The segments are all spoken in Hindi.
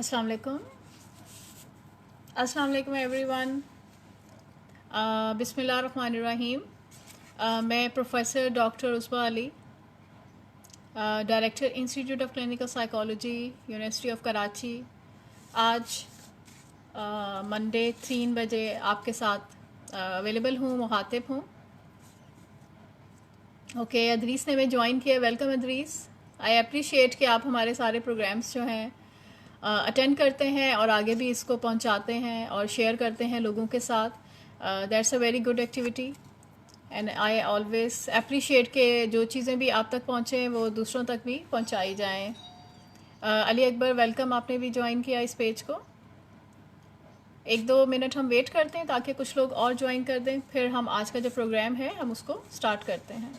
अस्सलाम वालेकुम। अस्सलाम वालेकुम एवरीवन। बिस्मिल्लाहिर्रहमानिर्रहीम। मैं professor doctor Usma Ali, director institute of clinical psychology, university of Karachi. आज मंडे 3 बजे आपके साथ अवेलेबल हूँ, मुखातिब हूँ। ओके, अदरीस ने मैं ज्वाइन किया। वेलकम अदरीस। आई अप्रिशिएट कि आप हमारे सारे प्रोग्राम्स जो हैं अटेंड करते हैं और आगे भी इसको पहुंचाते हैं और शेयर करते हैं लोगों के साथ। That's a very good activity and I always appreciate कि जो चीज़ें भी आप तक पहुँचें वो दूसरों तक भी पहुँचाई जाएँ। अली अकबर, वेलकम, आपने भी ज्वाइन किया इस पेज को। 1-2 मिनट हम वेट करते हैं ताकि कुछ लोग और ज्वाइन कर दें, फिर हम आज का जो प्रोग्राम है हम उसको स्टार्ट करते हैं।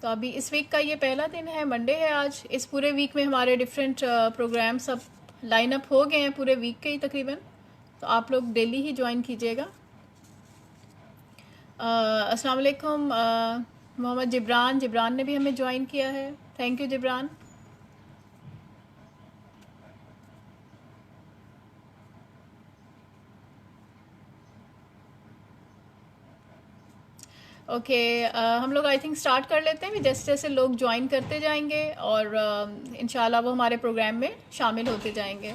तो अभी इस वीक का ये पहला दिन है, मंडे है आज। इस पूरे वीक में हमारे डिफरेंट प्रोग्राम सब लाइन अप हो गए हैं, पूरे वीक के ही तकरीबन। तो आप लोग डेली ही ज्वाइन कीजिएगा। अस्सलाम वालेकुम। मोहम्मद जिब्रान ने भी हमें ज्वाइन किया है। Thank you Jibran. ओके, हम लोग आई थिंक स्टार्ट कर लेते हैं। जैसे जैसे लोग ज्वाइन करते जाएंगे और इंशाल्लाह वो हमारे प्रोग्राम में शामिल होते जाएंगे।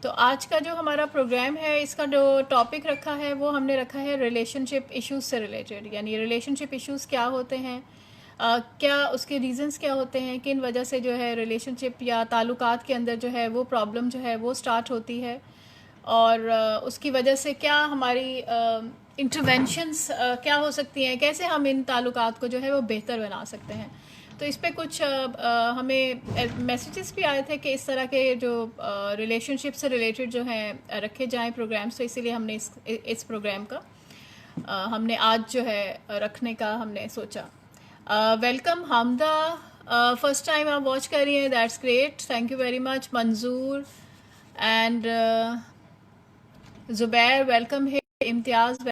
तो आज का जो हमारा प्रोग्राम है, इसका जो टॉपिक रखा है वो हमने रखा है रिलेशनशिप इश्यूज से रिलेटेड। यानी रिलेशनशिप इश्यूज क्या होते हैं, क्या उसके रीजंस क्या होते हैं, किन वजह से जो है रिलेशनशिप या ताल्लुकात के अंदर जो है वो प्रॉब्लम जो है वो स्टार्ट होती है, और उसकी वजह से क्या हमारी इंटरवेंशंस क्या हो सकती हैं, कैसे हम इन ताल्लुकात को जो है वो बेहतर बना सकते हैं। तो इस पे कुछ हमें मैसेजेस भी आए थे कि इस तरह के जो रिलेशनशिप से रिलेटेड जो हैं रखे जाएं प्रोग्राम्स। तो इसीलिए हमने इस प्रोग्राम का हमने आज जो है रखने का हमने सोचा। वेलकम हमदा, फर्स्ट टाइम आप वॉच कर रही हैं, that's great, thank you very much. मंजूर एंड ज़ुबैर, वेलकम है। इम्तियाज़,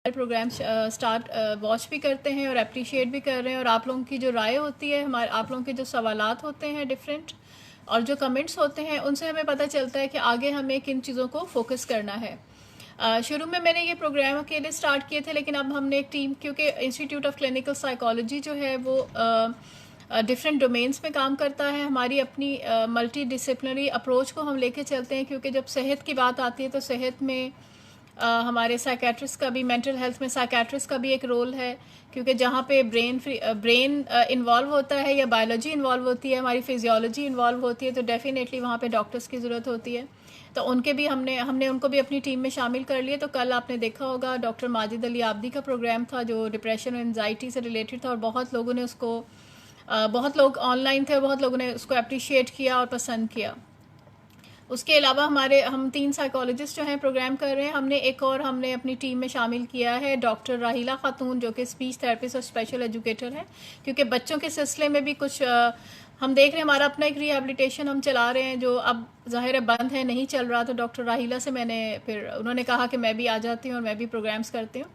प्रोग्राम स्टार्ट वॉच भी करते हैं और अप्रिशिएट भी कर रहे हैं, और आप लोगों की जो राय होती है, हमारे आप लोगों के जो सवालात होते हैं डिफरेंट, और जो कमेंट्स होते हैं, उनसे हमें पता चलता है कि आगे हमें किन चीज़ों को फोकस करना है। शुरू में मैंने ये प्रोग्राम अकेले स्टार्ट किए थे, लेकिन अब हमने एक टीम, क्योंकि इंस्टीट्यूट ऑफ क्लिनिकल साइकोलॉजी जो है वो डिफरेंट डोमेन्स में काम करता है। हमारी अपनी मल्टी डिसिप्लिनरी अप्रोच को हम लेके चलते हैं, क्योंकि जब सेहत की बात आती है तो सेहत में हमारे साइकेट्रिस्ट का भी, मेंटल हेल्थ में साइकेट्रिस्ट का भी एक रोल है, क्योंकि जहाँ पे ब्रेन इन्वॉल्व होता है या बायोलॉजी इन्वॉल्व होती है, हमारी फिजियोलॉजी इन्वॉल्व होती है, तो डेफिनेटली वहाँ पे डॉक्टर्स की ज़रूरत होती है। तो उनके भी हमने उनको भी अपनी टीम में शामिल कर लिए। तो कल आपने देखा होगा डॉक्टर माजिद अली आब्दी का प्रोग्राम था जो डिप्रेशन और एनजाइटी से रिलेटेड था, और बहुत लोगों ने उसको बहुत लोग ऑनलाइन थे और बहुत लोगों ने उसको अप्रिशिएट किया और पसंद किया। उसके अलावा हम 3 साइकोलॉजिस्ट जो हैं प्रोग्राम कर रहे हैं। हमने अपनी टीम में शामिल किया है डॉक्टर राहिला खातून, जो कि स्पीच थेरेपिस्ट और स्पेशल एजुकेटर है, क्योंकि बच्चों के सिलसिले में भी कुछ हम देख रहे हैं। हमारा अपना एक रिहेबिलिटेशन हम चला रहे हैं जो अब ज़ाहिर है बंद है, नहीं चल रहा। तो डॉक्टर राहिला से उन्होंने कहा कि मैं भी आ जाती हूँ और मैं भी प्रोग्राम्स करती हूँ,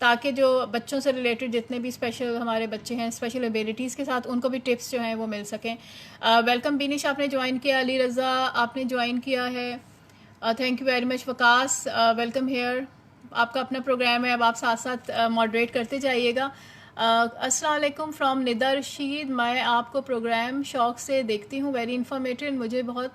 ताकि जो बच्चों से रिलेटेड जितने भी स्पेशल हमारे बच्चे हैं स्पेशल एबिलिटीज़ के साथ, उनको भी टिप्स जो हैं वो मिल सकें। वेलकम बीनिश, आपने ज्वाइन किया। अली रज़ा, आपने ज्वाइन किया है। Thank you very much. Waqas, welcome here. आपका अपना प्रोग्राम है, अब आप साथ साथ मॉडरेट करते जाइएगा। अस्सलाम वालेकुम फ्रॉम निदा रशीद, मैं आपको प्रोग्राम शौक से देखती हूँ, वेरी इन्फॉर्मेटिव, मुझे बहुत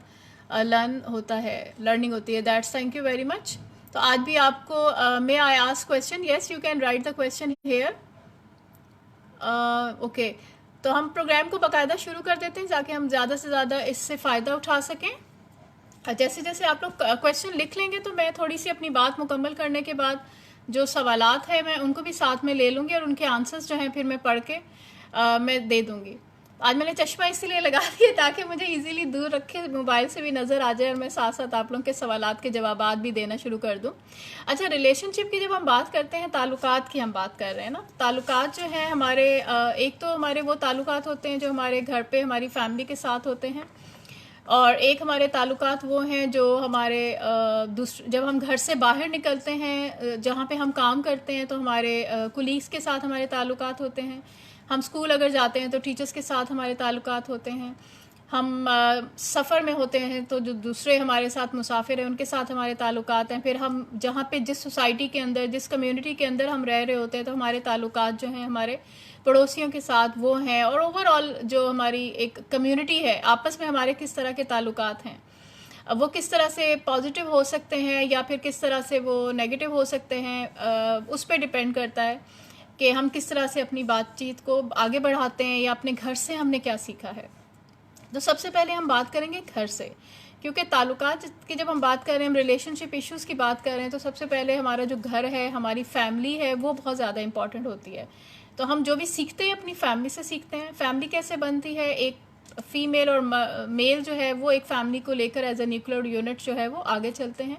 लर्निंग होती है। That's, thank you very much. तो आज भी आपको may I ask question? Yes, you can write the question here. Okay, तो हम प्रोग्राम को बाकायदा शुरू कर देते हैं ताकि हम ज़्यादा से ज़्यादा इससे फ़ायदा उठा सकें। जैसे जैसे आप लोग क्वेश्चन लिख लेंगे तो मैं थोड़ी सी अपनी बात मुकम्मल करने के बाद जो सवालात हैं मैं उनको भी साथ में ले लूँगी, और उनके आंसर्स जो हैं फिर मैं पढ़ के मैं दे दूँगी। आज मैंने चश्मा इसलिए लगा दिया ताकि मुझे इजीली दूर रखे मोबाइल से भी नज़र आ जाए और मैं साथ साथ आप लोगों के सवालात के जवाबात भी देना शुरू कर दूँ। अच्छा, रिलेशनशिप की जब हम बात करते हैं, ताल्लुकात की हम बात कर रहे हैं ना। ताल्लुकात जो है हमारे एक तो हमारे वो ताल्लुकात होते हैं जो हमारे घर पे हमारी फैमिली के साथ होते हैं, और एक हमारे ताल्लुकात वो हैं जो हमारे जब हम घर से बाहर निकलते हैं, जहाँ पे हम काम करते हैं, तो हमारे कुलीग्स के साथ हमारे ताल्लुकात होते हैं। हम स्कूल अगर जाते हैं तो टीचर्स के साथ हमारे ताल्लुकात होते हैं। हम सफ़र में होते हैं तो जो दूसरे हमारे साथ मुसाफिर हैं उनके साथ हमारे ताल्लुकात हैं। फिर हम जहाँ पे जिस सोसाइटी के अंदर, जिस कम्युनिटी के अंदर हम रह रहे होते हैं, तो हमारे ताल्लुकात जो हैं हमारे पड़ोसियों के साथ वो हैं। और ओवरऑल जो हमारी एक कम्युनिटी है, आपस में हमारे किस तरह के ताल्लुकात हैं, अब वो किस तरह से पॉजिटिव हो सकते हैं या फिर किस तरह से वो नेगेटिव हो सकते हैं, उस पर डिपेंड करता है कि हम किस तरह से अपनी बातचीत को आगे बढ़ाते हैं या अपने घर से हमने क्या सीखा है। तो सबसे पहले हम बात करेंगे घर से, क्योंकि ताल्लुकात की जब हम बात कर रहे हैं, हम रिलेशनशिप इश्यूज़ की बात कर रहे हैं, तो सबसे पहले हमारा जो घर है, हमारी फैमिली है, वो बहुत ज़्यादा इंपॉर्टेंट होती है। तो हम जो भी सीखते हैं अपनी फैमिली से सीखते हैं। फैमिली कैसे बनती है, एक फीमेल और मेल जो है वो एक फैमिली को लेकर एज ए न्यूक्लियर यूनिट जो है वो आगे चलते हैं।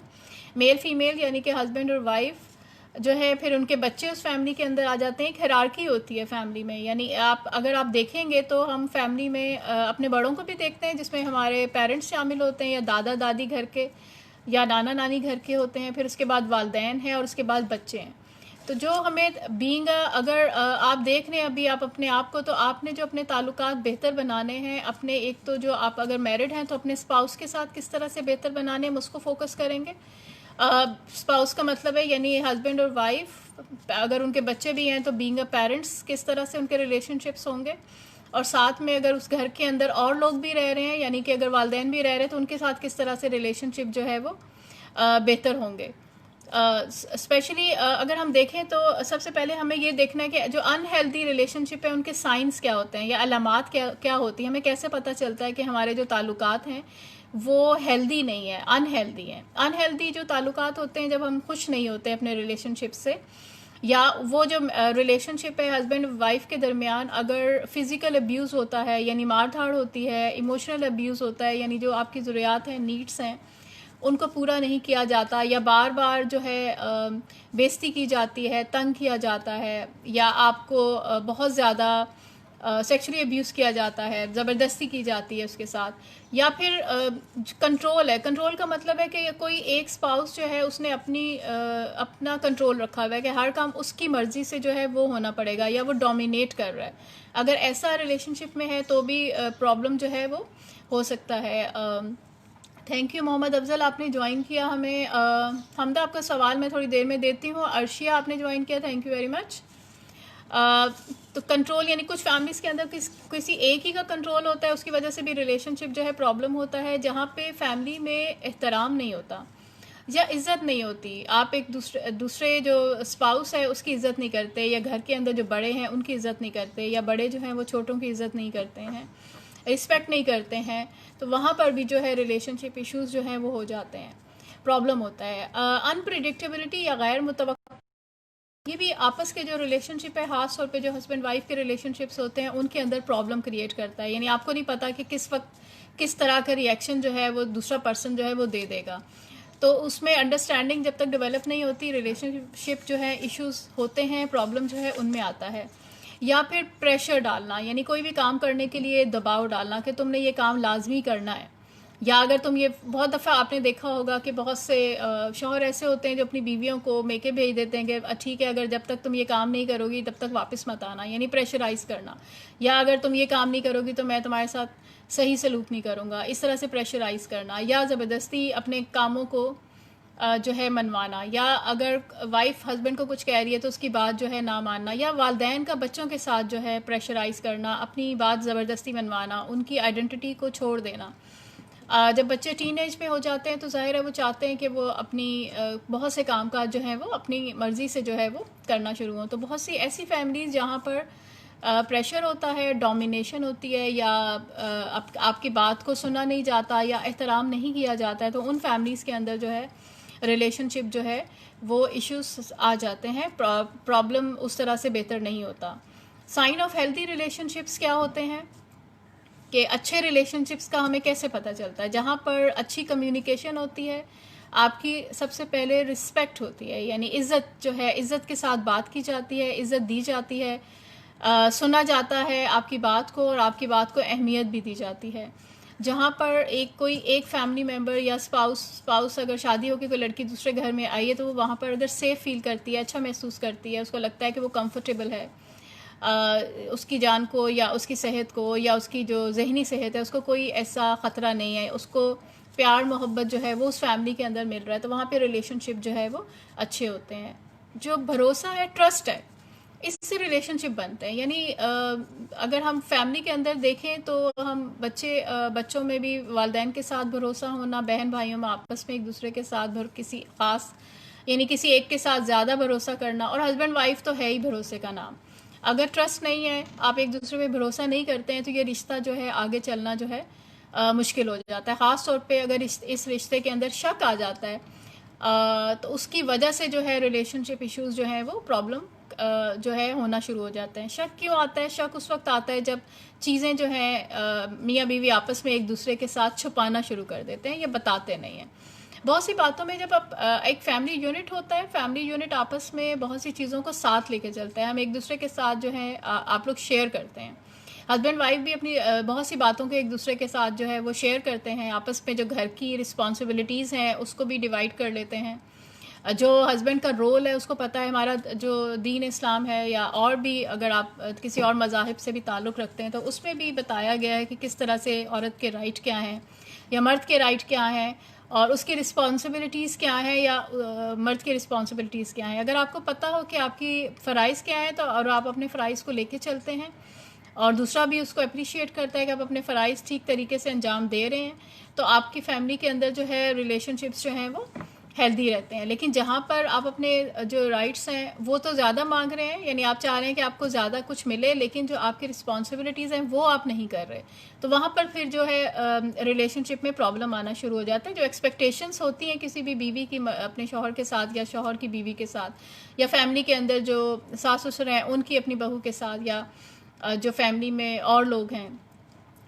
मेल फीमेल यानी कि हस्बैंड और वाइफ जो है, फिर उनके बच्चे उस फैमिली के अंदर आ जाते हैं। एक हायरार्की होती है फैमिली में, यानी अगर आप देखेंगे तो हम फैमिली में अपने बड़ों को भी देखते हैं, जिसमें हमारे पेरेंट्स शामिल होते हैं या दादा दादी घर के या नाना नानी घर के होते हैं। फिर उसके बाद वालिदैन हैं और उसके बाद बच्चे हैं। तो जो हमें बीइंग अगर आप देख रहे हैं अभी आप अपने आप को, तो आपने जो अपने ताल्लुकात बेहतर बनाने हैं अपने, एक तो जो आप अगर मैरिड हैं तो अपने स्पाउस के साथ किस तरह से बेहतर बनाने हैं, हम उसको फोकस करेंगे। स्पाउस का मतलब है यानी हस्बैंड और वाइफ, अगर उनके बच्चे भी हैं तो बीइंग अ पेरेंट्स किस तरह से उनके रिलेशनशिप्स होंगे। और साथ में अगर उस घर के अंदर और लोग भी रह रहे हैं, यानी कि अगर वालिदैन भी रह रहे हैं, तो उनके साथ किस तरह से रिलेशनशिप जो है वो बेहतर होंगे। स्पेशली अगर हम देखें तो सबसे पहले हमें ये देखना है कि जो अनहेल्दी रिलेशनशिप है उनके साइंस क्या होते हैं या अलामात क्या क्या होती हैं। हमें कैसे पता चलता है कि हमारे जो ताल्लुकात हैं वो हेल्दी नहीं है, अनहेल्दी हैं। अनहेल्दी जो ताल्लुकात होते हैं जब हम खुश नहीं होते अपने रिलेशनशिप से, या वो जो रिलेशनशिप है हस्बैंड वाइफ के दरमियान, अगर फिज़िकल अब्यूज़ होता है यानी मार धाड़ होती है, इमोशनल अब्यूज़ होता है यानी जो आपकी ज़रूरियात हैं, नीड्स हैं, उनको पूरा नहीं किया जाता, या बार बार जो है बेइज्जती की जाती है, तंग किया जाता है, या आपको बहुत ज़्यादा सेक्सुअली अब्यूज़ किया जाता है, ज़बरदस्ती की जाती है उसके साथ, या फिर कंट्रोल है। कंट्रोल का मतलब है कि कोई एक स्पाउस जो है उसने अपना कंट्रोल रखा हुआ है कि हर काम उसकी मर्ज़ी से जो है वो होना पड़ेगा, या वो डोमिनेट कर रहा है। अगर ऐसा रिलेशनशिप में है तो भी प्रॉब्लम जो है वो हो सकता है। थैंक यू मोहम्मद अफजल, आपने ज्वाइन किया हमें। हमदा, आपका सवाल मैं थोड़ी देर में देती हूँ। अर्शिया, आपने ज्वाइन किया, थैंक यू वेरी मच। तो कंट्रोल यानी कुछ फैमिलीज़ के अंदर किसी एक ही का कंट्रोल होता है, उसकी वजह से भी रिलेशनशिप जो है प्रॉब्लम होता है। जहाँ पे फैमिली में एहतराम नहीं होता या इज़्ज़त नहीं होती, आप एक दूसरे जो स्पाउस है उसकी इज़्ज़त नहीं करते, या घर के अंदर जो बड़े हैं उनकी इज़्ज़त नहीं करते, या बड़े जो हैं वो छोटों की इज़्ज़त नहीं करते हैं, रिस्पेक्ट नहीं करते हैं, तो वहाँ पर भी जो है रिलेशनशिप इश्यूज़ जो हैं वो हो जाते हैं, प्रॉब्लम होता है। अनप्रिडिक्टेबिलिटी या गैर मुतवक्किल, ये भी आपस के जो रिलेशनशिप है, ख़ास तौर पे जो हस्बैंड वाइफ के रिलेशनशिप्स होते हैं उनके अंदर प्रॉब्लम क्रिएट करता है। यानी आपको नहीं पता कि किस वक्त किस तरह का रिएक्शन जो है वो दूसरा पर्सन जो है वो दे देगा। तो उसमें अंडरस्टैंडिंग जब तक डेवलप नहीं होती, रिलेशनशिप जो है इश्यूज़ होते हैं, प्रॉब्लम जो है उनमें आता है। या फिर प्रेशर डालना, यानी कोई भी काम करने के लिए दबाव डालना कि तुमने ये काम लाजमी करना है। या अगर तुम ये, बहुत दफ़ा आपने देखा होगा कि बहुत से शौहर ऐसे होते हैं जो अपनी बीवियों को मेके भेज देते हैं कि ठीक है, अगर जब तक तुम ये काम नहीं करोगी तब तक वापस मत आना, यानी प्रेशराइज़ करना। या अगर तुम ये काम नहीं करोगी तो मैं तुम्हारे साथ सही सलूक नहीं करूँगा, इस तरह से प्रेशराइज़ करना, या ज़बरदस्ती अपने कामों को जो है मनवाना, या अगर वाइफ हस्बैंड को कुछ कह रही है तो उसकी बात जो है ना मानना, या वालिदैन का बच्चों के साथ जो है प्रेशराइज़ करना, अपनी बात ज़बरदस्ती मनवाना, उनकी आइडेंटिटी को छोड़ देना। जब बच्चे टीनेज में हो जाते हैं तो ज़ाहिर है वो चाहते हैं कि वो अपनी बहुत से काम काज जो हैं वो अपनी मर्ज़ी से जो है वो करना शुरू हों। तो बहुत सी ऐसी फैमिलीज़ जहाँ पर प्रेशर होता है, डोमिनेशन होती है, या आपकी बात को सुना नहीं जाता या एहतराम नहीं किया जाता है, तो उन फैमिलीज़ के अंदर जो है रिलेशनशिप जो है वो इश्यूज आ जाते हैं, प्रॉब्लम उस तरह से बेहतर नहीं होता। साइन ऑफ हेल्दी रिलेशनशिप्स क्या होते हैं कि अच्छे रिलेशनशिप्स का हमें कैसे पता चलता है? जहाँ पर अच्छी कम्युनिकेशन होती है, आपकी सबसे पहले रिस्पेक्ट होती है, यानी इज़्ज़त जो है, इज़्ज़त के साथ बात की जाती है, इज़्ज़त दी जाती है, सुना जाता है आपकी बात को, और आपकी बात को अहमियत भी दी जाती है। जहाँ पर कोई एक फैमिली मेम्बर या स्पाउस अगर शादी होकर कोई लड़की दूसरे घर में आई है तो वो वहाँ पर अगर सेफ़ फील करती है, अच्छा महसूस करती है, उसको लगता है कि वो कंफर्टेबल है, उसकी जान को या उसकी सेहत को या उसकी जो जहनी सेहत है उसको कोई ऐसा ख़तरा नहीं है, उसको प्यार मोहब्बत जो है वो उस फैमिली के अंदर मिल रहा है, तो वहाँ पे रिलेशनशिप जो है वो अच्छे होते हैं। जो भरोसा है, ट्रस्ट है, इससे रिलेशनशिप बनते हैं। यानी अगर हम फैमिली के अंदर देखें तो हम बच्चों में भी वालिदैन के साथ भरोसा होना, बहन भाइयों में आपस में एक दूसरे के साथ किसी ख़ास यानी किसी एक के साथ ज़्यादा भरोसा करना, और हस्बैंड वाइफ तो है ही भरोसे का नाम। अगर ट्रस्ट नहीं है, आप एक दूसरे पे भरोसा नहीं करते हैं, तो ये रिश्ता जो है आगे चलना जो है मुश्किल हो जाता है। ख़ास तौर पे अगर इस रिश्ते के अंदर शक आ जाता है तो उसकी वजह से जो है रिलेशनशिप इश्यूज जो है वो प्रॉब्लम जो है होना शुरू हो जाते हैं। शक क्यों आता है? शक उस वक्त आता है जब चीज़ें जो हैं मियाँ बीवी आपस में एक दूसरे के साथ छुपाना शुरू कर देते हैं या बताते नहीं हैं। बहुत सी बातों में जब आप एक फैमिली यूनिट होता है, फैमिली यूनिट आपस में बहुत सी चीज़ों को साथ लेके चलता है। हम एक दूसरे के साथ जो है आप लोग शेयर करते हैं। हस्बैंड वाइफ भी अपनी बहुत सी बातों को एक दूसरे के साथ जो है वो शेयर करते हैं। आपस में जो घर की रिस्पॉन्सिबिलिटीज़ हैं उसको भी डिवाइड कर लेते हैं। जो हस्बैंड का रोल है उसको पता है, हमारा जो दीन इस्लाम है या और भी अगर आप किसी और मज़ाहिब से भी ताल्लुक़ रखते हैं तो उसमें भी बताया गया है कि किस तरह से औरत के राइट क्या हैं या मर्द के राइट क्या हैं और उसकी रिस्पॉन्सिबिलिटीज़ क्या हैं या मर्द की रिस्पॉन्सिबिलिटीज़ क्या हैं। अगर आपको पता हो कि आपकी फ़राइज़ क्या हैं तो और आप अपने फ़राइज़ को लेके चलते हैं और दूसरा भी उसको अप्रिशिएट करता है कि आप अपने फ़राइज़ ठीक तरीके से अंजाम दे रहे हैं, तो आपकी फ़ैमिली के अंदर जो है रिलेशनशिप्स जो हैं वो हेल्दी रहते हैं। लेकिन जहाँ पर आप अपने जो राइट्स हैं वो तो ज़्यादा मांग रहे हैं, यानी आप चाह रहे हैं कि आपको ज़्यादा कुछ मिले, लेकिन जो आपकी रिस्पॉन्सिबिलिटीज़ हैं वो आप नहीं कर रहे, तो वहाँ पर फिर जो है रिलेशनशिप में प्रॉब्लम आना शुरू हो जाता है। जो एक्सपेक्टेशंस होती हैं किसी भी बीवी की अपने शौहर के साथ या शौहर की बीवी के साथ, या फैमिली के अंदर जो सास ससुर हैं उनकी अपनी बहू के साथ, या जो फैमिली में और लोग हैं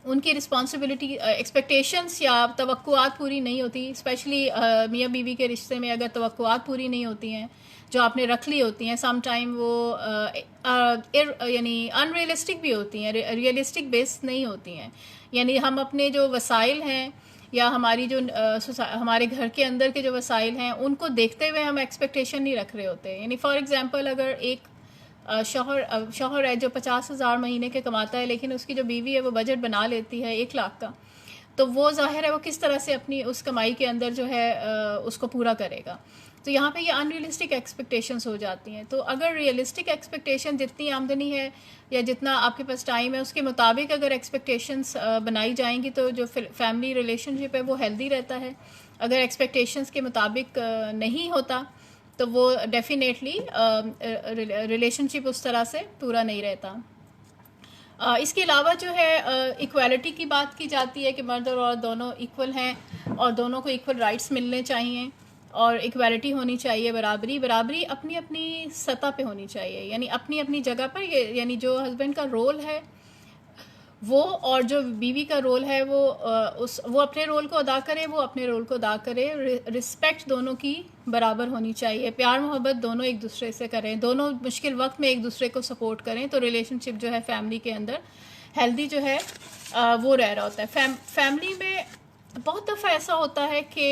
उनकी रिस्पॉन्सिबिलिटी एक्सपेक्टेशंस या तवक्कुआत पूरी नहीं होती। स्पेशली मियाँ बीवी के रिश्ते में अगर तवक्कुआत पूरी नहीं होती हैं जो आपने रख ली होती हैं, सम टाइम वो यानी अनरियलिस्टिक भी होती हैं, रियलिस्टिक बेस्ड नहीं होती हैं। यानी हम अपने जो वसाइल हैं या हमारी जो हमारे घर के अंदर के जो वसाइल हैं उनको देखते हुए हम एक्सपेक्टेशन नहीं रख रहे होते। यानी फॉर एग्जांपल अगर एक शौहर है जो 50,000 महीने के कमाता है, लेकिन उसकी जो बीवी है वो बजट बना लेती है 1 लाख का, तो वो जाहिर है वो किस तरह से अपनी उस कमाई के अंदर जो है उसको पूरा करेगा। तो यहाँ पे ये अनरियलिस्टिक एक्सपेक्टेशंस हो जाती हैं। तो अगर रियलिस्टिक एक्सपेक्टेशन जितनी आमदनी है या जितना आपके पास टाइम है उसके मुताबिक अगर एक्सपेक्टेशंस बनाई जाएंगी तो जो फैमिली रिलेशनशिप है वो हेल्दी रहता है। अगर एक्सपेक्टेशंस के मुताबिक नहीं होता तो वो डेफिनेटली रिलेशनशिप उस तरह से पूरा नहीं रहता। इसके अलावा जो है इक्वालिटी की बात की जाती है कि मर्द और औरत दोनों इक्वल हैं और दोनों को इक्वल राइट्स मिलने चाहिए और इक्वालिटी होनी चाहिए, बराबरी अपनी अपनी सतह पे होनी चाहिए, यानी अपनी अपनी जगह पर। यानी जो हस्बैंड का रोल है वो और जो बीवी का रोल है वो अपने रोल को अदा करे, वो अपने रोल को अदा करे। रिस्पेक्ट दोनों की बराबर होनी चाहिए, प्यार मोहब्बत दोनों एक दूसरे से करें, दोनों मुश्किल वक्त में एक दूसरे को सपोर्ट करें, तो रिलेशनशिप जो है फैमिली के अंदर हेल्दी जो है वो रह रहा होता है। फैमिली में बहुत दफ़ा ऐसा होता है कि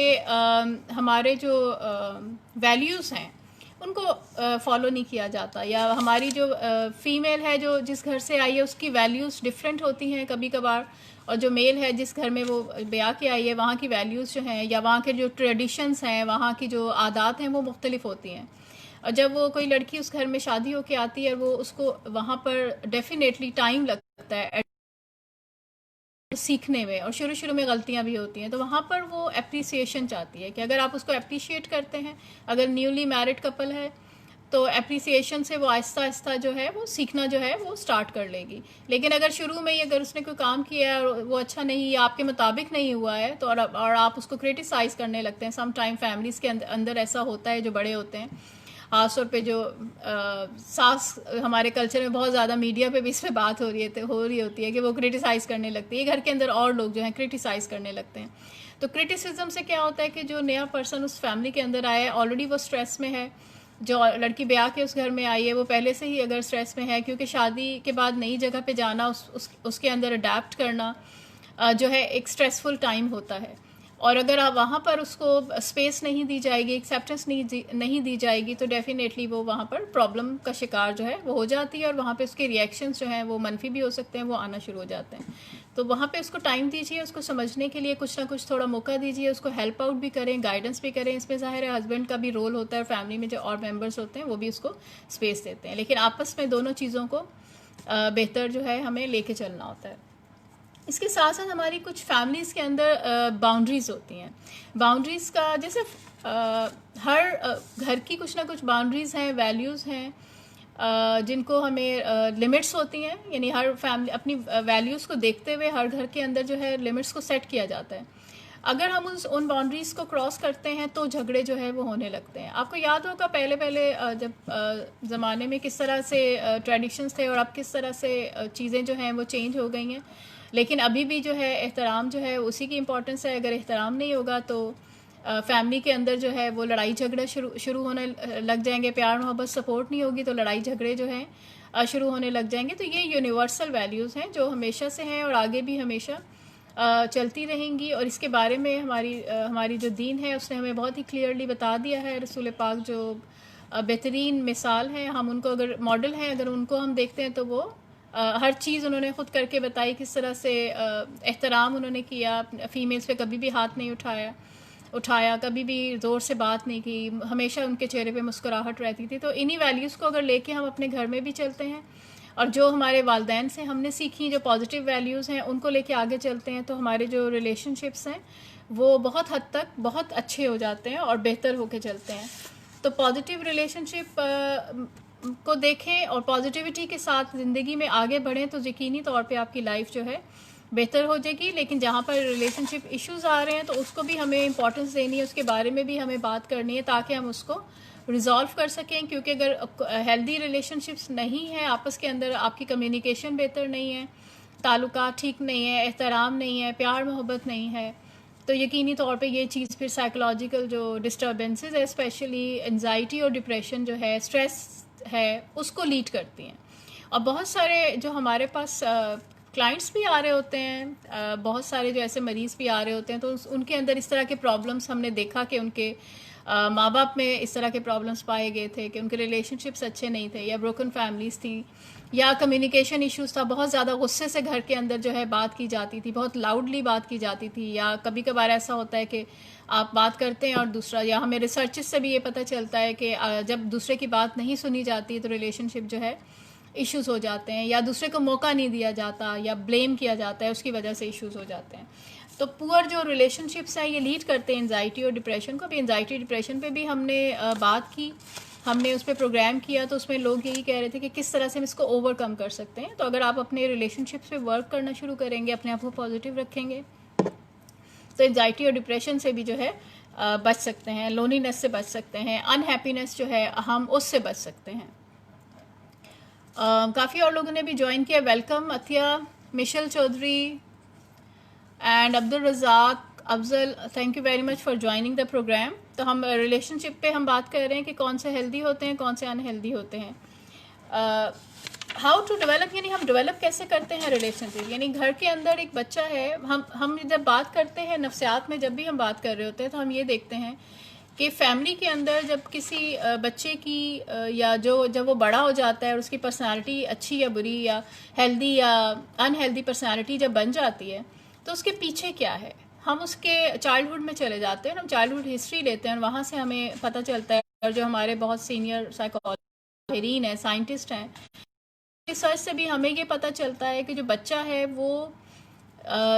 हमारे जो वैल्यूज़ हैं उनको फॉलो नहीं किया जाता, या हमारी जो फ़ीमेल है जो जिस घर से आई है उसकी वैल्यूज़ डिफरेंट होती हैं कभी कभार, और जो मेल है जिस घर में वो ब्याह के आई है वहाँ की वैल्यूज़ जो हैं या वहाँ के जो ट्रेडिशंस हैं, वहाँ की जो आदत हैं वो मुख्तलिफ होती हैं। और जब वो कोई लड़की उस घर में शादी होकर आती है वो उसको वहाँ पर डेफिनेटली टाइम लगता है सीखने में, और शुरू शुरू में गलतियां भी होती हैं, तो वहाँ पर वो अप्रिसिएशन चाहती है कि अगर आप उसको अप्रिशिएट करते हैं, अगर न्यूली मैरिड कपल है तो अप्रिसिएशन से वो आहिस्ता आहिस्ता जो है वो सीखना जो है वो स्टार्ट कर लेगी। लेकिन अगर शुरू में ही अगर उसने कोई काम किया है और वो अच्छा नहीं या आपके मुताबिक नहीं हुआ है तो और आप उसको क्रिटिसाइज़ करने लगते हैं। सम टाइम फैमिलीज़ के अंदर ऐसा होता है, जो बड़े होते हैं, खासतौर पे जो सास हमारे कल्चर में बहुत ज़्यादा मीडिया पे भी इस पर बात हो रही होती है कि वो क्रिटिसाइज़ करने लगती है, घर के अंदर और लोग जो हैं क्रिटिसाइज़ करने लगते हैं। तो क्रिटिसिज्म से क्या होता है कि जो नया पर्सन उस फैमिली के अंदर आया है ऑलरेडी वो स्ट्रेस में है, जो लड़की ब्याह के उस घर में आई है वो पहले से ही अगर स्ट्रेस में है, क्योंकि शादी के बाद नई जगह पे जाना, उसके अंदर अडेप्ट करना, जो है एक स्ट्रेसफुल टाइम होता है। और अगर आप वहाँ पर उसको स्पेस नहीं दी जाएगी, एक्सेप्टेंस नहीं दी जाएगी, तो डेफिनेटली वो वहाँ पर प्रॉब्लम का शिकार जो है वो हो जाती है, और वहाँ पे उसके रिएक्शंस जो हैं वो मनफी भी हो सकते हैं, वो आना शुरू हो जाते हैं। तो वहाँ पे उसको टाइम दीजिए, उसको समझने के लिए कुछ ना कुछ थोड़ा मौका दीजिए, उसको हेल्प आउट भी करें, गाइडेंस भी करें। इसमें ज़ाहिर है हस्बैंड का भी रोल होता है, फैमिली में जो और मेम्बर्स होते हैं वो भी उसको स्पेस देते हैं, लेकिन आपस में दोनों चीज़ों को बेहतर जो है हमें लेके चलना होता है। इसके साथ साथ हमारी कुछ फैमिलीज़ के अंदर बाउंड्रीज़ होती हैं। बाउंड्रीज़ का जैसे हर घर की कुछ ना कुछ बाउंड्रीज़ हैं, वैल्यूज़ हैं, जिनको हमें लिमिट्स होती हैं, यानी हर फैमिली अपनी वैल्यूज़ को देखते हुए हर घर के अंदर जो है लिमिट्स को सेट किया जाता है। अगर हम उन बाउंड्रीज़ को क्रॉस करते हैं तो झगड़े जो है वो होने लगते हैं। आपको याद होगा पहले पहले जब ज़माने में किस तरह से ट्रेडिशंस थे, और अब किस तरह से चीज़ें जो हैं वो चेंज हो गई हैं। लेकिन अभी भी जो है एहतराम जो है उसी की इम्पोर्टेंस है। अगर एहतराम नहीं होगा तो फैमिली के अंदर जो है वो लड़ाई झगड़े शुरू होने लग जाएंगे। प्यार मोहब्बत सपोर्ट नहीं होगी तो लड़ाई झगड़े जो हैं शुरू होने लग जाएंगे। तो ये यूनिवर्सल वैल्यूज़ हैं जो हमेशा से हैं और आगे भी हमेशा चलती रहेंगी। और इसके बारे में हमारी जो दीन है उसने हमें बहुत ही क्लियरली बता दिया है। रसूल पाक जो बेहतरीन मिसाल है, हम उनको अगर मॉडल हैं, अगर उनको हम देखते हैं तो वो हर चीज़ उन्होंने ख़ुद करके बताई, किस तरह से एहतराम उन्होंने किया, फ़ीमेल्स पे कभी भी हाथ नहीं उठाया, कभी भी ज़ोर से बात नहीं की, हमेशा उनके चेहरे पे मुस्कुराहट रहती थी। तो इन्हीं वैल्यूज़ को अगर लेके हम अपने घर में भी चलते हैं और जो हमारे वालदैन से हमने सीखी जो पॉजिटिव वैल्यूज़ हैं उनको लेके आगे चलते हैं, तो हमारे जो रिलेशनशिप्स हैं वो बहुत हद तक बहुत अच्छे हो जाते हैं और बेहतर होके चलते हैं। तो पॉजिटिव रिलेशनशिप को देखें और पॉजिटिविटी के साथ ज़िंदगी में आगे बढ़ें तो यकीनी तौर पे आपकी लाइफ जो है बेहतर हो जाएगी। लेकिन जहाँ पर रिलेशनशिप इश्यूज़ आ रहे हैं तो उसको भी हमें इम्पोर्टेंस देनी है, उसके बारे में भी हमें बात करनी है ताकि हम उसको रिजॉल्व कर सकें। क्योंकि अगर हेल्दी रिलेशनशिप्स नहीं है आपस के अंदर, आपकी कम्युनिकेशन बेहतर नहीं है, ताल्लुकात ठीक नहीं है, एहतराम नहीं है, प्यार मोहब्बत नहीं है, तो यकीनी तौर पे ये चीज़ फिर साइकोलॉजिकल जो डिस्टर्बेंसेस है, स्पेशली एंजाइटी और डिप्रेशन जो है, स्ट्रेस है, उसको लीड करती हैं। और बहुत सारे जो हमारे पास क्लाइंट्स भी आ रहे होते हैं, बहुत सारे जो ऐसे मरीज़ भी आ रहे होते हैं, तो उनके अंदर इस तरह के प्रॉब्लम्स हमने देखा कि उनके माँ बाप में इस तरह के प्रॉब्लम्स पाए गए थे कि उनके रिलेशनशिप्स अच्छे नहीं थे, या ब्रोकन फैमिलीज़ थी, या कम्युनिकेशन इश्यूज़ था, बहुत ज़्यादा गुस्से से घर के अंदर जो है बात की जाती थी, बहुत लाउडली बात की जाती थी, या कभी कभार ऐसा होता है कि आप बात करते हैं और दूसरा, या हमें रिसर्चेस से भी ये पता चलता है कि जब दूसरे की बात नहीं सुनी जाती तो रिलेशनशिप जो है इश्यूज़ हो जाते हैं, या दूसरे को मौका नहीं दिया जाता, या ब्लेम किया जाता है, उसकी वजह से इश्यूज़ हो जाते हैं। तो पुअर जो रिलेशनशिप्स हैं ये लीड करते हैं एंजाइटी और डिप्रेशन को। अभी एंजाइटी डिप्रेशन पे भी हमने बात की, हमने उस पर प्रोग्राम किया, तो उसमें लोग यही कह रहे थे कि किस तरह से हम इसको ओवरकम कर सकते हैं। तो अगर आप अपने रिलेशनशिप्स पे वर्क करना शुरू करेंगे, अपने आप को पॉजिटिव रखेंगे, तो एंजाइटी और डिप्रेशन से भी जो है बच सकते हैं, लोनलीनेस से बच सकते हैं, अनहैप्पीनेस जो है हम उससे बच सकते हैं। काफ़ी और लोगों ने भी ज्वाइन किया। Welcome Atiya, Mishal Chaudhry and Abdul Razzaq, Afzal, thank you very much for joining the programme. तो हम रिलेशनशिप पे हम बात कर रहे हैं कि कौन से हेल्दी होते हैं, कौन से अनहेल्दी होते हैं। हाउ टू डेवलप, यानी हम डेवलप कैसे करते हैं रिलेशनशिप। यानी घर के अंदर एक बच्चा है, हम जब बात करते हैं नफ्सियात में, जब भी हम बात कर रहे होते हैं तो हम ये देखते हैं कि फैमिली के अंदर जब किसी बच्चे की या जब वो बड़ा हो जाता है और उसकी पर्सनालिटी अच्छी या बुरी, या हेल्दी या अनहेल्दी पर्सनालिटी जब बन जाती है, तो उसके पीछे क्या है, हम उसके चाइल्डहुड में चले जाते हैं, हम चाइल्डहुड हिस्ट्री लेते हैं और वहाँ से हमें पता चलता है। और जो हमारे बहुत सीनियर साइकोलॉजिस्ट हैं, साइंटिस्ट हैं, रिसर्च से भी हमें ये पता चलता है कि जो बच्चा है वो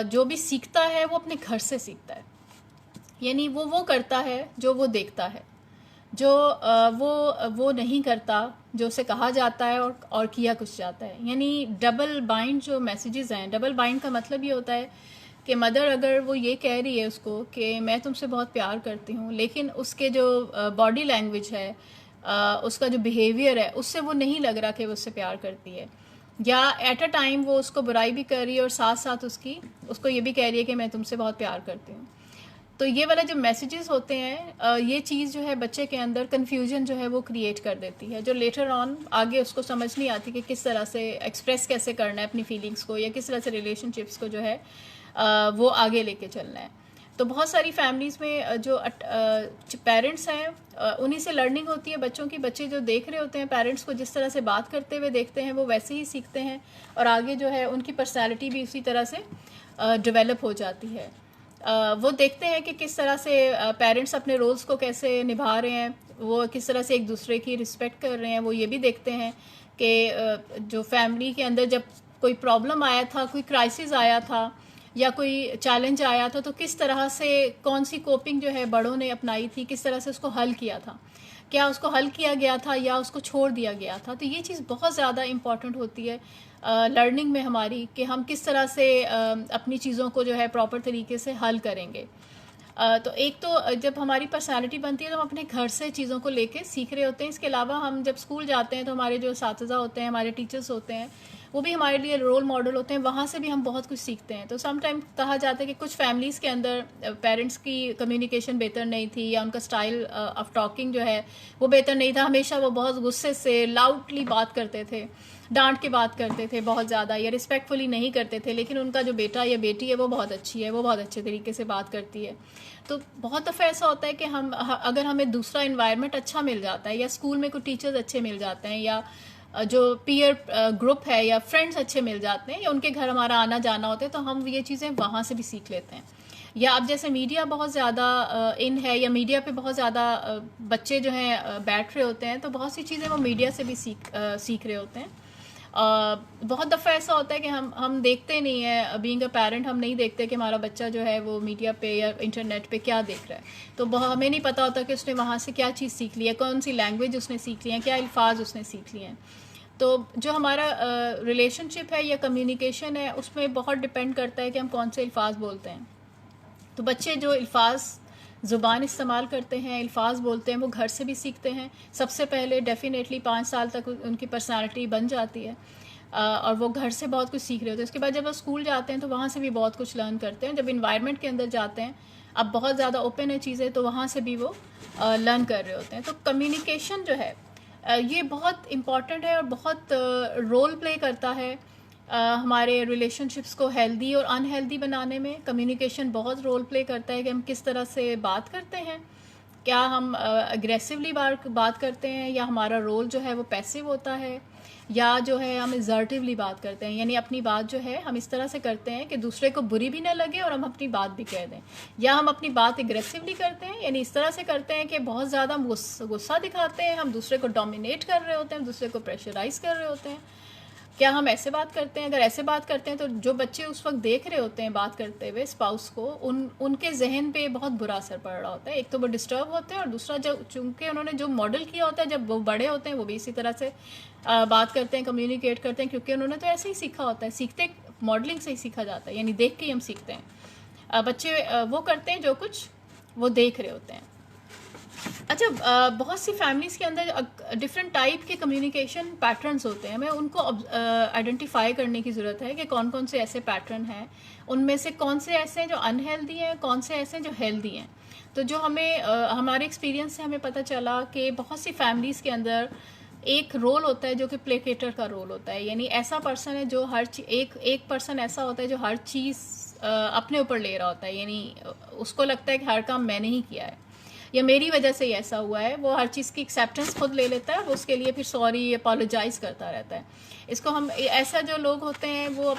जो भी सीखता है वो अपने घर से सीखता है। यानी वो करता है जो वो देखता है, जो वो नहीं करता जो उसे कहा जाता है और किया कुछ जाता है। यानी डबल बाइंड जो मैसेजेस हैं, डबल बाइंड का मतलब ये होता है कि मदर अगर वो ये कह रही है उसको कि मैं तुमसे बहुत प्यार करती हूँ, लेकिन उसके जो बॉडी लैंग्वेज है, उसका जो बिहेवियर है, उससे वो नहीं लग रहा कि वो उससे प्यार करती है, या एट अ टाइम वो उसको बुराई भी कर रही है और साथ साथ उसको ये भी कह रही है कि मैं तुमसे बहुत प्यार करती हूँ। तो ये वाला जो मैसेजेस होते हैं, ये चीज़ जो है बच्चे के अंदर कन्फ्यूजन जो है वो क्रिएट कर देती है, जो लेटर ऑन आगे उसको समझ नहीं आती कि किस तरह से एक्सप्रेस कैसे करना है अपनी फीलिंग्स को, या किस तरह से रिलेशनशिप्स को जो है वो आगे लेके चलना है। तो बहुत सारी फैमिलीज़ में जो पेरेंट्स हैं उन्हीं से लर्निंग होती है बच्चों की। बच्चे जो देख रहे होते हैं पेरेंट्स को जिस तरह से बात करते हुए देखते हैं वो वैसे ही सीखते हैं, और आगे जो है उनकी पर्सनैलिटी भी उसी तरह से डेवलप हो जाती है। वो देखते हैं कि किस तरह से पेरेंट्स अपने रोल्स को कैसे निभा रहे हैं, वो किस तरह से एक दूसरे की रिस्पेक्ट कर रहे हैं। वो ये भी देखते हैं कि जो फैमिली के अंदर जब कोई प्रॉब्लम आया था, कोई क्राइसिस आया था या कोई चैलेंज आया था, तो किस तरह से कौन सी कोपिंग जो है बड़ों ने अपनाई थी, किस तरह से उसको हल किया था, क्या उसको हल किया गया था या उसको छोड़ दिया गया था। तो ये चीज़ बहुत ज़्यादा इम्पॉर्टेंट होती है लर्निंग में हमारी, कि हम किस तरह से अपनी चीज़ों को जो है प्रॉपर तरीके से हल करेंगे। तो एक तो जब हमारी पर्सनालिटी बनती है तो हम अपने घर से चीज़ों को लेके सीख रहे होते हैं। इसके अलावा हम जब स्कूल जाते हैं तो हमारे जो साथीज़ा होते हैं, हमारे टीचर्स होते हैं, वो भी हमारे लिए रोल मॉडल होते हैं, वहाँ से भी हम बहुत कुछ सीखते हैं। तो सम टाइम कहा जाता है कि कुछ फैमिलीज़ के अंदर पेरेंट्स की कम्युनिकेशन बेहतर नहीं थी, या उनका स्टाइल ऑफ टॉकिंग जो है वो बेहतर नहीं था। हमेशा वो बहुत गुस्से से लाउडली बात करते थे, डांट के बात करते थे बहुत ज़्यादा, या रिस्पेक्टफुली नहीं करते थे। लेकिन उनका जो बेटा या बेटी है वो बहुत अच्छी है, वो बहुत अच्छे तरीके से बात करती है। तो बहुत दफ़ा ऐसा होता है कि हम अगर हमें दूसरा इन्वायरमेंट अच्छा मिल जाता है, या स्कूल में कुछ टीचर्स अच्छे मिल जाते हैं, या जो पीयर ग्रुप है या फ्रेंड्स अच्छे मिल जाते हैं, या उनके घर हमारा आना जाना होता है, तो हम ये चीज़ें वहाँ से भी सीख लेते हैं। या अब जैसे मीडिया बहुत ज़्यादा इन है, या मीडिया पे बहुत ज़्यादा बच्चे जो हैं बैठ रहे होते हैं, तो बहुत सी चीज़ें वो मीडिया से भी सीख रहे होते हैं। बहुत दफ़ा ऐसा होता है कि हम देखते नहीं है, बीइंग अ पेरेंट हम नहीं देखते कि हमारा बच्चा जो है वो मीडिया पे या इंटरनेट पे क्या देख रहा है। तो हमें नहीं पता होता कि उसने वहाँ से क्या चीज़ सीख ली है, कौन सी लैंग्वेज उसने सीख ली है, क्या अल्फाज उसने सीख लिए हैं। तो जो हमारा रिलेशनशिप है या कम्युनिकेशन है, उसमें बहुत डिपेंड करता है कि हम कौन से अल्फाज बोलते हैं। तो बच्चे जो अल्फाज ज़ुबान इस्तेमाल करते हैं, अल्फाज बोलते हैं, वो घर से भी सीखते हैं। सबसे पहले डेफिनेटली 5 साल तक उनकी पर्सनालिटी बन जाती है, और वो घर से बहुत कुछ सीख रहे होते हैं। उसके बाद जब वो स्कूल जाते हैं तो वहाँ से भी बहुत कुछ लर्न करते हैं। जब इन्वायरमेंट के अंदर जाते हैं, अब बहुत ज़्यादा ओपन है चीज़ें, तो वहाँ से भी वो लर्न कर रहे होते हैं। तो कम्युनिकेशन जो है ये बहुत इम्पॉर्टेंट है और बहुत रोल प्ले करता है हमारे रिलेशनशिप्स को हेल्दी और अनहेल्दी बनाने में। कम्युनिकेशन बहुत रोल प्ले करता है कि हम किस तरह से बात करते हैं, क्या हम अग्रेसिवली बात करते हैं, या हमारा रोल जो है वो पैसिव होता है, या जो है हम असर्टिवली बात करते हैं, यानी अपनी बात जो है हम इस तरह से करते हैं कि दूसरे को बुरी भी ना लगे और हम अपनी बात भी कह दें। या हम अपनी बात एग्रेसिवली करते हैं, यानी इस तरह से करते हैं कि बहुत ज़्यादा हम गुस्सा दिखाते हैं, हम दूसरे को डोमिनेट कर रहे होते हैं, दूसरे को प्रेशराइज कर रहे होते हैं। क्या हम ऐसे बात करते हैं? अगर ऐसे बात करते हैं तो जो बच्चे उस वक्त देख रहे होते हैं बात करते हुए स्पाउस को, उनके जहन पे बहुत बुरा असर पड़ रहा होता है। एक तो वो डिस्टर्ब होते हैं, और दूसरा जब चूंकि उन्होंने जो मॉडल किया होता है, जब वो बड़े होते हैं वो भी इसी तरह से बात करते हैं, कम्युनिकेट करते हैं, क्योंकि उन्होंने तो ऐसे ही सीखा होता है। सीखते मॉडलिंग से ही सीखा जाता है, यानी देख के ही हम सीखते हैं। बच्चे वो करते हैं जो कुछ वो देख रहे होते हैं। अच्छा, बहुत सी फैमिलीज़ के अंदर डिफरेंट टाइप के कम्युनिकेशन पैटर्न्स होते हैं। हमें उनको आइडेंटिफाई करने की ज़रूरत है कि कौन कौन से ऐसे पैटर्न हैं, उनमें से कौन से ऐसे हैं जो अनहेल्दी हैं, कौन से ऐसे हैं जो हेल्दी हैं। तो जो हमें हमारे एक्सपीरियंस से हमें पता चला कि बहुत सी फैमिलीज़ के अंदर एक रोल होता है जो कि प्लेकेटर का रोल होता है, यानी ऐसा पर्सन है जो हर एक पर्सन ऐसा होता है जो हर चीज़ अपने ऊपर ले रहा होता है, यानी उसको लगता है कि हर काम मैंने ही किया है, या मेरी वजह से ही ऐसा हुआ है। वो हर चीज़ की एक्सेप्टेंस खुद ले लेता है, वो उसके लिए फिर सॉरी अपोलोजाइज़ करता रहता है। इसको हम ऐसा जो लोग होते हैं वो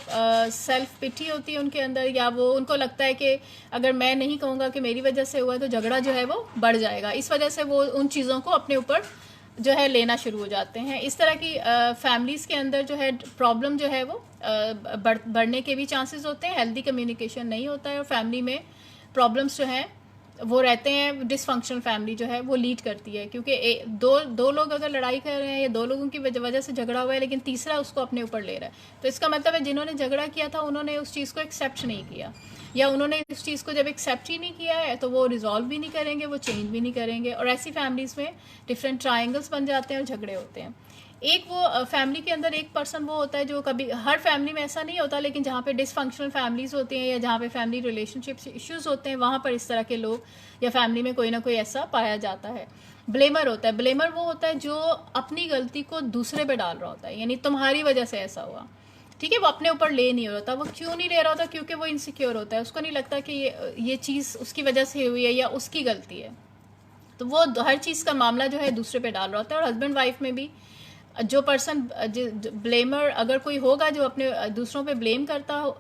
सेल्फ पिटी होती है उनके अंदर, या वो उनको लगता है कि अगर मैं नहीं कहूँगा कि मेरी वजह से हुआ है तो झगड़ा जो है वो बढ़ जाएगा। इस वजह से वो उन चीज़ों को अपने ऊपर जो है लेना शुरू हो जाते हैं। इस तरह की फैमिलीज़ के अंदर जो है प्रॉब्लम जो है वो बढ़ने के भी चांसेस होते हैं। हेल्दी कम्युनिकेशन नहीं होता है, और फैमिली में प्रॉब्लम्स जो हैं वो रहते हैं। डिसफंक्शनल फैमिली जो है वो लीड करती है, क्योंकि दो लोग अगर लड़ाई कर रहे हैं या दो लोगों की वजह से झगड़ा हुआ है, लेकिन तीसरा उसको अपने ऊपर ले रहा है, तो इसका मतलब है जिन्होंने झगड़ा किया था उन्होंने उस चीज़ को एक्सेप्ट नहीं किया, या उन्होंने उस चीज़ को जब एक्सेप्ट ही नहीं किया है तो वो रिजॉल्व भी नहीं करेंगे, वो चेंज भी नहीं करेंगे। और ऐसी फैमिलीज़ में डिफरेंट ट्रायंगल्स बन जाते हैं और झगड़े होते हैं। एक वो फैमिली के अंदर एक पर्सन वो होता है जो, कभी हर फैमिली में ऐसा नहीं होता, लेकिन जहाँ पे डिसफंक्शनल फैमिलीज़ होती हैं या जहाँ पे फैमिली रिलेशनशिप इश्यूज़ होते हैं, वहाँ पर इस तरह के लोग या फैमिली में कोई ना कोई ऐसा पाया जाता है। ब्लेमर होता है। ब्लेमर वो होता है जो अपनी गलती को दूसरे पे डाल रहा होता है, यानी तुम्हारी वजह से ऐसा हुआ, ठीक है, वो अपने ऊपर ले नहीं होता। वो क्यों नहीं ले रहा होता? क्योंकि वो इनसिक्योर होता है, उसको नहीं लगता कि ये चीज़ उसकी वजह से हुई है या उसकी गलती है। तो वो हर चीज़ का मामला जो है दूसरे पे डाल रहा होता है। और हस्बैंड वाइफ में भी जो पर्सन ब्लेमर अगर कोई होगा जो अपने दूसरों पे ब्लेम करता हो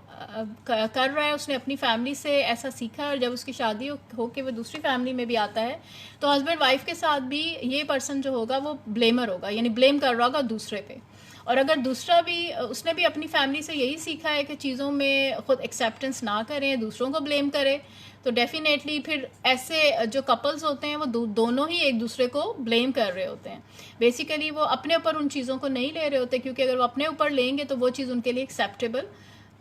कर रहा है, उसने अपनी फैमिली से ऐसा सीखा है, और जब उसकी शादी हो के वो दूसरी फैमिली में भी आता है, तो हस्बैंड वाइफ के साथ भी ये पर्सन जो होगा वो ब्लेमर होगा, यानी ब्लेम कर रहा होगा दूसरे पे। और अगर दूसरा भी उसने भी अपनी फैमिली से यही सीखा है कि चीज़ों में खुद एक्सेप्टेंस ना करें, दूसरों को ब्लेम करें, तो डेफिनेटली फिर ऐसे जो कपल्स होते हैं वो दोनों ही एक दूसरे को ब्लेम कर रहे होते हैं। बेसिकली वो अपने ऊपर उन चीज़ों को नहीं ले रहे होते, क्योंकि अगर वो अपने ऊपर लेंगे तो वो चीज़ उनके लिए एक्सेप्टेबल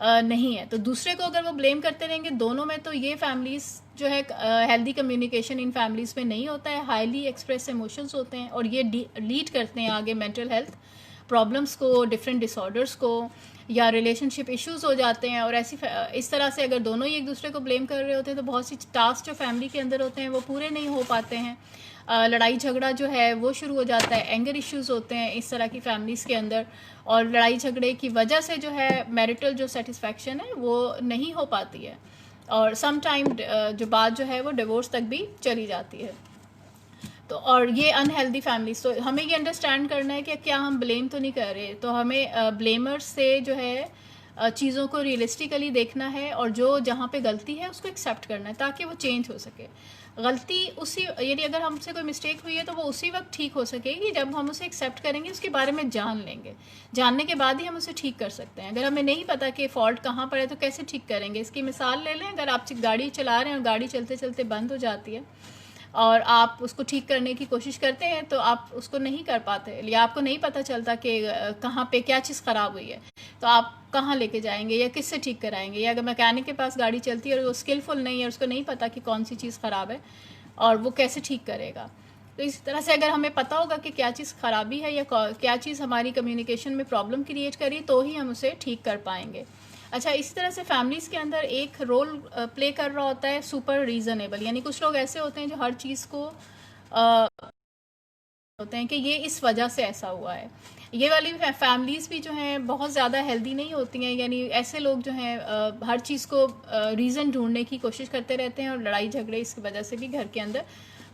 नहीं है। तो दूसरे को अगर वो ब्लेम करते रहेंगे दोनों में, तो ये फैमिलीज जो है हेल्दी कम्युनिकेशन इन फैमिलीज में नहीं होता है। हाईली एक्सप्रेस इमोशंस होते हैं और ये लीड करते हैं आगे मेंटल हेल्थ प्रॉब्लम्स को, डिफरेंट डिसऑर्डर्स को, या रिलेशनशिप इश्यूज हो जाते हैं। और इस तरह से अगर दोनों ही एक दूसरे को ब्लेम कर रहे होते हैं तो बहुत सी टास्क जो फैमिली के अंदर होते हैं वो पूरे नहीं हो पाते हैं। लड़ाई झगड़ा जो है वो शुरू हो जाता है, एंगर इश्यूज होते हैं इस तरह की फैमिलीज़ के अंदर, और लड़ाई झगड़े की वजह से जो है मैरिटल जो सेटिस्फैक्शन है वो नहीं हो पाती है, और सम टाइम जो बात जो है वो डिवोर्स तक भी चली जाती है। तो और ये अनहेल्दी फैमिलीज, तो हमें ये अंडरस्टैंड करना है कि क्या हम ब्लेम तो नहीं कर रहे, तो हमें ब्लेमर्स से जो है चीज़ों को रियलिस्टिकली देखना है, और जो जहाँ पे गलती है उसको एक्सेप्ट करना है ताकि वो चेंज हो सके। गलती उसी, यानी अगर हमसे कोई मिस्टेक हुई है तो वो उसी वक्त ठीक हो सकेगी जब हम उसे एक्सेप्ट करेंगे, उसके बारे में जान लेंगे। जानने के बाद ही हम उसे ठीक कर सकते हैं। अगर हमें नहीं पता कि फ़ॉल्ट कहाँ पर है तो कैसे ठीक करेंगे? इसकी मिसाल ले लें, अगर आप गाड़ी चला रहे हैं और गाड़ी चलते चलते बंद हो जाती है और आप उसको ठीक करने की कोशिश करते हैं तो आप उसको नहीं कर पाते, या आपको नहीं पता चलता कि कहाँ पे क्या चीज़ ख़राब हुई है, तो आप कहाँ लेके जाएंगे या किससे ठीक कराएंगे? या अगर मैकेनिक के पास गाड़ी चलती है और वो स्किलफुल नहीं है, उसको नहीं पता कि कौन सी चीज़ ख़राब है और वो कैसे ठीक करेगा। तो इस तरह से अगर हमें पता होगा कि क्या चीज़ ख़राबी है या क्या चीज़ हमारी कम्युनिकेशन में प्रॉब्लम क्रिएट करी, तो ही हम उसे ठीक कर पाएंगे। अच्छा, इसी तरह से फैमिलीज़ के अंदर एक रोल प्ले कर रहा होता है सुपर रीज़नेबल, यानी कुछ लोग ऐसे होते हैं जो हर चीज़ को होते हैं कि ये इस वजह से ऐसा हुआ है। ये वाली फैमिलीज़ भी जो हैं बहुत ज़्यादा हेल्दी नहीं होती हैं, यानी ऐसे लोग जो हैं हर चीज़ को रीज़न ढूंढने की कोशिश करते रहते हैं, और लड़ाई झगड़े इस वजह से भी घर के अंदर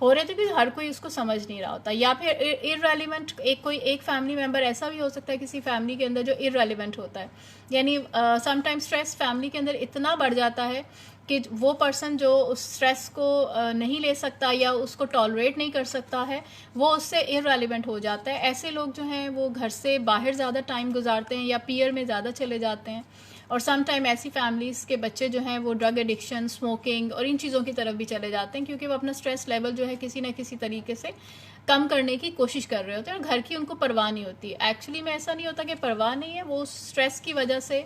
हो रहे थे कि हर कोई उसको समझ नहीं रहा होता। या फिर इररेलेवेंट एक फैमिली मेम्बर ऐसा भी हो सकता है किसी फैमिली के अंदर जो इररेलेवेंट होता है, यानी समटाइम्स स्ट्रेस फैमिली के अंदर इतना बढ़ जाता है कि वो पर्सन जो उस स्ट्रेस को नहीं ले सकता या उसको टॉलरेट नहीं कर सकता है, वो उससे इररेलेवेंट हो जाता है। ऐसे लोग जो हैं वो घर से बाहर ज़्यादा टाइम गुजारते हैं या पीयर में ज़्यादा चले जाते हैं। और सम टाइम ऐसी फैमिलीज़ के बच्चे जो हैं वो ड्रग एडिक्शन, स्मोकिंग और इन चीज़ों की तरफ भी चले जाते हैं, क्योंकि वो अपना स्ट्रेस लेवल जो है किसी न किसी तरीके से कम करने की कोशिश कर रहे होते हैं, और घर की उनको परवाह नहीं होती। एक्चुअली में ऐसा नहीं होता कि परवाह नहीं है, वो स्ट्रेस की वजह से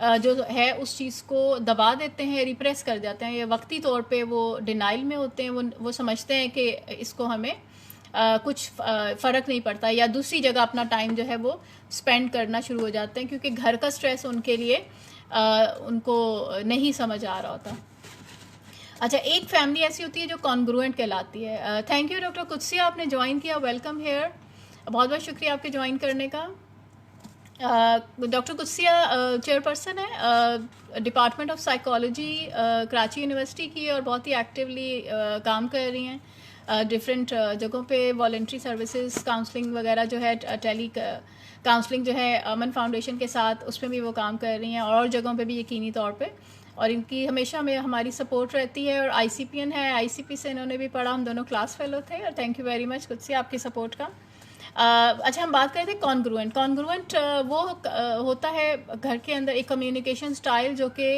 जो है उस चीज़ को दबा देते हैं, रिप्रेस कर जाते हैं, या वक्ती तौर पे वो डिनाइल में होते हैं। वो समझते हैं कि इसको हमें कुछ फ़र्क नहीं पड़ता, या दूसरी जगह अपना टाइम जो है वो स्पेंड करना शुरू हो जाते हैं, क्योंकि घर का स्ट्रेस उनके लिए उनको नहीं समझ आ रहा होता। अच्छा, एक फैमिली ऐसी होती है जो कॉन्ग्रुएंट कहलाती है। थैंक यू डॉक्टर कुत्सिया, आपने ज्वाइन किया, वेलकम हेयर, बहुत बहुत शुक्रिया आपके ज्वाइन करने का। डॉक्टर कुत्सिया चेयरपर्सन है department of psychology Karachi university की, और बहुत ही एक्टिवली काम कर रही हैं डिफरेंट जगहों पे, वॉलेंट्री सर्विसेज, काउंसलिंग वगैरह जो है, टेली काउंसलिंग जो है अमन फाउंडेशन के साथ, उसमें भी वो काम कर रही हैं, और जगहों पे भी यकीनी तौर पे, और इनकी हमेशा में हमारी सपोर्ट रहती है। और ICPN है, ICP से इन्होंने भी पढ़ा, हम दोनों क्लास फेलो थे, और थैंक यू वेरी मच कुत्सिया आपकी सपोर्ट का। अच्छा, हम बात करते हैं कॉन्ग्रुएंट वो होता है घर के अंदर एक कम्युनिकेशन स्टाइल जो कि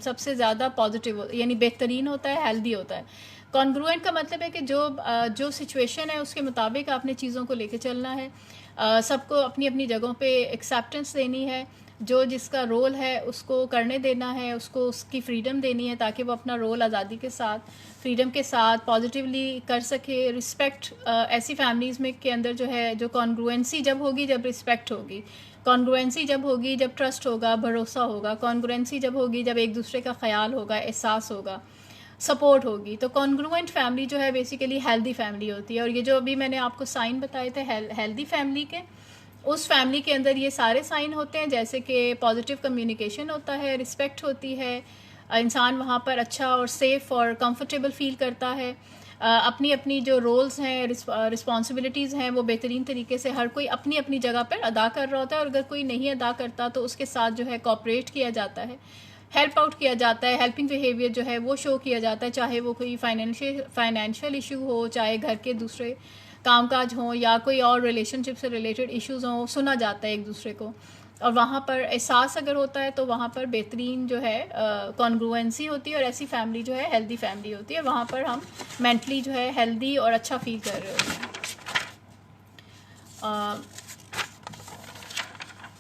सबसे ज़्यादा पॉजिटिव यानी बेहतरीन होता है, हेल्दी होता है। कॉन्ग्रुएंट का मतलब है कि जो सिचुएशन है उसके मुताबिक आपने चीज़ों को लेके चलना है, सबको अपनी अपनी जगहों पे एक्सेप्टेंस देनी है, जो जिसका रोल है उसको करने देना है, उसको उसकी फ्रीडम देनी है ताकि वो अपना रोल आज़ादी के साथ, फ्रीडम के साथ पॉजिटिवली कर सके। रिस्पेक्ट ऐसी फैमिलीज़ में के अंदर जो है, जो कॉन्ग्रुएंसी जब होगी जब रिस्पेक्ट होगी, कॉन्ग्रुएंसी जब होगी जब ट्रस्ट होगा, भरोसा होगा, कॉन्ग्रुएंसी जब होगी जब एक दूसरे का ख्याल होगा, एहसास होगा, सपोर्ट होगी। तो कॉन्ग्रुएंट फैमिली जो है बेसिकली हेल्दी फैमिली होती है। और ये जो अभी मैंने आपको साइन बताए थे हेल्दी फैमिली के, उस फैमिली के अंदर ये सारे साइन होते हैं, जैसे कि पॉजिटिव कम्युनिकेशन होता है, रिस्पेक्ट होती है, इंसान वहाँ पर अच्छा और सेफ़ और कंफर्टेबल फील करता है, अपनी अपनी जो रोल्स हैं, रिस्पॉन्सिबिलिटीज़ हैं, वो बेहतरीन तरीके से हर कोई अपनी अपनी जगह पर अदा कर रहा होता है, और अगर कोई नहीं अदा करता तो उसके साथ जो है कोऑपरेट किया जाता है, हेल्प आउट किया जाता है, हेल्पिंग बिहेवियर जो है वो शो किया जाता है, चाहे वो कोई फाइनेंशियल इशू हो, चाहे घर के दूसरे कामकाज हों, या कोई और रिलेशनशिप से रिलेटेड इश्यूज़ हों, सुना जाता है एक दूसरे को। और वहाँ पर एहसास अगर होता है तो वहाँ पर बेहतरीन जो है कॉन्ग्रुएंसी होती है, और ऐसी फैमिली जो है हेल्दी फैमिली होती है, वहाँ पर हम मेंटली जो है हेल्दी और अच्छा फील कर रहे होते हैं।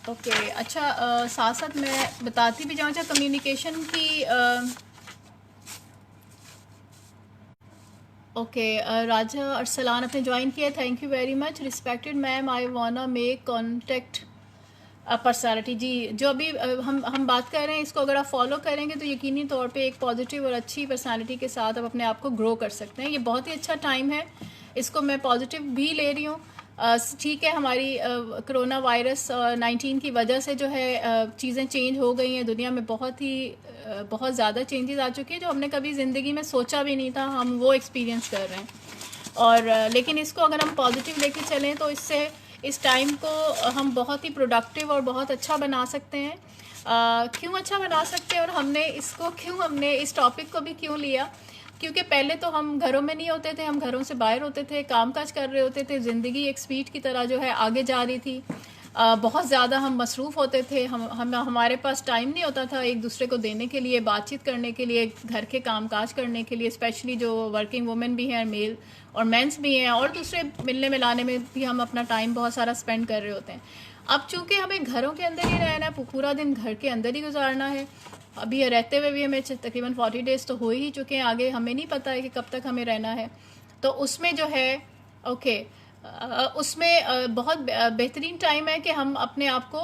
ओके, अच्छा, साथ साथ मैं बताती भी जाऊँ, अच्छा कम्युनिकेशन की ओके, राजा अरसलान आपने ज्वाइन किया, thank you very much. Respected ma'am, I wanna make contact personality. जी, जो अभी हम बात कर रहे हैं, इसको अगर आप फॉलो करेंगे तो यकीनी तौर पे एक पॉजिटिव और अच्छी पर्सनालिटी के साथ आप अपने आप को ग्रो कर सकते हैं। ये बहुत ही अच्छा टाइम है, इसको मैं पॉजिटिव भी ले रही हूँ। ठीक है, हमारी कोरोना वायरस 19 की वजह से जो है चीज़ें चेंज हो गई हैं, दुनिया में बहुत ज़्यादा चेंजेस आ चुकी हैं, जो हमने कभी ज़िंदगी में सोचा भी नहीं था, हम वो एक्सपीरियंस कर रहे हैं। और लेकिन इसको अगर हम पॉजिटिव लेके चलें तो इससे इस टाइम को हम बहुत ही प्रोडक्टिव और बहुत अच्छा बना सकते हैं। क्यों अच्छा बना सकते हैं, और हमने इस टॉपिक को भी क्यों लिया, क्योंकि पहले तो हम घरों में नहीं होते थे, हम घरों से बाहर होते थे, कामकाज कर रहे होते थे, ज़िंदगी एक स्पीड की तरह जो है आगे जा रही थी। बहुत ज़्यादा हम मसरूफ़ होते थे, हमारे पास टाइम नहीं होता था एक दूसरे को देने के लिए, बातचीत करने के लिए, घर के कामकाज करने के लिए, स्पेशली जो वर्किंग वुमेन भी हैं, मेल और मेंस भी हैं, और दूसरे मिलने मिलाने में भी हम अपना टाइम बहुत सारा स्पेंड कर रहे होते हैं। अब चूंकि हमें घरों के अंदर ही रहना है, पूरा दिन घर के अंदर ही गुजारना है, अभी रहते हुए भी हमें तकरीबन 40 डेज़ तो हो ही चुके हैं, आगे हमें नहीं पता है कि कब तक हमें रहना है। तो उसमें जो है ओके, उसमें बहुत बेहतरीन टाइम है कि हम अपने आप को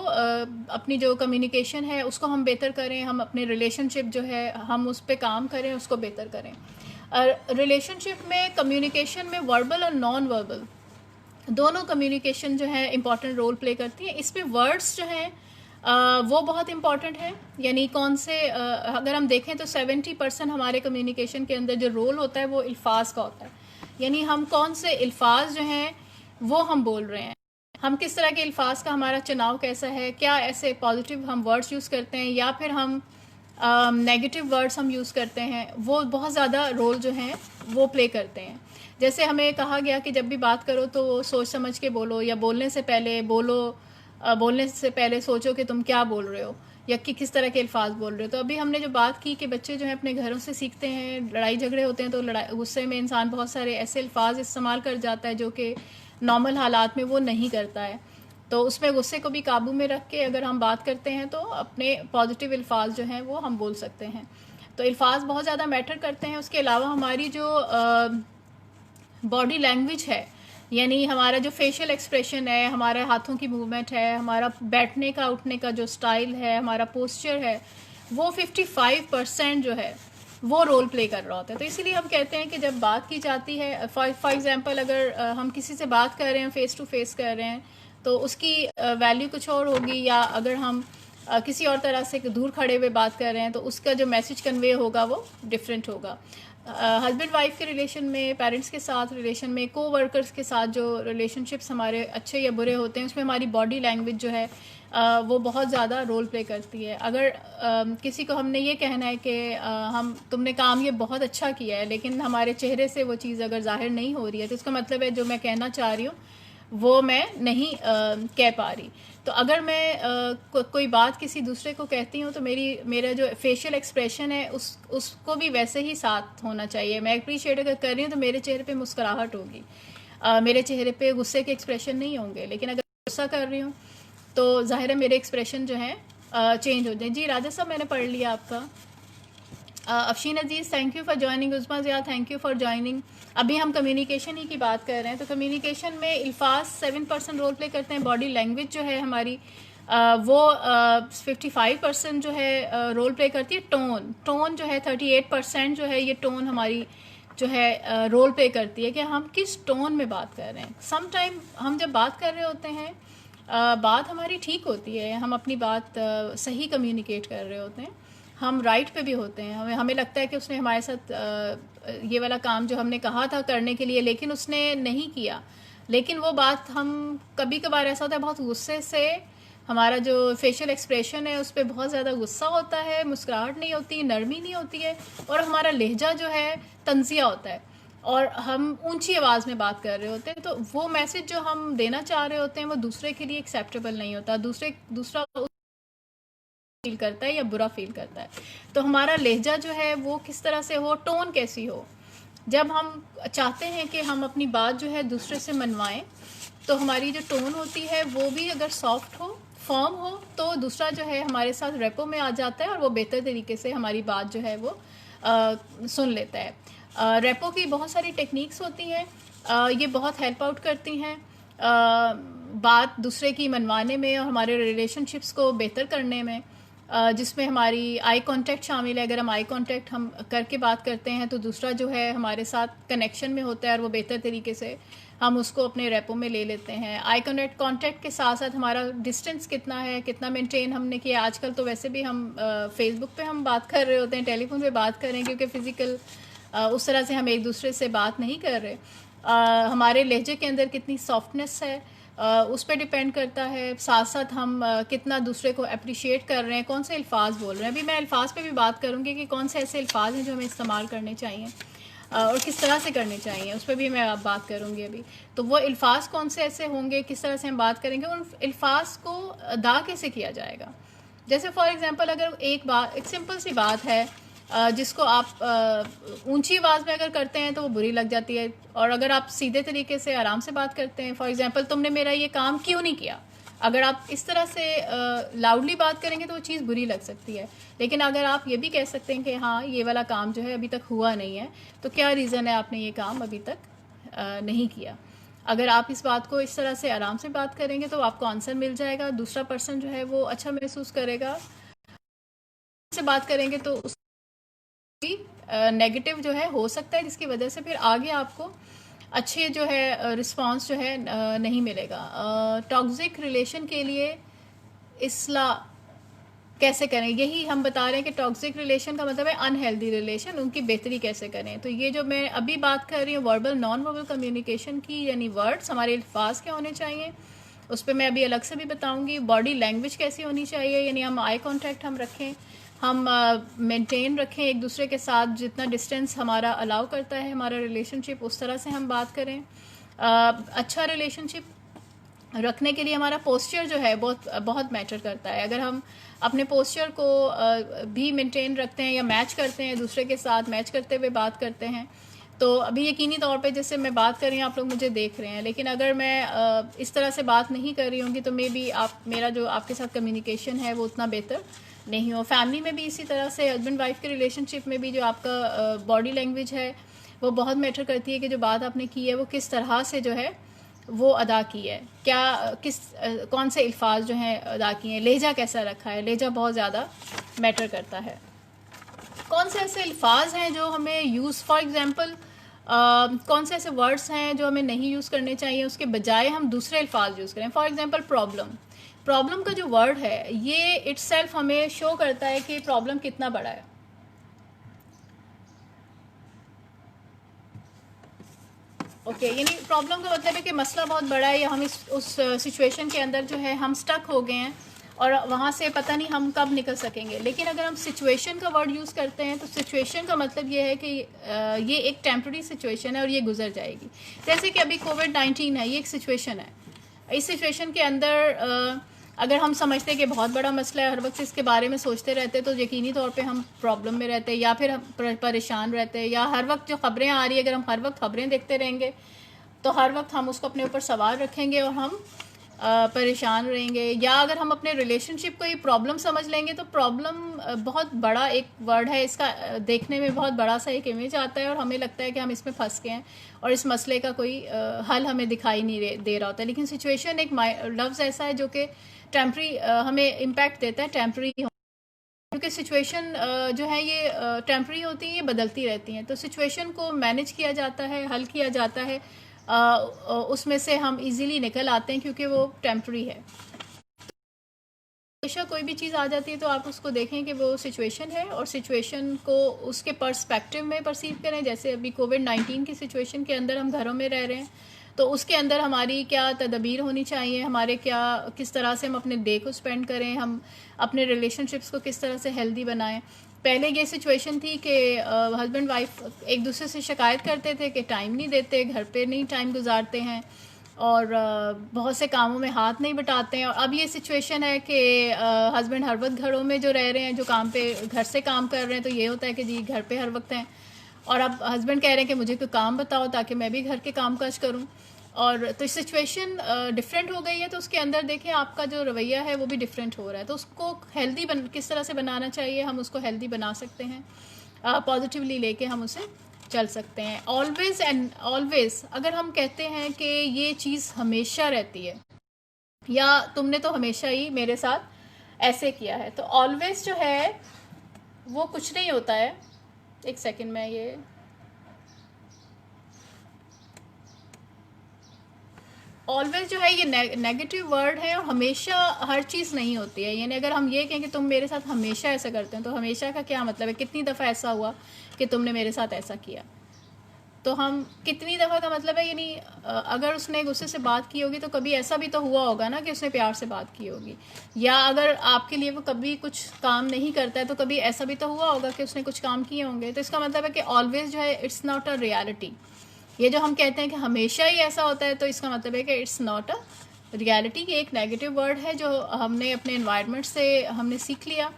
अपनी जो कम्युनिकेशन है उसको हम बेहतर करें, हम अपने रिलेशनशिप जो है हम उस पर काम करें, उसको बेहतर करें। रिलेशनशिप में कम्युनिकेशन में वर्बल और नॉन वर्बल दोनों कम्युनिकेशन जो है इम्पॉर्टेंट रोल प्ले करती है। इसमें वर्ड्स जो हैं वो बहुत इम्पॉर्टेंट है, यानी कौन से अगर हम देखें तो 70% हमारे कम्युनिकेशन के अंदर जो रोल होता है वो अल्फाज का होता है, यानी हम कौन से अल्फाज जो हैं वो हम बोल रहे हैं, हम किस तरह के अल्फाज का हमारा चुनाव कैसा है, क्या ऐसे पॉजिटिव हम वर्ड्स यूज़ करते हैं या फिर हम नेगेटिव वर्ड्स हम यूज़ करते हैं, वो बहुत ज़्यादा रोल जो हैं वो प्ले करते हैं। जैसे हमें कहा गया कि जब भी बात करो तो सोच समझ के बोलो, या बोलने से पहले सोचो कि तुम क्या बोल रहे हो, या कि किस तरह के अल्फाज बोल रहे हो। तो अभी हमने जो बात की कि बच्चे जो हैं अपने घरों से सीखते हैं, लड़ाई झगड़े होते हैं तो गुस्से में इंसान बहुत सारे ऐसे अल्फाज इस्तेमाल कर जाता है जो कि नॉर्मल हालात में वो नहीं करता है। तो उसमें गुस्से को भी काबू में रख के अगर हम बात करते हैं तो अपने पॉजिटिव अल्फाज जो हैं वो हम बोल सकते हैं। तो अल्फाज बहुत ज़्यादा मैटर करते हैं। उसके अलावा हमारी जो बॉडी लैंग्वेज है, यानी हमारा जो फेशियल एक्सप्रेशन है, हमारे हाथों की मूवमेंट है, हमारा बैठने का उठने का जो स्टाइल है, हमारा पोस्चर है, वो 55% जो है वो रोल प्ले कर रहा होता है। तो इसीलिए हम कहते हैं कि जब बात की जाती है, फॉर एग्जांपल अगर हम किसी से बात कर रहे हैं, फेस टू फेस कर रहे हैं, तो उसकी वैल्यू कुछ और होगी, या अगर हम किसी और तरह से दूर खड़े हुए बात कर रहे हैं तो उसका जो मैसेज कन्वे होगा वो डिफरेंट होगा। हस्बैंड वाइफ के रिलेशन में, पेरेंट्स के साथ रिलेशन में, को वर्कर्स के साथ जो रिलेशनशिप्स हमारे अच्छे या बुरे होते हैं, उसमें हमारी बॉडी लैंग्वेज जो है वो बहुत ज़्यादा रोल प्ले करती है। अगर किसी को हमने ये कहना है कि तुमने काम ये बहुत अच्छा किया है, लेकिन हमारे चेहरे से वो चीज़ अगर जाहिर नहीं हो रही है, तो इसका मतलब है जो मैं कहना चाह रही हूँ वो मैं नहीं कह पा रही। तो अगर मैं कोई बात किसी दूसरे को कहती हूँ तो मेरा जो फेशियल एक्सप्रेशन है उसको भी वैसे ही साथ होना चाहिए। मैं अप्रिशिएट अगर कर रही हूँ तो मेरे चेहरे पे मुस्कुराहट होगी, मेरे चेहरे पे गुस्से के एक्सप्रेशन नहीं होंगे। लेकिन अगर गुस्सा कर रही हूँ तो ज़ाहिर है मेरे एक्सप्रेशन जो हैं चेंज हो जाए। जी राजा साहब, मैंने पढ़ लिया आपका। Afsheen Aziz, thank you for joining. Usma Zia, thank you for joining. अभी हम कम्युनिकेशन ही की बात कर रहे हैं। तो कम्युनिकेशन में अल्फाज 7% रोल प्ले करते हैं। बॉडी लैंग्वेज जो है हमारी वो 55% जो है रोल प्ले करती है। टोन जो है 38% जो है, ये टोन हमारी जो है रोल प्ले करती है कि हम किस टोन में बात कर रहे हैं। सम टाइम हम जब बात कर रहे होते हैं बात हमारी ठीक होती है, हम अपनी बात सही कम्युनिकेट कर रहे होते हैं, हम राइट पे भी होते हैं, हमें हमें लगता है कि उसने हमारे साथ ये वाला काम जो हमने कहा था करने के लिए लेकिन उसने नहीं किया। लेकिन वो बात हम कभी कभार ऐसा होता है बहुत गुस्से से हमारा जो फेशियल एक्सप्रेशन है उस पर बहुत ज़्यादा गुस्सा होता है, मुस्कुराहट नहीं होती, नरमी नहीं होती है, और हमारा लहजा जो है तंजिया होता है और हम ऊंची आवाज़ में बात कर रहे होते हैं। तो वो मैसेज जो हम देना चाह रहे होते हैं वो दूसरे के लिए एक्सेप्टेबल नहीं होता, दूसरा फील करता है या बुरा फील करता है। तो हमारा लहजा जो है वो किस तरह से हो, टोन कैसी हो। जब हम चाहते हैं कि हम अपनी बात जो है दूसरे से मनवाएं तो हमारी जो टोन होती है वो भी अगर सॉफ्ट हो, फर्म हो, तो दूसरा जो है हमारे साथ रेपो में आ जाता है और वो बेहतर तरीके से हमारी बात जो है वो सुन लेता है। रेपो की बहुत सारी टेक्निक्स होती हैं, ये बहुत हेल्प आउट करती हैं बात दूसरे की मनवाने में और हमारे रिलेशनशिप्स को बेहतर करने में, जिसमें हमारी आई कांटेक्ट शामिल है। अगर हम आई कांटेक्ट हम करके बात करते हैं तो दूसरा जो है हमारे साथ कनेक्शन में होता है और वो बेहतर तरीके से हम उसको अपने रेपो में ले लेते हैं। आई कांटेक्ट के साथ साथ हमारा डिस्टेंस कितना है, कितना मेंटेन हमने किया। आजकल तो वैसे भी हम फेसबुक पे हम बात कर रहे होते हैं, टेलीफोन पे बात कर रहे हैं, क्योंकि फ़िज़िकल उस तरह से हम एक दूसरे से बात नहीं कर रहे। हमारे लहजे के अंदर कितनी सॉफ्टनेस है उस पर डिपेंड करता है। साथ साथ हम कितना दूसरे को अप्रिशिएट कर रहे हैं, कौन से अल्फाज बोल रहे हैं। अभी मैं अल्फाज पे भी बात करूँगी कि कौन से ऐसे अल्फाज हैं जो हमें इस्तेमाल करने चाहिए और किस तरह से करने चाहिए, उस पर भी मैं अब बात करूँगी अभी। तो वो अल्फाज कौन से ऐसे होंगे, किस तरह से हम बात करेंगे, उन अल्फाज को अदा कैसे किया जाएगा। जैसे फॉर एग्ज़ाम्पल अगर एक सिंपल सी बात है जिसको आप ऊंची आवाज़ में अगर करते हैं तो वो बुरी लग जाती है, और अगर आप सीधे तरीके से आराम से बात करते हैं, फॉर एग्जांपल तुमने मेरा ये काम क्यों नहीं किया, अगर आप इस तरह से लाउडली बात करेंगे तो वो चीज़ बुरी लग सकती है। लेकिन अगर आप ये भी कह सकते हैं कि हाँ ये वाला काम जो है अभी तक हुआ नहीं है, तो क्या रीज़न है आपने ये काम अभी तक नहीं किया। अगर आप इस बात को इस तरह से आराम से बात करेंगे तो आपको आंसर मिल जाएगा, दूसरा पर्सन जो है वो अच्छा महसूस करेगा। से बात करेंगे तो नेगेटिव जो है हो सकता है, जिसकी वजह से फिर आगे आपको अच्छे जो है रिस्पांस जो है नहीं मिलेगा। टॉक्सिक रिलेशन के लिए इस्लाह कैसे करें, यही हम बता रहे हैं कि टॉक्सिक रिलेशन का मतलब है अनहेल्दी रिलेशन, उनकी बेहतरी कैसे करें। तो ये जो मैं अभी बात कर रही हूँ वर्बल नॉन वर्बल कम्युनिकेशन की, यानी वर्ड्स हमारे अल्फाज क्या होने चाहिए, उस पर मैं अभी अलग से भी बताऊँगी। बॉडी लैंग्वेज कैसी होनी चाहिए, यानी हम आई कॉन्टैक्ट हम रखें, हम मेंटेन रखें एक दूसरे के साथ, जितना डिस्टेंस हमारा अलाउ करता है हमारा रिलेशनशिप उस तरह से हम बात करें। अच्छा रिलेशनशिप रखने के लिए हमारा पोस्चर जो है बहुत बहुत मैटर करता है। अगर हम अपने पोस्चर को भी मेंटेन रखते हैं या मैच करते हैं, दूसरे के साथ मैच करते हुए बात करते हैं, तो अभी यकीनी तौर पे जैसे मैं बात कर रही हूँ आप लोग मुझे देख रहे हैं, लेकिन अगर मैं इस तरह से बात नहीं कर रही होंगी तो मे बी मेरा जो आपके साथ कम्युनिकेशन है वो उतना बेहतर नहीं हो। फैमिली में भी इसी तरह से, हस्बैंड वाइफ के रिलेशनशिप में भी जो आपका बॉडी लैंग्वेज है वो बहुत मैटर करती है कि जो बात आपने की है वो किस तरह से जो है वो अदा की है, क्या कौन से अल्फाज जो हैं अदा किए हैं, लहजा कैसा रखा है। लहजा बहुत ज़्यादा मैटर करता है। कौन से ऐसे अल्फाज हैं जो हमें यूज़, फॉर एग्ज़ाम्पल कौन से ऐसे वर्ड्स हैं जो हमें नहीं यूज़ करने चाहिए, उसके बजाय हम दूसरे अल्फाज यूज़ करें। फॉर एग्ज़ाम्पल प्रॉब्लम का जो वर्ड है ये इट्सेल्फ हमें शो करता है कि प्रॉब्लम कितना बड़ा है। ओके, यानी प्रॉब्लम का मतलब है कि मसला बहुत बड़ा है, या हम उस सिचुएशन के अंदर जो है हम स्टक हो गए हैं और वहाँ से पता नहीं हम कब निकल सकेंगे। लेकिन अगर हम सिचुएशन का वर्ड यूज़ करते हैं तो सिचुएशन का मतलब ये है कि ये एक टेम्प्रेरी सिचुएशन है और ये गुजर जाएगी। जैसे कि अभी कोविड-19 है, ये एक सिचुएशन है। इस सिचुएशन के अंदर अगर हम समझते हैं कि बहुत बड़ा मसला है, हर वक्त इसके बारे में सोचते रहते तो यकीनी तौर पे हम प्रॉब्लम में रहते हैं, या फिर हम परेशान रहते हैं, या हर वक्त जो ख़बरें आ रही है अगर हम हर वक्त ख़बरें देखते रहेंगे तो हर वक्त हम उसको अपने ऊपर सवार रखेंगे और हम परेशान रहेंगे। या अगर हम अपने रिलेशनशिप को ये प्रॉब्लम समझ लेंगे तो प्रॉब्लम बहुत बड़ा एक वर्ड है, इसका देखने में बहुत बड़ा सा एक इमेज आता है और हमें लगता है कि हम इसमें फंस गए हैं और इस मसले का कोई हल हमें दिखाई नहीं दे रहा होता है। लेकिन सिचुएशन एक लफ्ज़ ऐसा है जो कि टेम्प्रेरी हमें इम्पैक्ट देता है, टेम्प्रेरी, क्योंकि सिचुएशन जो है ये टेम्प्रेरी होती है, ये बदलती रहती हैं। तो सिचुएशन को मैनेज किया जाता है, हल किया जाता है उसमें से हम इजीली निकल आते हैं, क्योंकि वो टेम्प्रेरी है। हमेशा कोई भी चीज़ आ जाती है तो आप उसको देखें कि वो सिचुएशन है, और सिचुएशन को उसके पर्सपेक्टिव में परसीव करें। जैसे अभी कोविड-19 की सिचुएशन के अंदर हम घरों में रह रहे हैं, तो उसके अंदर हमारी क्या तदबीर होनी चाहिए, हमारे क्या, किस तरह से हम अपने डे को स्पेंड करें, हम अपने रिलेशनशिप्स को किस तरह से हेल्दी बनाएं। पहले ये सिचुएशन थी कि हस्बैंड वाइफ एक दूसरे से शिकायत करते थे कि टाइम नहीं देते, घर पे नहीं टाइम गुजारते हैं, और बहुत से कामों में हाथ नहीं बटाते हैं। और अब ये सिचुएशन है कि हस्बैंड हर वक्त घरों में जो रह रहे हैं, जो काम पे घर से काम कर रहे हैं, तो ये होता है कि जी घर पे हर वक्त हैं, और अब हस्बैंड कह रहे हैं कि मुझे कोई काम बताओ ताकि मैं भी घर के काम काज करूँ। और तो सिचुएशन डिफरेंट हो गई है, तो उसके अंदर देखें आपका जो रवैया है वो भी डिफरेंट हो रहा है। तो उसको हेल्दी किस तरह से बनाना चाहिए, हम उसको हेल्दी बना सकते हैं, पॉजिटिवली लेके हम उसे चल सकते हैं। ऑलवेज एंड ऑलवेज अगर हम कहते हैं कि ये चीज़ हमेशा रहती है, या तुमने तो हमेशा ही मेरे साथ ऐसे किया है, तो ऑलवेज जो है वो कुछ नहीं होता है। एक सेकंड में, ये ऑलवेज जो है ये नेगेटिव वर्ड है, और हमेशा हर चीज़ नहीं होती है। यानी अगर हम ये कहें कि तुम मेरे साथ हमेशा ऐसा करते हैं, तो हमेशा का क्या मतलब है? कितनी दफ़ा ऐसा हुआ कि तुमने मेरे साथ ऐसा किया? तो हम कितनी दफ़ा का मतलब है, यानी अगर उसने गुस्से से बात की होगी तो कभी ऐसा भी तो हुआ होगा ना कि उसने प्यार से बात की होगी। या अगर आपके लिए वो कभी कुछ काम नहीं करता है तो कभी ऐसा भी तो हुआ होगा कि उसने कुछ काम किए होंगे। तो इसका मतलब है कि ऑलवेज जो है इट्स नॉट अ रियलिटी। ये जो हम कहते हैं कि हमेशा ही ऐसा होता है, तो इसका मतलब है कि इट्स नॉट अ रियलिटी। ये एक नेगेटिव वर्ड है जो हमने अपने एनवायरनमेंट से हमने सीख लिया,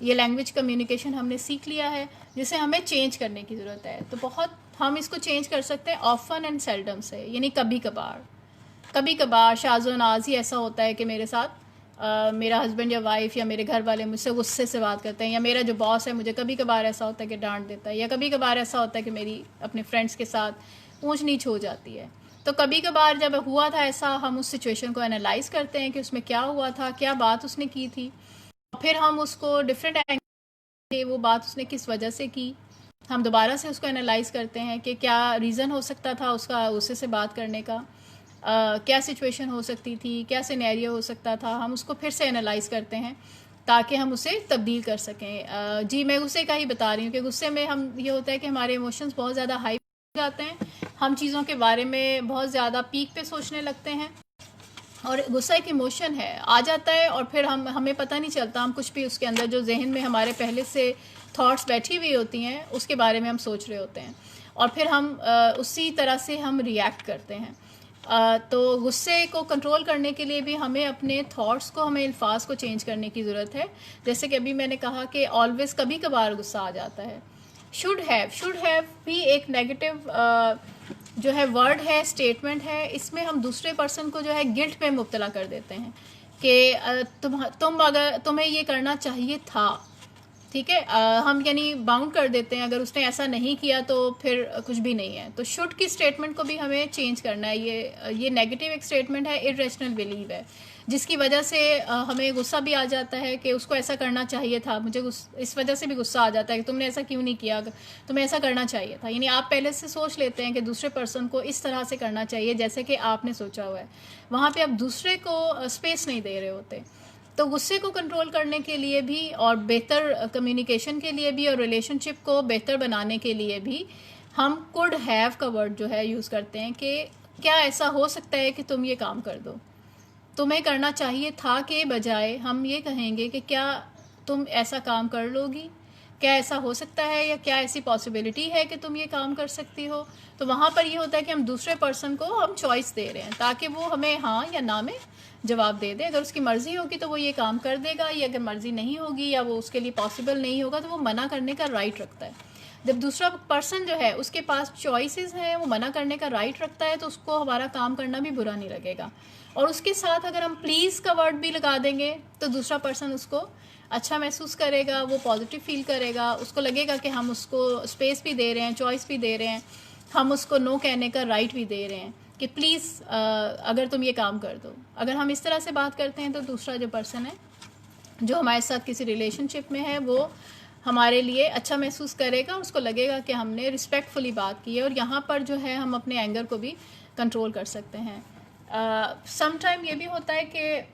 ये लैंग्वेज कम्युनिकेशन हमने सीख लिया है, जिसे हमें चेंज करने की ज़रूरत है। तो बहुत हम इसको चेंज कर सकते हैं ऑफन एंड सेल्डम से, यानी कभी कभार। कभी कभार शाज़ो नाज ही ऐसा होता है कि मेरे साथ मेरा हस्बैंड या वाइफ या मेरे घर वाले मुझसे गुस्से से बात करते हैं, या मेरा जो बॉस है मुझे कभी कभार ऐसा होता है कि डांट देता है, या कभी कभार ऐसा होता है कि मेरी अपने फ्रेंड्स के साथ ऊंच नीच हो जाती है। तो कभी कभार जब हुआ था ऐसा, हम उस सिचुएशन को एनालाइज करते हैं कि उसमें क्या हुआ था, क्या बात उसने की थी, और फिर हम उसको डिफरेंट एंगल, वो बात उसने किस वजह से की, हम दोबारा से उसको एनालाइज करते हैं कि क्या रीज़न हो सकता था उसका गुस्से से बात करने का, क्या सिचुएशन हो सकती थी, क्या सिनेरियो हो सकता था, हम उसको फिर से एनालाइज करते हैं ताकि हम उसे तब्दील कर सकें। जी मैं गुस्से का ही बता रही हूँ कि गुस्से में हम ये होता है कि हमारे इमोशंस बहुत ज़्यादा हाई हो जाते हैं, हम चीज़ों के बारे में बहुत ज़्यादा पीक पे सोचने लगते हैं, और गुस्सा एक इमोशन है, आ जाता है और फिर हमें पता नहीं चलता, हम कुछ भी उसके अंदर जो जहन में हमारे पहले से थॉट्स बैठी हुई होती हैं उसके बारे में हम सोच रहे होते हैं, और फिर हम उसी तरह से हम रिएक्ट करते हैं। तो गुस्से को कंट्रोल करने के लिए भी हमें अपने थॉट्स को, हमें अल्फाज को चेंज करने की ज़रूरत है। जैसे कि अभी मैंने कहा कि ऑलवेज कभी कभार गुस्सा आ जाता है। शुड हैव भी एक नेगेटिव जो है वर्ड है, स्टेटमेंट है। इसमें हम दूसरे पर्सन को जो है गिल्ट में मुब्तला कर देते हैं कि तुम अगर तुम्हें ये करना चाहिए था, ठीक है, हम यानी बाउंड कर देते हैं, अगर उसने ऐसा नहीं किया तो फिर कुछ भी नहीं है। तो शुड की स्टेटमेंट को भी हमें चेंज करना है। ये नेगेटिव एक स्टेटमेंट है, इरेशनल बिलीव है, जिसकी वजह से हमें गुस्सा भी आ जाता है कि उसको ऐसा करना चाहिए था, मुझे इस वजह से भी गुस्सा आ जाता है कि तुमने ऐसा क्यों नहीं किया, तुम्हें ऐसा करना चाहिए था। यानी आप पहले से सोच लेते हैं कि दूसरे पर्सन को इस तरह से करना चाहिए जैसे कि आपने सोचा हुआ है, वहाँ पे आप दूसरे को स्पेस नहीं दे रहे होते। तो गुस्से को कंट्रोल करने के लिए भी, और बेहतर कम्युनिकेशन के लिए भी, और रिलेशनशिप को बेहतर बनाने के लिए भी हम कुड हैव का वर्ड जो है यूज़ करते हैं कि क्या ऐसा हो सकता है कि तुम ये काम कर दो, तुम्हें करना चाहिए था, के बजाय हम ये कहेंगे कि क्या तुम ऐसा काम कर लोगी, क्या ऐसा हो सकता है, या क्या ऐसी पॉसिबिलिटी है कि तुम ये काम कर सकती हो। तो वहाँ पर ये होता है कि हम दूसरे पर्सन को हम चॉइस दे रहे हैं ताकि वो हमें हाँ या ना में जवाब दे दे। अगर उसकी मर्ज़ी होगी तो वो ये काम कर देगा, या अगर मर्ज़ी नहीं होगी या वो उसके लिए पॉसिबल नहीं होगा तो वो मना करने का राइट रखता है। जब दूसरा पर्सन जो है उसके पास चॉइसेस हैं, वो मना करने का राइट रखता है, तो उसको हमारा काम करना भी बुरा नहीं लगेगा। और उसके साथ अगर हम प्लीज़ का वर्ड भी लगा देंगे तो दूसरा पर्सन उसको अच्छा महसूस करेगा, वो पॉजिटिव फील करेगा, उसको लगेगा कि हम उसको स्पेस भी दे रहे हैं, चॉइस भी दे रहे हैं, हम उसको नो कहने का राइट भी दे रहे हैं कि प्लीज़ अगर तुम ये काम कर दो। अगर हम इस तरह से बात करते हैं तो दूसरा जो पर्सन है जो हमारे साथ किसी रिलेशनशिप में है वो हमारे लिए अच्छा महसूस करेगा, उसको लगेगा कि हमने रिस्पेक्टफुली बात की है। और यहाँ पर जो है हम अपने एंगर को भी कंट्रोल कर सकते हैं। सम टाइम ये भी होता है कि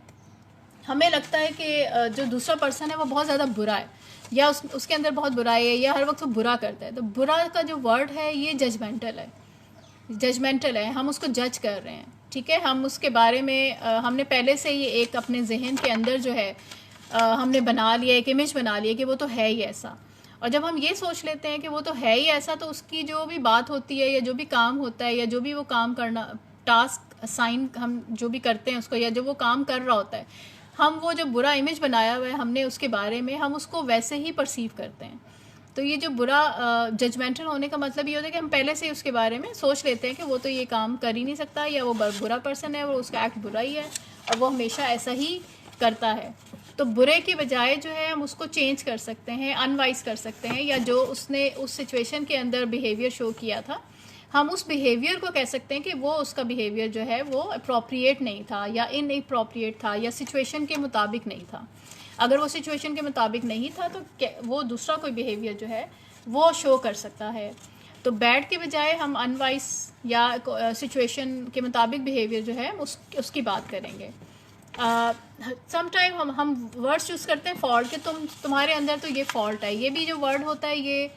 हमें लगता है कि जो दूसरा पर्सन है वो बहुत ज़्यादा बुरा है, या उसके अंदर बहुत बुराई है, या हर वक्त वो बुरा करता है। तो बुरा का जो वर्ड है ये जजमेंटल है, हम उसको जज कर रहे हैं, ठीक है। हम उसके बारे में हमने पहले से ही एक अपने जहन के अंदर जो है हमने बना लिया, एक इमेज बना लिया कि वो तो है ही ऐसा। और जब हम ये सोच लेते हैं कि वो तो है ही ऐसा, तो उसकी जो भी बात होती है या जो भी काम होता है या जो भी वो काम करना, टास्क असाइन हम जो भी करते हैं उसको, या जो वो काम कर रहा होता है, हम वो जो बुरा इमेज बनाया हुआ है हमने उसके बारे में, हम उसको वैसे ही परसीव करते हैं। तो ये जो बुरा जजमेंटल होने का मतलब ये होता है कि हम पहले से ही उसके बारे में सोच लेते हैं कि वो तो ये काम कर ही नहीं सकता, या वो बुरा पर्सन है, वो उसका एक्ट बुरा ही है और वो हमेशा ऐसा ही करता है। तो बुरे की बजाय जो है हम उसको चेंज कर सकते हैं, अनवाइज कर सकते हैं, या जो उसने उस सिचुएशन के अंदर बिहेवियर शो किया था, हम उस बिहेवियर को कह सकते हैं कि वो उसका बिहेवियर जो है वो अप्रोप्रिएट नहीं था, या इनअप्रोप्रिएट था, या सिचुएशन के मुताबिक नहीं था। अगर वो सिचुएशन के मुताबिक नहीं था तो वो दूसरा कोई बिहेवियर जो है वो शो कर सकता है। तो बैड के बजाय हम अनवाइज या सिचुएशन के मुताबिक बिहेवियर जो है उसकी बात करेंगे। सम टाइम हम वर्ड्स चूज़ करते हैं फॉल्ट के, तुम्हारे अंदर तो ये फॉल्ट है। ये भी जो वर्ड होता है ये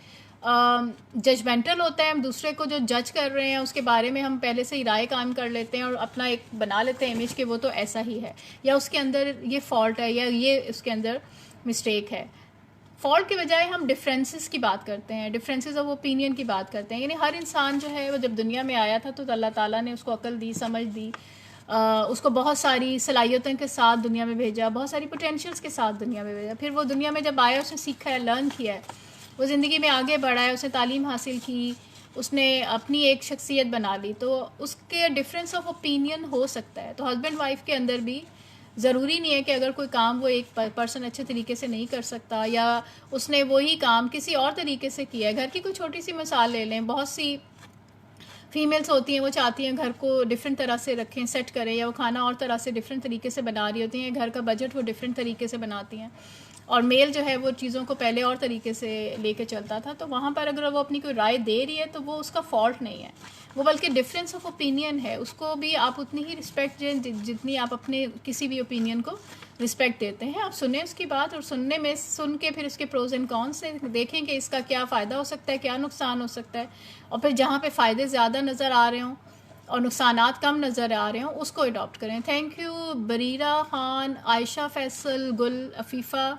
जजमेंटल होता है, हम दूसरे को जो जज कर रहे हैं उसके बारे में हम पहले से ही राय कायम कर लेते हैं और अपना एक बना लेते हैं इमेज कि वो तो ऐसा ही है, या उसके अंदर ये फॉल्ट है, या ये उसके अंदर मिस्टेक है। फॉल्ट के बजाय हम डिफरेंसेस की बात करते हैं, डिफरेंसेस ऑफ ओपिनियन की बात करते हैं। यानी हर इंसान जो है वो जब दुनिया में आया था तो अल्लाह ताला ने उसको अक्ल दी, समझ दी, उसको बहुत सारी सलाहियतों के साथ दुनिया में भेजा, बहुत सारी पोटेंशियल्स के साथ दुनिया में भेजा। फिर वो दुनिया में जब आया उसने सीखा है, लर्न किया है, वो ज़िंदगी में आगे बढ़ा है, उसने तालीम हासिल की, उसने अपनी एक शख्सियत बना ली, तो उसके डिफरेंस ऑफ ओपिनियन हो सकता है। तो हस्बैंड वाइफ के अंदर भी ज़रूरी नहीं है कि अगर कोई काम वो एक पर्सन अच्छे तरीके से नहीं कर सकता, या उसने वही काम किसी और तरीके से किया है। घर की कोई छोटी सी मिसाल ले लें, बहुत सी फीमेल्स होती हैं वो चाहती हैं घर को डिफरेंट तरह से रखें, सेट करें, या वो खाना और तरह से डिफरेंट तरीके से बना रही होती हैं, घर का बजट वो डिफरेंट तरीके से बनाती हैं, और मेल जो है वो चीज़ों को पहले और तरीके से लेके चलता था। तो वहाँ पर अगर वो अपनी कोई राय दे रही है तो वो उसका फॉल्ट नहीं है, वो बल्कि डिफरेंस ऑफ ओपिनियन है। उसको भी आप उतनी ही रिस्पेक्ट दें जितनी आप अपने किसी भी ओपिनियन को रिस्पेक्ट देते हैं। आप सुने उसकी बात, और सुन के फिर उसके प्रोज एंड कॉन्स से देखें कि इसका क्या फ़ायदा हो सकता है, क्या नुकसान हो सकता है, और फिर जहाँ पे फ़ायदे ज़्यादा नज़र आ रहे हों और नुकसानात कम नज़र आ रहे हों उसको अडॉप्ट करें। थैंक यू बरीरा खान, आयशा फैसल, गुल, अफीफ़ा,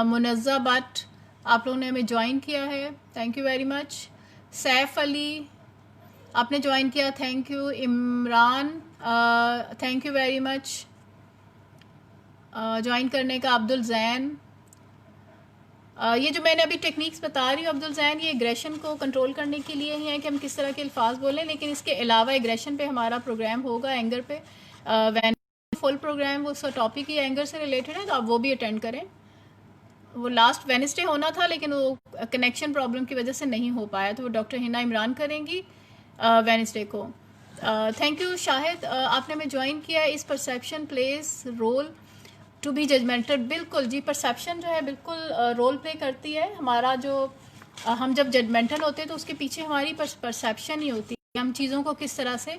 मुनज़्ज़ा भट्ट, आप लोगों ने हमें ज्वाइन किया है, thank you very much. Saif Ali आपने ज्वाइन किया, thank you. Imran thank you very much join करने का। अब्दुल जैन, ये जो मैंने अभी टेक्निक्स बता रही हूँ अब्दुल जैन, ये एग्रेशन को कंट्रोल करने के लिए ही है कि हम किस तरह के अल्फाज बोलें, लेकिन इसके अलावा एग्रेशन पे हमारा प्रोग्राम होगा एंगर पे, फुल प्रोग्राम वो उसका टॉपिक ही एंगर से रिलेटेड है, तो आप वो भी अटेंड करें। वो लास्ट वेडनेसडे होना था लेकिन वो कनेक्शन प्रॉब्लम की वजह से नहीं हो पाया, तो वो डॉक्टर हिना इमरान करेंगी वेडनेसडे को। थैंक यू शाहिद, आपने हमें ज्वाइन किया। इस perception place role to be judgemental, बिल्कुल जी, परसेप्शन जो है बिल्कुल रोल प्ले करती है। हमारा जो हम जब जजमेंटल होते हैं तो उसके पीछे हमारी परसेप्शन ही होती है, हम चीज़ों को किस तरह से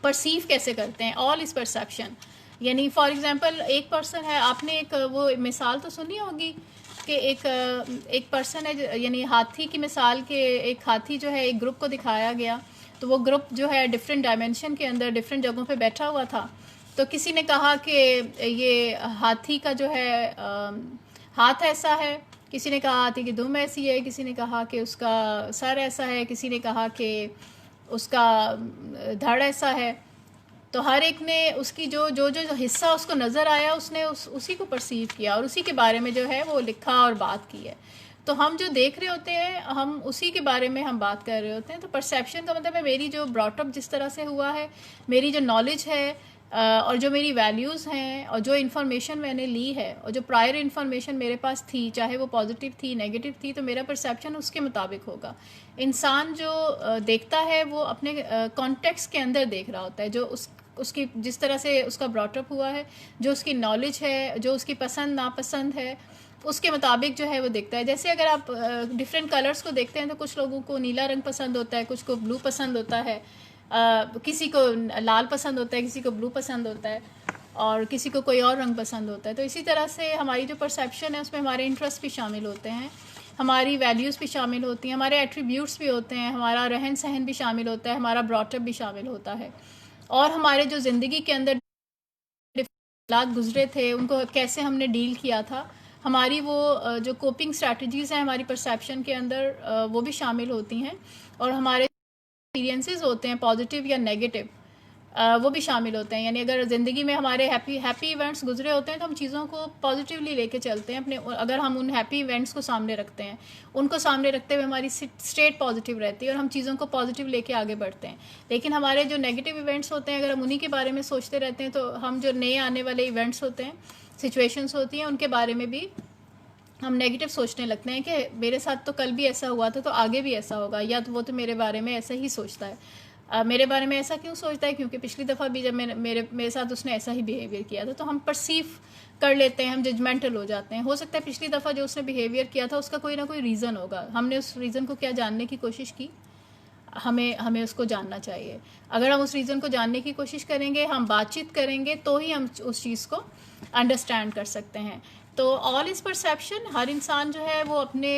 परसीव कैसे करते हैं, ऑल इज़ परसेप्शन। यानी फॉर एग्जांपल एक पर्सन है, आपने एक वो मिसाल तो सुनी होगी कि एक पर्सन है, यानी हाथी की मिसाल के, एक हाथी जो है एक ग्रुप को दिखाया गया, तो वो ग्रुप जो है डिफरेंट डायमेंशन के अंदर डिफरेंट जगहों पे बैठा हुआ था। तो किसी ने कहा कि ये हाथी का जो है हाथ ऐसा है, किसी ने कहा हाथी की दुम ऐसी है, किसी ने कहा कि उसका सर ऐसा है, किसी ने कहा कि उसका धड़ ऐसा है। तो हर एक ने उसकी जो जो जो हिस्सा उसको नज़र आया उसने उसी को परसीव किया और उसी के बारे में जो है वो लिखा और बात की है। तो हम जो देख रहे होते हैं हम उसी के बारे में हम बात कर रहे होते हैं। तो परसेप्शन का मतलब है मेरी जो ब्रॉटअप जिस तरह से हुआ है, मेरी जो नॉलेज है और जो मेरी वैल्यूज़ हैं और जो इन्फॉर्मेशन मैंने ली है और जो प्रायर इन्फॉर्मेशन मेरे पास थी, चाहे वो पॉजिटिव थी नेगेटिव थी, तो मेरा परसेप्शन उसके मुताबिक होगा। इंसान जो देखता है वो अपने कॉन्टेक्स्ट के अंदर देख रहा होता है, जो उसकी जिस तरह से उसका ब्रॉटअप हुआ है, जो उसकी नॉलेज है, जो उसकी पसंद नापसंद है, उसके मुताबिक जो है वो दिखता है। जैसे अगर आप डिफरेंट कलर्स को देखते हैं तो कुछ लोगों को नीला रंग पसंद होता है, कुछ को ब्लू पसंद होता है, किसी को लाल पसंद होता है, किसी को ब्लू पसंद होता है, और किसी को कोई और रंग पसंद होता है। तो इसी तरह से हमारी जो परसेप्शन है उसमें हमारे इंटरेस्ट भी शामिल होते हैं, हमारी वैल्यूज़ भी शामिल होती हैं, हमारे एट्रीब्यूट्स भी होते हैं, हमारा रहन सहन भी शामिल होता है, हमारा ब्रॉटअप भी शामिल होता है, और हमारे जो ज़िंदगी के अंदर हालात गुजरे थे उनको कैसे हमने डील किया था, हमारी वो जो कोपिंग स्ट्रैटेजीज़ हैं हमारी परसेप्शन के अंदर वो भी शामिल होती हैं, और हमारे एक्सपीरियंसेस होते हैं पॉजिटिव या नेगेटिव वो भी शामिल होते हैं। यानी अगर ज़िंदगी में हमारे हैप्पी इवेंट्स गुजरे होते हैं तो हम चीज़ों को पॉजिटिवली लेके चलते हैं अपने, अगर हम उन हैप्पी इवेंट्स को सामने रखते हैं, उनको सामने रखते हुए हमारी स्टेट पॉजिटिव रहती है और हम चीज़ों को पॉजिटिव लेके आगे बढ़ते हैं। लेकिन हमारे जो नेगेटिव इवेंट्स होते हैं अगर हम उन्हीं के बारे में सोचते रहते हैं तो हम जो नए आने वाले इवेंट्स होते हैं, सिचुएशंस होती हैं, उनके बारे में भी हम नेगेटिव सोचने लगते हैं कि मेरे साथ तो कल भी ऐसा हुआ था तो आगे भी ऐसा होगा, या तो वो तो मेरे बारे में ऐसा ही सोचता है, मेरे बारे में ऐसा क्यों सोचता है क्योंकि पिछली दफ़ा भी जब मेरे साथ उसने ऐसा ही बिहेवियर किया था। तो हम परसीव कर लेते हैं, हम जजमेंटल हो जाते हैं। हो सकता है पिछली दफ़ा जो उसने बिहेवियर किया था उसका कोई ना कोई रीज़न होगा, हमने उस रीज़न को क्या जानने की कोशिश की, हमें उसको जानना चाहिए। अगर हम उस रीज़न को जानने की कोशिश करेंगे, हम बातचीत करेंगे, तो ही हम उस चीज़ को अंडरस्टैंड कर सकते हैं। तो ऑल इज़ परसेप्शन, हर इंसान जो है वो अपने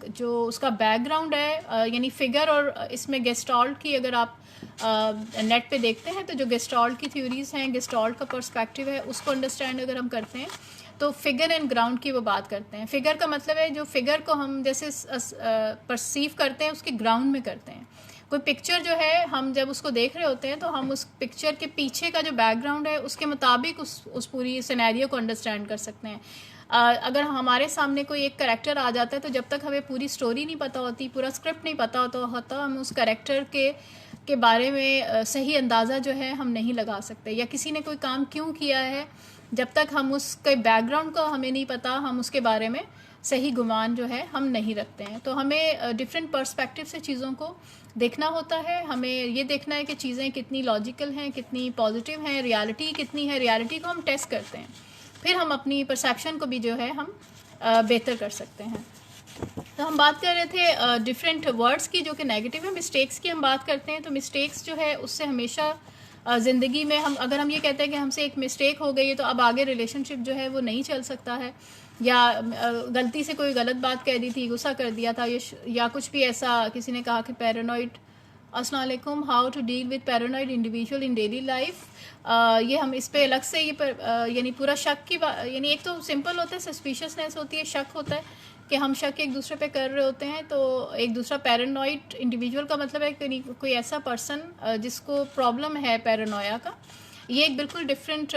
जो उसका बैकग्राउंड है, यानी फिगर, और इसमें गेस्टॉल्ट की अगर आप नेट पे देखते हैं तो जो गेस्टॉल्ट की थ्योरीज़ हैं, गेस्टॉल्ट का पर्सपेक्टिव है, उसको अंडरस्टैंड अगर हम करते हैं तो फिगर एंड ग्राउंड की वो बात करते हैं। फिगर का मतलब है जो फिगर को हम जैसे परसीव करते हैं उसके ग्राउंड में करते हैं। कोई पिक्चर जो है हम जब उसको देख रहे होते हैं तो हम उस पिक्चर के पीछे का जो बैकग्राउंड है उसके मुताबिक उस पूरी सिनेरियो को अंडरस्टैंड कर सकते हैं। अगर हमारे सामने कोई एक कैरेक्टर आ जाता है तो जब तक हमें पूरी स्टोरी नहीं पता होती, पूरा स्क्रिप्ट नहीं पता होता हम उस कैरेक्टर के बारे में सही अंदाज़ा जो है हम नहीं लगा सकते, या किसी ने कोई काम क्यों किया है जब तक हम उसके बैकग्राउंड को हमें नहीं पता हम उसके बारे में सही गुमान जो है हम नहीं रखते हैं। तो हमें डिफरेंट पर्सपेक्टिव से चीज़ों को देखना होता है। हमें ये देखना है कि चीज़ें कितनी लॉजिकल हैं, कितनी पॉजिटिव हैं, रियलिटी कितनी है, रियलिटी को हम टेस्ट करते हैं, फिर हम अपनी परसेप्शन को भी जो है हम बेहतर कर सकते हैं। तो हम बात कर रहे थे डिफरेंट वर्ड्स की जो कि नेगेटिव है। मिस्टेक्स की हम बात करते हैं तो मिस्टेक्स जो है उससे हमेशा ज़िंदगी में अगर हम ये कहते हैं कि हमसे एक मिस्टेक हो गई है तो अब आगे रिलेशनशिप जो है वो नहीं चल सकता है, या गलती से कोई गलत बात कह दी थी, गुस्सा कर दिया था, या कुछ भी ऐसा, किसी ने कहा कि पैरानॉइड, अस्सलाम वालेकुम, how to deal with paranoid individual in daily life. ये हम इस पे अलग से यानी पूरा शक की यानी एक तो सिंपल होता है, सस्पिशियसनेस होती है, शक होता है कि हम शक एक दूसरे पे कर रहे होते हैं। तो एक दूसरा पैरानॉइड इंडिविजुअल का मतलब है कि कोई ऐसा पर्सन जिसको प्रॉब्लम है पैरानोया का। ये एक बिल्कुल डिफरेंट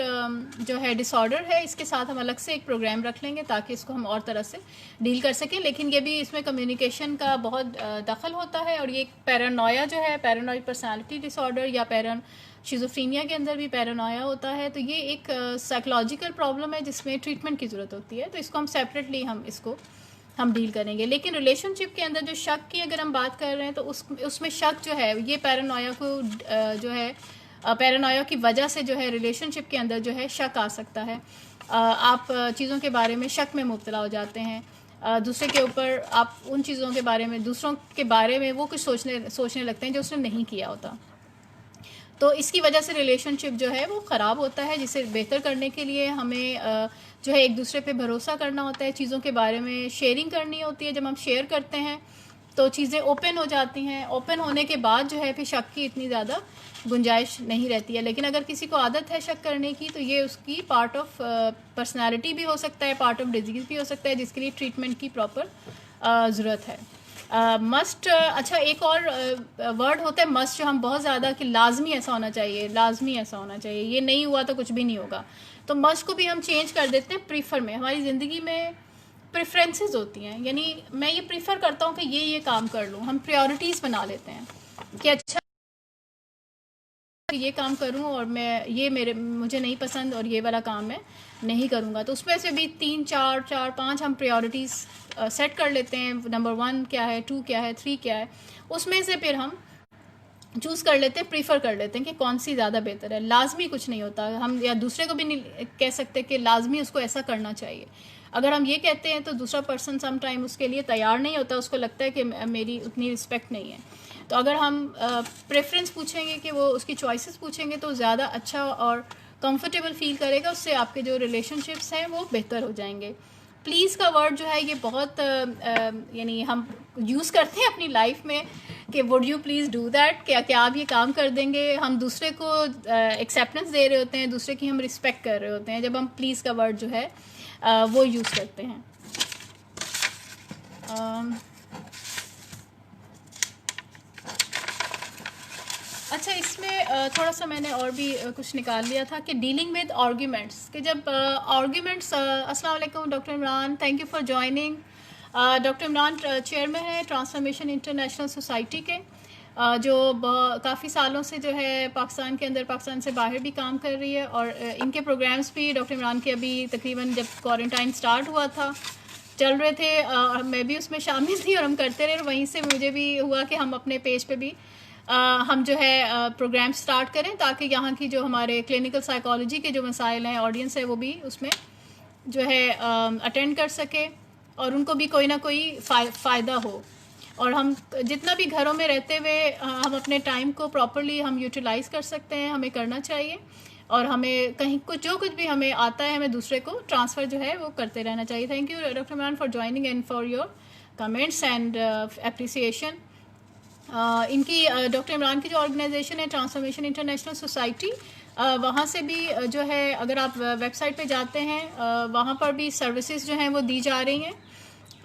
जो है डिसऑर्डर है। इसके साथ हम अलग से एक प्रोग्राम रख लेंगे ताकि इसको हम और तरह से डील कर सकें, लेकिन ये भी इसमें कम्युनिकेशन का बहुत दखल होता है। और ये पैरानोया जो है, पैरानॉइड पर्सनालिटी डिसऑर्डर या शिज़ोफ्रेनिया के अंदर भी पैरानोया होता है। तो ये एक साइकोलॉजिकल प्रॉब्लम है जिसमें ट्रीटमेंट की ज़रूरत होती है। तो इसको हम सेपरेटली हम डील करेंगे। लेकिन रिलेशनशिप के अंदर जो शक की अगर हम बात कर रहे हैं तो उसमें शक जो है ये पैरानोया को जो है पैरानोया की वजह से जो है रिलेशनशिप के अंदर जो है शक आ सकता है। आप चीज़ों के बारे में शक में मुब्तला हो जाते हैं, दूसरे के ऊपर आप उन चीज़ों के बारे में, दूसरों के बारे में वो कुछ सोचने लगते हैं जो उसने नहीं किया होता। तो इसकी वजह से रिलेशनशिप जो है वो ख़राब होता है, जिसे बेहतर करने के लिए हमें जो है एक दूसरे पे भरोसा करना होता है, चीज़ों के बारे में शेयरिंग करनी होती है। जब हम शेयर करते हैं तो चीज़ें ओपन हो जाती हैं। ओपन होने के बाद जो है फिर शक की इतनी ज़्यादा गुंजाइश नहीं रहती है। लेकिन अगर किसी को आदत है शक करने की तो ये उसकी पार्ट ऑफ पर्सनैलिटी भी हो सकता है, पार्ट ऑफ डिजीज़ भी हो सकता है, जिसके लिए ट्रीटमेंट की प्रॉपर ज़रूरत है। मस्ट अच्छा एक और वर्ड होता है मस्ट, जो हम बहुत ज़्यादा कि लाजमी ऐसा होना चाहिए, लाजमी ऐसा होना चाहिए, ये नहीं हुआ तो कुछ भी नहीं होगा। तो मस्ट को भी हम चेंज कर देते हैं प्रीफर में। हमारी ज़िंदगी में प्रेफरेंसेस होती हैं, यानी मैं ये प्रीफर करता हूँ कि ये काम कर लूँ। हम प्रायोरिटीज़ बना लेते हैं कि अच्छा ये काम करूं और मुझे नहीं पसंद और ये वाला काम मैं नहीं करूंगा। तो उसमें से भी 3 4 4 5 हम प्रायोरिटीज़ सेट कर लेते हैं। नंबर 1 क्या है, 2 क्या है, 3 क्या है, उसमें से फिर हम चूज़ कर लेते हैं, प्रीफर कर लेते हैं कि कौन सी ज़्यादा बेहतर है। लाजमी कुछ नहीं होता। हम या दूसरे को भी नहीं कह सकते कि लाजमी उसको ऐसा करना चाहिए। अगर हम ये कहते हैं तो दूसरा पर्सन सम टाइम उसके लिए तैयार नहीं होता, उसको लगता है कि मेरी उतनी रिस्पेक्ट नहीं है। तो अगर हम प्रेफरेंस पूछेंगे कि वो उसकी चॉइसेस पूछेंगे तो ज़्यादा अच्छा और कंफर्टेबल फील करेगा, उससे आपके जो रिलेशनशिप्स हैं वो बेहतर हो जाएंगे। प्लीज़ का वर्ड जो है ये बहुत यानी हम यूज़ करते हैं अपनी लाइफ में कि would you please do that, क्या आप ये काम कर देंगे। हम दूसरे को एक्सेप्टेंस दे रहे होते हैं, दूसरे की हम रिस्पेक्ट कर रहे होते हैं जब हम प्लीज़ का वर्ड जो है वो यूज़ करते हैं। अच्छा, इसमें थोड़ा सा मैंने और भी कुछ निकाल लिया था कि डीलिंग विद आर्ग्यूमेंट्स, कि जब आर्ग्यूमेंट्स अस्सलाम वालेकुम doctor Imran, thank you for joining. Doctor Imran chairman है ट्रांसफॉर्मेशन इंटरनेशनल सोसाइटी के, जो काफ़ी सालों से जो है पाकिस्तान के अंदर, पाकिस्तान से बाहर भी काम कर रही है। और इनके प्रोग्राम्स भी डॉक्टर इमरान के अभी तकरीबन जब क्वारंटाइन स्टार्ट हुआ था चल रहे थे, मैं भी उसमें शामिल थी और हम करते रहे। वहीं से मुझे भी हुआ कि हम अपने पेज पे भी हम जो है प्रोग्राम स्टार्ट करें ताकि यहाँ की जो हमारे क्लिनिकल साइकोलॉजी के जो मसाइल हैं, ऑडियंस है, वो भी उसमें जो है अटेंड कर सके और उनको भी कोई ना कोई फ़ायदा हो। और हम जितना भी घरों में रहते हुए हम अपने टाइम को प्रॉपरली हम यूटिलाइज़ कर सकते हैं, हमें करना चाहिए। और हमें कहीं कुछ जो कुछ भी हमें आता है हमें दूसरे को ट्रांसफ़र जो है वो करते रहना चाहिए। Thank you doctor Imran for joining and for your comments and appreciation. इनकी डॉक्टर इमरान की जो ऑर्गेनाइजेशन है ट्रांसफॉर्मेशन इंटरनेशनल सोसाइटी, वहाँ से भी जो है अगर आप वेबसाइट पे जाते हैं वहाँ पर भी सर्विसेज जो हैं वो दी जा रही हैं।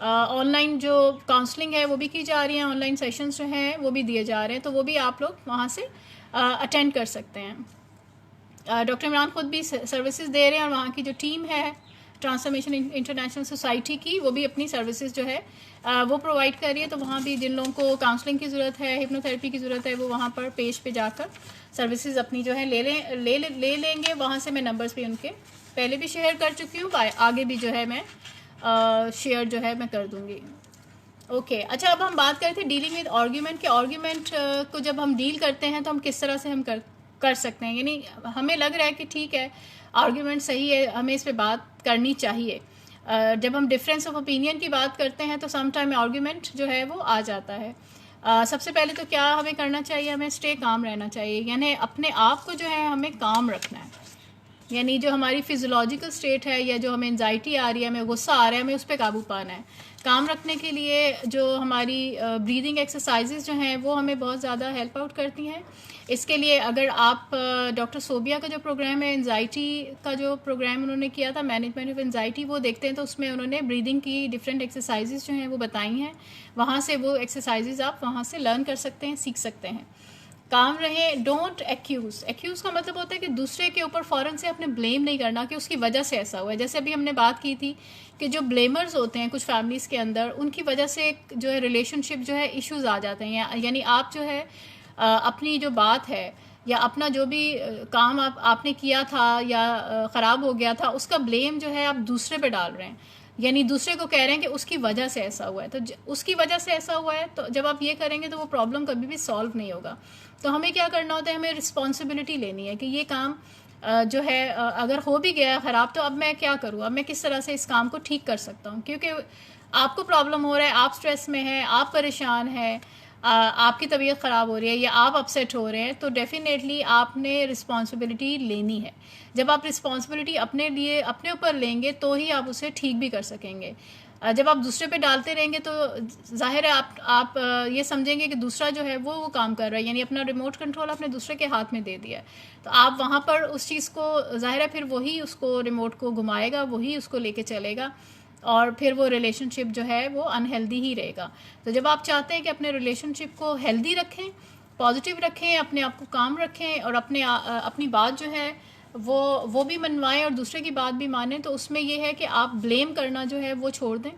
ऑनलाइन जो काउंसलिंग है वो भी की जा रही है, ऑनलाइन सेशंस जो हैं वो भी दिए जा रहे हैं, तो वो भी आप लोग वहाँ से अटेंड कर सकते हैं। डॉक्टर इमरान खुद भी सर्विसेज दे रहे हैं और वहाँ की जो टीम है ट्रांसफॉर्मेशन इंटरनेशनल सोसाइटी की, वो भी अपनी सर्विसेज जो है वो प्रोवाइड कर रही है। तो वहाँ भी जिन लोगों को काउंसलिंग की ज़रूरत है, हिप्नोथेरेपी की ज़रूरत है, वो वहाँ पर पेज पे जाकर सर्विसेज अपनी जो है ले लेंगे। वहाँ से मैं नंबर्स भी उनके पहले भी शेयर कर चुकी हूँ, आगे भी जो है मैं शेयर जो है मैं कर दूँगी। ओके, अच्छा, अब हम बात करते हैं डीलिंग विद आर्ग्यूमेंट के आर्ग्यूमेंट को जब हम डील करते हैं तो हम किस तरह से हम कर सकते हैं। यानी हमें लग रहा है कि ठीक है आर्ग्यूमेंट सही है, हमें इस पे बात करनी चाहिए। जब हम डिफरेंस ऑफ ओपिनियन की बात करते हैं तो सम टाइम आर्ग्यूमेंट जो है वो आ जाता है। सबसे पहले तो क्या हमें करना चाहिए, हमें स्टे काम रहना चाहिए, यानी अपने आप को जो है हमें काम रखना है। यानी जो हमारी फिजियोलॉजिकल स्टेट है या जो हमें एंजाइटी आ रही है, हमें गुस्सा आ रहा है, हमें उस पर काबू पाना है। काम रखने के लिए जो हमारी ब्रीदिंग एक्सरसाइजेज जो हैं वो हमें बहुत ज़्यादा हेल्प आउट करती हैं। इसके लिए अगर आप डॉक्टर सोबिया का जो प्रोग्राम है, एंजाइटी का जो प्रोग्राम उन्होंने किया था, मैनेजमेंट ऑफ एंजाइटी, वो देखते हैं तो उसमें उन्होंने ब्रीदिंग की डिफरेंट एक्सरसाइजेज जो हैं वो बताई हैं। वहाँ से वो एक्सरसाइजेज आप वहाँ से लर्न कर सकते हैं, सीख सकते हैं। काम रहे, डोंट एक्यूज़ का मतलब होता है कि दूसरे के ऊपर फ़ौरन से अपने ब्लेम नहीं करना कि उसकी वजह से ऐसा हुआ है। जैसे अभी हमने बात की थी कि जो ब्लेमर्स होते हैं कुछ फैमिलीज़ के अंदर, उनकी वजह से जो है रिलेशनशिप जो है इश्यूज़ आ जाते हैं। यानी आप जो है अपनी जो बात है या अपना जो भी काम आपने किया था या ख़राब हो गया था, उसका ब्लेम जो है आप दूसरे पे डाल रहे हैं, यानी दूसरे को कह रहे हैं कि उसकी वजह से ऐसा हुआ है। तो उसकी वजह से ऐसा हुआ है, तो जब आप ये करेंगे तो वो प्रॉब्लम कभी भी सॉल्व नहीं होगा। तो हमें क्या करना होता है, हमें रिस्पॉन्सिबिलिटी लेनी है कि ये काम जो है अगर हो भी गया ख़राब, तो अब मैं क्या करूँ, अब मैं किस तरह से इस काम को ठीक कर सकता हूँ। क्योंकि आपको प्रॉब्लम हो रहा है, आप स्ट्रेस में हैं, आप परेशान हैं, आपकी तबीयत ख़राब हो रही है या आप अपसेट हो रहे हैं, तो डेफ़िनेटली आपने रिस्पॉन्सिबिलिटी लेनी है। जब आप रिस्पॉन्सिबिलिटी अपने लिए अपने ऊपर लेंगे तो ही आप उसे ठीक भी कर सकेंगे। जब आप दूसरे पे डालते रहेंगे तो ज़ाहिर है आप ये समझेंगे कि दूसरा जो है वो काम कर रहा है, यानी अपना रिमोट कंट्रोल आपने दूसरे के हाथ में दे दिया है। तो आप वहाँ पर उस चीज़ को, ज़ाहिर है फिर वही उसको रिमोट को घुमाएगा, वही उसको लेके चलेगा और फिर वो रिलेशनशिप जो है वो अनहेल्दी ही रहेगा। तो जब आप चाहते हैं कि अपने रिलेशनशिप को हेल्दी रखें, पॉजिटिव रखें, अपने आप को काम रखें और अपनी बात जो है वो भी मनवाएं और दूसरे की बात भी मानें, तो उसमें ये है कि आप ब्लेम करना जो है वो छोड़ दें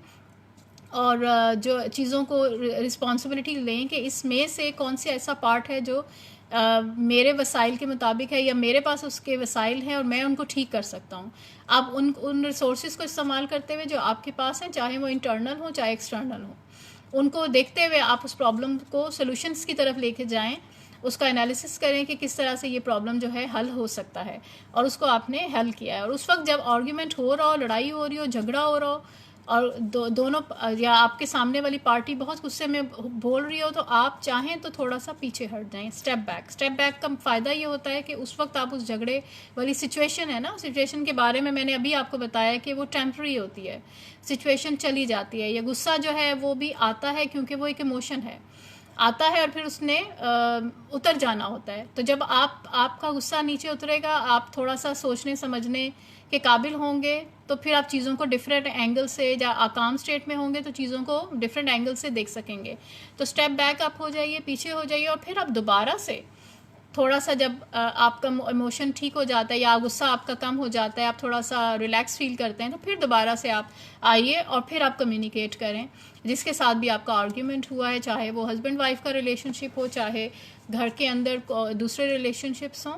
और जो चीज़ों को रिस्पॉन्सिबिलिटी लें कि इसमें से कौन सी ऐसा पार्ट है जो मेरे वसाइल के मुताबिक है या मेरे पास उसके वसाइल हैं और मैं उनको ठीक कर सकता हूँ। आप उन रिसोर्सेज को इस्तेमाल करते हुए जो आपके पास हैं, चाहे वो इंटरनल हो चाहे एक्सटर्नल हो, उनको देखते हुए आप उस प्रॉब्लम को सोल्यूशंस की तरफ लेके जाएं, उसका एनालिसिस करें कि किस तरह से ये प्रॉब्लम जो है हल हो सकता है और उसको आपने हल किया है। और उस वक्त जब आर्ग्यूमेंट हो रहा हो, लड़ाई हो रही हो, झगड़ा हो रहा हो, और दोनों या आपके सामने वाली पार्टी बहुत गुस्से में बोल रही हो, तो आप चाहें तो थोड़ा सा पीछे हट जाएं, स्टेप बैक का फ़ायदा ये होता है कि उस वक्त आप उस झगड़े वाली सिचुएशन है ना, सिचुएशन के बारे में मैंने अभी आपको बताया कि वो टेम्प्रेरी होती है, सिचुएशन चली जाती है। या गुस्सा जो है वो भी आता है क्योंकि वो एक इमोशन है, आता है और फिर उसने उतर जाना होता है। तो जब आपका गुस्सा नीचे उतरेगा, आप थोड़ा सा सोचने समझने के काबिल होंगे, तो फिर आप चीज़ों को डिफरेंट एंगल से, या काम स्टेट में होंगे तो चीज़ों को डिफरेंट एंगल से देख सकेंगे। तो स्टेप बैक आप हो जाइए, पीछे हो जाइए, और फिर आप दोबारा से थोड़ा सा जब आपका इमोशन ठीक हो जाता है या गुस्सा आपका कम हो जाता है, आप थोड़ा सा रिलैक्स फील करते हैं, तो फिर दोबारा से आप आइए और फिर आप कम्युनिकेट करें जिसके साथ भी आपका आर्ग्यूमेंट हुआ है, चाहे वो हस्बैंड वाइफ का रिलेशनशिप हो, चाहे घर के अंदर दूसरे रिलेशनशिप्स हों,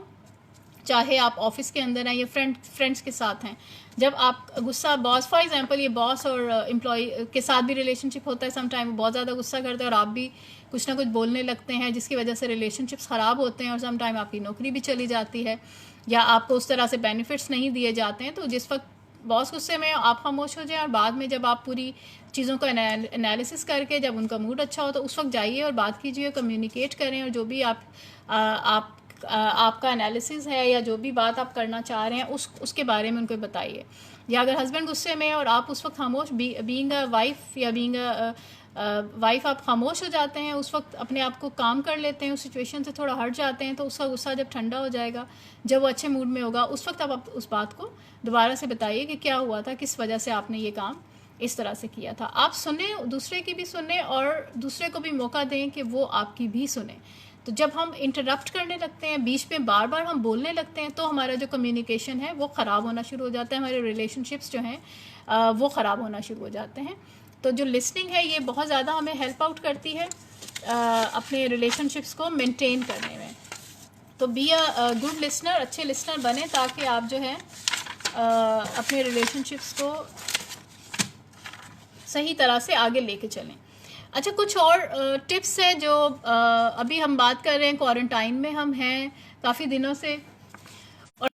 चाहे आप ऑफिस के अंदर हैं या फ्रेंड्स के साथ हैं। जब आप गुस्सा, बॉस फॉर एग्जांपल, ये बॉस और एम्प्लॉय के साथ भी रिलेशनशिप होता है, सम टाइम बहुत ज़्यादा गुस्सा करते हैं और आप भी कुछ ना कुछ बोलने लगते हैं जिसकी वजह से रिलेशनशिप्स ख़राब होते हैं और सम टाइम आपकी नौकरी भी चली जाती है या आपको उस तरह से बेनिफिट्स नहीं दिए जाते हैं। तो जिस वक्त बॉस गुस्से में आप खामोश हो जाएं और बाद में जब आप पूरी चीज़ों का एनालिसिस करके जब उनका मूड अच्छा हो तो उस वक्त जाइए और बात कीजिए, कम्युनिकेट करें, और जो भी आपका एनालिसिस है या जो भी बात आप करना चाह रहे हैं उसके बारे में उनको बताइए। या अगर हस्बैंड गुस्से में है और आप उस वक्त खामोश, बीइंग अ वाइफ या बीइंग अ वाइफ आप खामोश हो जाते हैं, उस वक्त अपने आप को काम कर लेते हैं, उस सिचुएशन से थोड़ा हट जाते हैं, तो उसका गुस्सा जब ठंडा हो जाएगा, जब वो अच्छे मूड में होगा, उस वक्त आप उस बात को दोबारा से बताइए कि क्या हुआ था, किस वजह से आपने ये काम इस तरह से किया था। आप सुने, दूसरे की भी सुने और दूसरे को भी मौका दें कि वो आपकी भी सुने। तो जब हम इंटरप्ट करने लगते हैं, बीच में बार बार हम बोलने लगते हैं, तो हमारा जो कम्युनिकेशन है वो ख़राब होना शुरू हो जाता है, हमारे रिलेशनशिप्स जो हैं वो ख़राब होना शुरू हो जाते हैं। तो जो लिसनिंग है ये बहुत ज़्यादा हमें हेल्प आउट करती है अपने रिलेशनशिप्स को मेंटेन करने में। तो बी अ गुड लिसनर, अच्छे लिसनर बने ताकि आप जो है अपने रिलेशनशिप्स को सही तरह से आगे लेके चलें। अच्छा, कुछ और टिप्स है जो अभी हम बात कर रहे हैं, क्वारंटाइन में हम हैं काफ़ी दिनों से, और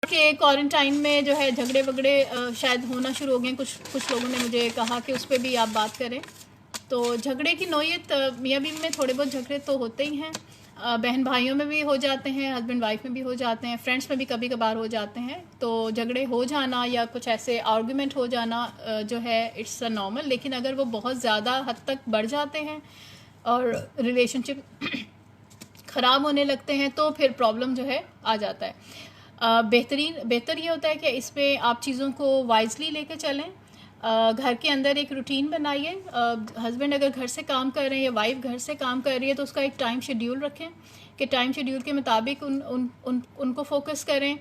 के क्वारंटाइन में जो है झगड़े वगड़े शायद होना शुरू हो गए। कुछ लोगों ने मुझे कहा कि उस पर भी आप बात करें। तो झगड़े की नौयत मियाँ बीवी में थोड़े बहुत झगड़े तो होते ही हैं, बहन भाइयों में भी हो जाते हैं, हस्बैंड वाइफ में भी हो जाते हैं, फ्रेंड्स में भी कभी कभार हो जाते हैं। तो झगड़े हो जाना या कुछ ऐसे आर्गुमेंट हो जाना जो है इट्स अ नॉर्मल, लेकिन अगर वो बहुत ज़्यादा हद तक बढ़ जाते हैं और रिलेशनशिप ख़राब होने लगते हैं तो फिर प्रॉब्लम जो है आ जाता है। बेहतर ये होता है कि इसमें आप चीज़ों को वाइजली लेकर चलें। घर के अंदर एक रूटीन बनाइए। हस्बैंड अगर घर से काम कर रहे हैं या वाइफ घर से काम कर रही है तो उसका एक टाइम शेड्यूल रखें कि टाइम शेड्यूल के मुताबिक उनको फोकस करें।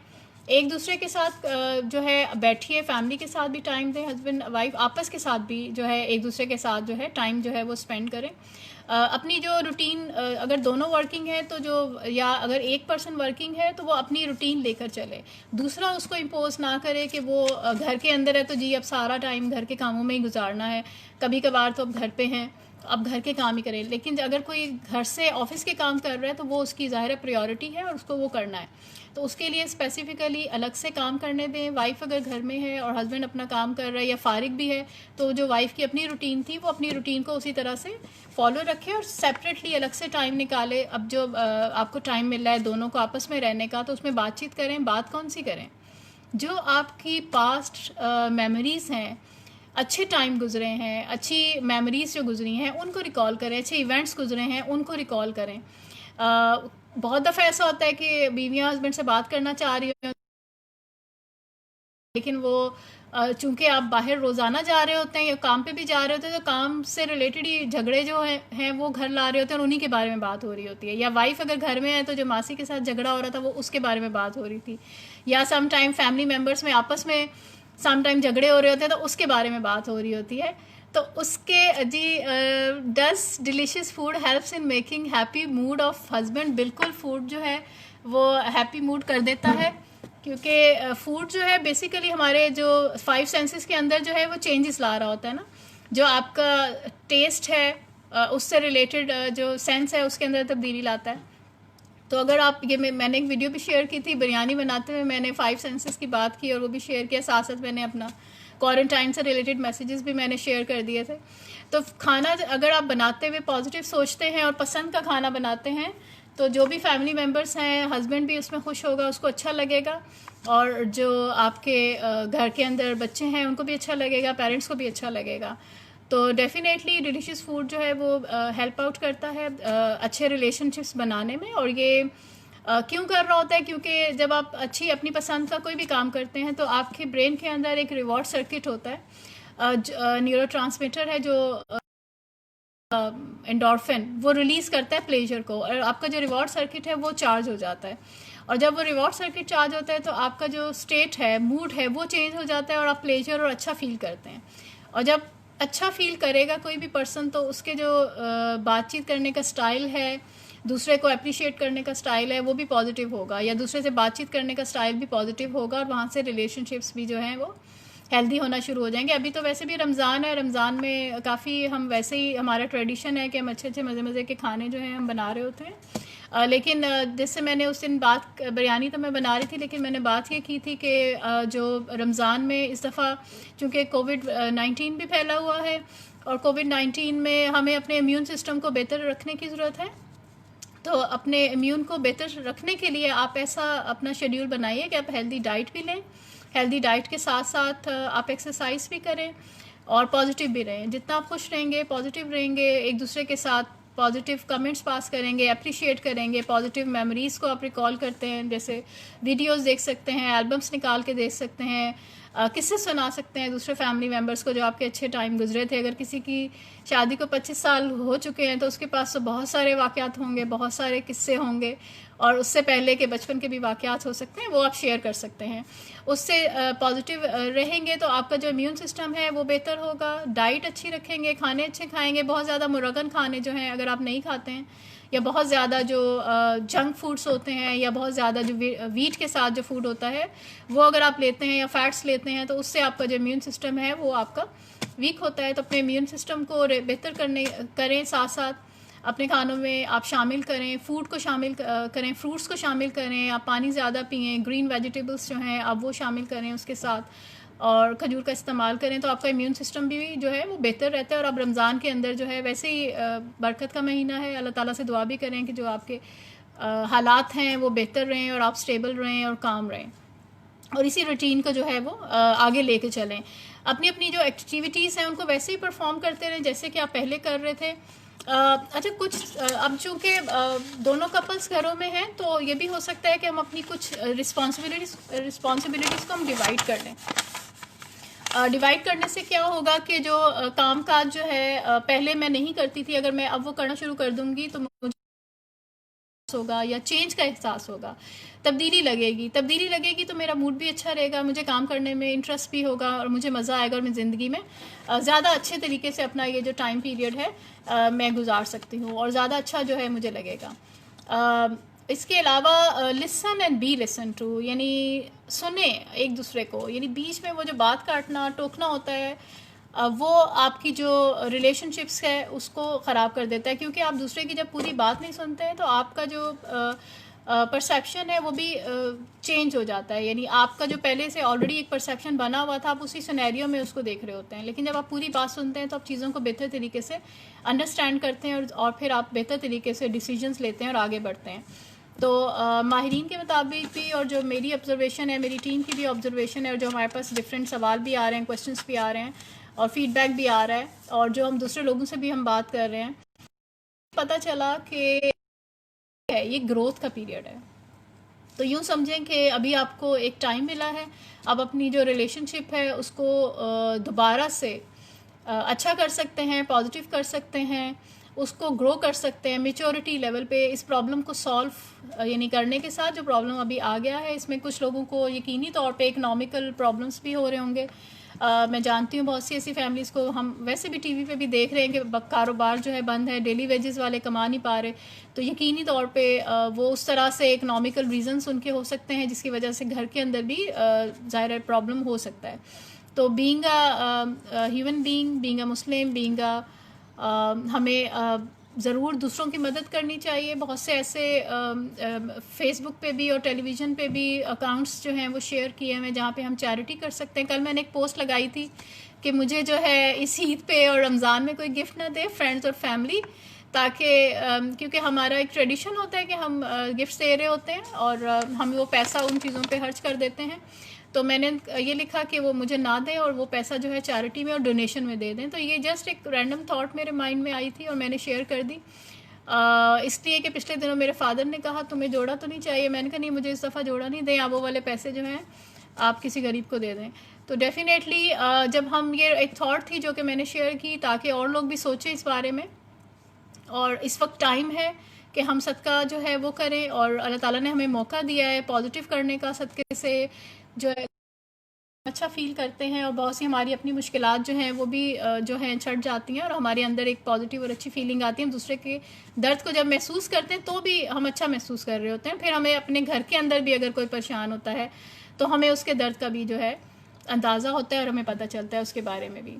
एक दूसरे के साथ जो है बैठिए, फैमिली के साथ भी टाइम दें, हस्बैंड वाइफ आपस के साथ भी जो है एक दूसरे के साथ जो है टाइम जो है वो स्पेंड करें। अपनी जो रूटीन, अगर दोनों वर्किंग है तो जो, या अगर एक पर्सन वर्किंग है तो वो अपनी रूटीन लेकर चले, दूसरा उसको इम्पोज ना करे कि वो घर के अंदर है तो जी अब सारा टाइम घर के कामों में ही गुजारना है, कभी कभार तो अब घर पे हैं अब घर के काम ही करें। लेकिन अगर कोई घर से ऑफिस के काम कर रहा है तो वो उसकी ज़ाहिर प्रायोरिटी है और उसको वो करना है, तो उसके लिए स्पेसिफिकली अलग से काम करने दें। वाइफ अगर घर में है और हस्बैंड अपना काम कर रहा है या फारिग भी है तो जो वाइफ की अपनी रूटीन थी वो अपनी रूटीन को उसी तरह से फॉलो रखें और सेपरेटली अलग से टाइम निकाले। अब जो आपको टाइम मिल रहा है दोनों को आपस में रहने का, तो उसमें बातचीत करें। बात कौन सी करें? जो आपकी पास्ट मेमोरीज़ हैं, अच्छे टाइम गुजरे हैं, अच्छी मेमोरीज जो गुजरी हैं उनको रिकॉल करें, अच्छे इवेंट्स गुजरे हैं उनको रिकॉल करें। बहुत दफ़ा ऐसा होता है कि बीवियाँ हस्बैंड से बात करना चाह रही हैं लेकिन वो चूंकि आप बाहर रोज़ाना जा रहे होते हैं या काम पे भी जा रहे होते हैं तो काम से रिलेटेड ही झगड़े जो हैं वो घर ला रहे होते हैं और उन्हीं के बारे में बात हो रही होती है। या वाइफ अगर घर में है तो जो मासी के साथ झगड़ा हो रहा था वो उसके बारे में बात हो रही थी, या सम टाइम फैमिली मेम्बर्स में आपस में सम टाइम झगड़े हो रहे होते हैं तो उसके बारे में बात हो रही होती है। तो उसके जी does delicious food helps in making happy mood of husband? बिल्कुल, फूड जो है वो हैप्पी मूड कर देता है, क्योंकि फूड जो है बेसिकली हमारे जो 5 सेंसेस के अंदर जो है वो चेंजेस ला रहा होता है ना। जो आपका टेस्ट है उससे रिलेटेड जो सेंस है उसके अंदर तब्दीली लाता है। तो अगर आप ये मैंने एक वीडियो भी शेयर की थी बिरयानी बनाते हुए, मैंने 5 सेंसेस की बात की और वो भी शेयर किया, साथ साथ मैंने अपना क्वारंटाइन से रिलेटेड मैसेजेस भी मैंने शेयर कर दिए थे। तो खाना अगर आप बनाते हुए पॉजिटिव सोचते हैं और पसंद का खाना बनाते हैं तो जो भी फैमिली मेम्बर्स हैं, हस्बैंड भी उसमें खुश होगा, उसको अच्छा लगेगा, और जो आपके घर के अंदर बच्चे हैं उनको भी अच्छा लगेगा, पेरेंट्स को भी अच्छा लगेगा। तो डेफिनेटली डिलीशियस फूड जो है वो हेल्प आउट करता है अच्छे रिलेशनशिप्स बनाने में। और ये क्यों कर रहा होता है, क्योंकि जब आप अच्छी अपनी पसंद का कोई भी काम करते हैं तो आपके ब्रेन के अंदर एक रिवॉर्ड सर्किट होता है, न्यूरो ट्रांसमीटर है जो एंडोर्फिन, वो रिलीज़ करता है प्लेजर को, और आपका जो रिवॉर्ड सर्किट है वो चार्ज हो जाता है। और जब वो रिवॉर्ड सर्किट चार्ज होता है तो आपका जो स्टेट है, मूड है, वो चेंज हो जाता है और आप प्लेजर और अच्छा फील करते हैं। और जब अच्छा फील करेगा कोई भी पर्सन तो उसके जो बातचीत करने का स्टाइल है, दूसरे को अप्रिशिएट करने का स्टाइल है, वो भी पॉजिटिव होगा, या दूसरे से बातचीत करने का स्टाइल भी पॉजिटिव होगा, और वहाँ से रिलेशनशिप्स भी जो हैं वो हेल्दी होना शुरू हो जाएंगे। अभी तो वैसे भी रमज़ान है, रमज़ान में काफ़ी हम वैसे ही, हमारा ट्रेडिशन है कि हम अच्छे अच्छे मज़े मज़े के खाने जो हैं हम बना रहे होते हैं। लेकिन जैसे मैंने उस दिन बात, बिरयानी तो मैं बना रही थी, लेकिन मैंने बात ये की थी कि जो रमज़ान में इस दफ़ा चूँकि कोविड-19 भी फैला हुआ है, और कोविड-19 में हमें अपने इम्यून सिस्टम को बेहतर रखने की ज़रूरत है। तो अपने इम्यून को बेहतर रखने के लिए आप ऐसा अपना शेड्यूल बनाइए कि आप हेल्दी डाइट भी लें, हेल्दी डाइट के साथ साथ आप एक्सरसाइज भी करें और पॉजिटिव भी रहें। जितना आप खुश रहेंगे, पॉजिटिव रहेंगे, एक दूसरे के साथ पॉजिटिव कमेंट्स पास करेंगे, अप्रिशिएट करेंगे, पॉजिटिव मेमोरीज़ को आप रिकॉल करते हैं, जैसे वीडियोस देख सकते हैं, एल्बम्स निकाल के देख सकते हैं, किस्से सुना सकते हैं दूसरे फैमिली मेम्बर्स को जो आपके अच्छे टाइम गुजरे थे। अगर किसी की शादी को 25 साल हो चुके हैं तो उसके पास तो बहुत सारे वाक़यात होंगे, बहुत सारे किस्से होंगे, और उससे पहले के बचपन के भी वाक़यात हो सकते हैं, वो आप शेयर कर सकते हैं। उससे पॉजिटिव रहेंगे तो आपका जो इम्यून सिस्टम है वो बेहतर होगा। डाइट अच्छी रखेंगे, खाने अच्छे खाएंगे, बहुत ज़्यादा मुरगन खाने जो हैं अगर आप नहीं खाते हैं, या बहुत ज़्यादा जो जंक फूड्स होते हैं, या बहुत ज़्यादा जो वीट के साथ जो फूड होता है वो अगर आप लेते हैं, या फैट्स लेते हैं, तो उससे आपका जो इम्यून सिस्टम है वो आपका वीक होता है। तो अपने इम्यून सिस्टम को बेहतर करें, साथ साथ अपने खानों में आप शामिल करें, फूड को शामिल करें, फ्रूट्स को शामिल करें, आप पानी ज़्यादा पिएँ, ग्रीन वेजिटेबल्स जो हैं आप वो शामिल करें उसके साथ, और खजूर का इस्तेमाल करें, तो आपका इम्यून सिस्टम भी जो है वो बेहतर रहता है। और अब रमज़ान के अंदर जो है वैसे ही बरकत का महीना है, अल्लाह ताला से दुआ भी करें कि जो आपके हालात हैं वो बेहतर रहें और आप स्टेबल रहें और काम रहें, और इसी रूटीन को जो है वो आगे लेके चलें। अपनी अपनी जो एक्टिविटीज़ हैं उनको वैसे ही परफॉर्म करते रहें जैसे कि आप पहले कर रहे थे। अच्छा, कुछ अब चूँकि दोनों कपल्स घरों में हैं तो ये भी हो सकता है कि हम अपनी कुछ रिस्पॉन्सिबिलिटीज़ को हम डिवाइड कर लें। डिवाइड करने से क्या होगा कि जो काम काज जो है पहले मैं नहीं करती थी, अगर मैं अब वो करना शुरू कर दूंगी तो मुझे होगा, या चेंज का एहसास होगा, तब्दीली लगेगी तो मेरा मूड भी अच्छा रहेगा, मुझे काम करने में इंटरेस्ट भी होगा और मुझे मज़ा आएगा, और मैं ज़िंदगी में ज़्यादा अच्छे तरीके से अपना ये जो टाइम पीरियड है मैं गुजार सकती हूँ, और ज़्यादा अच्छा जो है मुझे लगेगा। इसके अलावा listen and be listen to, यानी सुने एक दूसरे को, यानी बीच में वो जो बात काटना टोकना होता है वो आपकी जो रिलेशनशिप्स है उसको ख़राब कर देता है, क्योंकि आप दूसरे की जब पूरी बात नहीं सुनते हैं तो आपका जो परसेप्शन है वो भी चेंज हो जाता है। यानी आपका जो पहले से ऑलरेडी एक परसेप्शन बना हुआ था, आप उसी सिनेरियो में उसको देख रहे होते हैं, लेकिन जब आप पूरी बात सुनते हैं तो आप चीज़ों को बेहतर तरीके से अंडरस्टैंड करते हैं, और फिर आप बेहतर तरीके से डिसीजंस लेते हैं और आगे बढ़ते हैं। तो माहिरीन के मुताबिक भी, और जो मेरी ऑब्जर्वेशन है, मेरी टीम की भी ऑब्जर्वेशन है, और जो हमारे पास डिफरेंट सवाल भी आ रहे हैं, क्वेश्चंस भी आ रहे हैं, और फीडबैक भी आ रहा है, और जो हम दूसरे लोगों से भी हम बात कर रहे हैं, पता चला कि ये ग्रोथ का पीरियड है। तो यूँ समझें कि अभी आपको एक टाइम मिला है, अब अपनी जो रिलेशनशिप है उसको दोबारा से अच्छा कर सकते हैं, पॉजिटिव कर सकते हैं, उसको ग्रो कर सकते हैं मेच्योरिटी लेवल पे। इस प्रॉब्लम को सॉल्व यानी करने के साथ जो प्रॉब्लम अभी आ गया है, इसमें कुछ लोगों को यकीनी तौर पे इकोनॉमिकल प्रॉब्लम्स भी हो रहे होंगे। मैं जानती हूँ बहुत सी ऐसी फैमिलीज़ को, हम वैसे भी टीवी पे भी देख रहे हैं कि कारोबार जो है बंद है, डेली वेजेस वाले कमा नहीं पा रहे, तो यकीनी तौर पे वो उस तरह से इकोनॉमिकल रीजंस उनके हो सकते हैं जिसकी वजह से घर के अंदर भी ज़ाहिर है प्रॉब्लम हो सकता है। तो being a human being a Muslim, हमें ज़रूर दूसरों की मदद करनी चाहिए। बहुत से ऐसे फेसबुक पे भी और टेलीविज़न पे भी अकाउंट्स जो हैं वो शेयर किए हैं जहाँ पे हम चैरिटी कर सकते हैं। कल मैंने एक पोस्ट लगाई थी कि मुझे जो है इस ईद पे और रमज़ान में कोई गिफ्ट ना दे फ्रेंड्स और फैमिली, ताकि क्योंकि हमारा एक ट्रेडिशन होता है कि हम गिफ्ट दे रहे होते हैं और हम वो पैसा उन चीज़ों पे खर्च कर देते हैं। तो मैंने ये लिखा कि वो मुझे ना दें और वो पैसा जो है चैरिटी में और डोनेशन में दे दें। तो ये जस्ट एक रैंडम थॉट मेरे माइंड में आई थी और मैंने शेयर कर दी, इसलिए कि पिछले दिनों मेरे फादर ने कहा तुम्हें जोड़ा तो नहीं चाहिए। मैंने कहा नहीं, मुझे इस दफ़ा जोड़ा नहीं, दें आप वो वाले पैसे जो हैं आप किसी गरीब को दे दें। तो डेफिनेटली जब हम ये एक थॉट थी जो कि मैंने शेयर की ताकि और लोग भी सोचें इस बारे में, और इस वक्त टाइम है कि हम सदका जो है वो करें और अल्लाह ताला ने हमें मौका दिया है पॉजिटिव करने का। सदक़े से जो है अच्छा फ़ील करते हैं और बहुत सी हमारी अपनी मुश्किलात जो हैं वो भी जो हैं छट जाती हैं और हमारे अंदर एक पॉजिटिव और अच्छी फीलिंग आती है। दूसरे के दर्द को जब महसूस करते हैं तो भी हम अच्छा महसूस कर रहे होते हैं। फिर हमें अपने घर के अंदर भी अगर कोई परेशान होता है तो हमें उसके दर्द का भी जो है अंदाज़ा होता है और हमें पता चलता है उसके बारे में भी।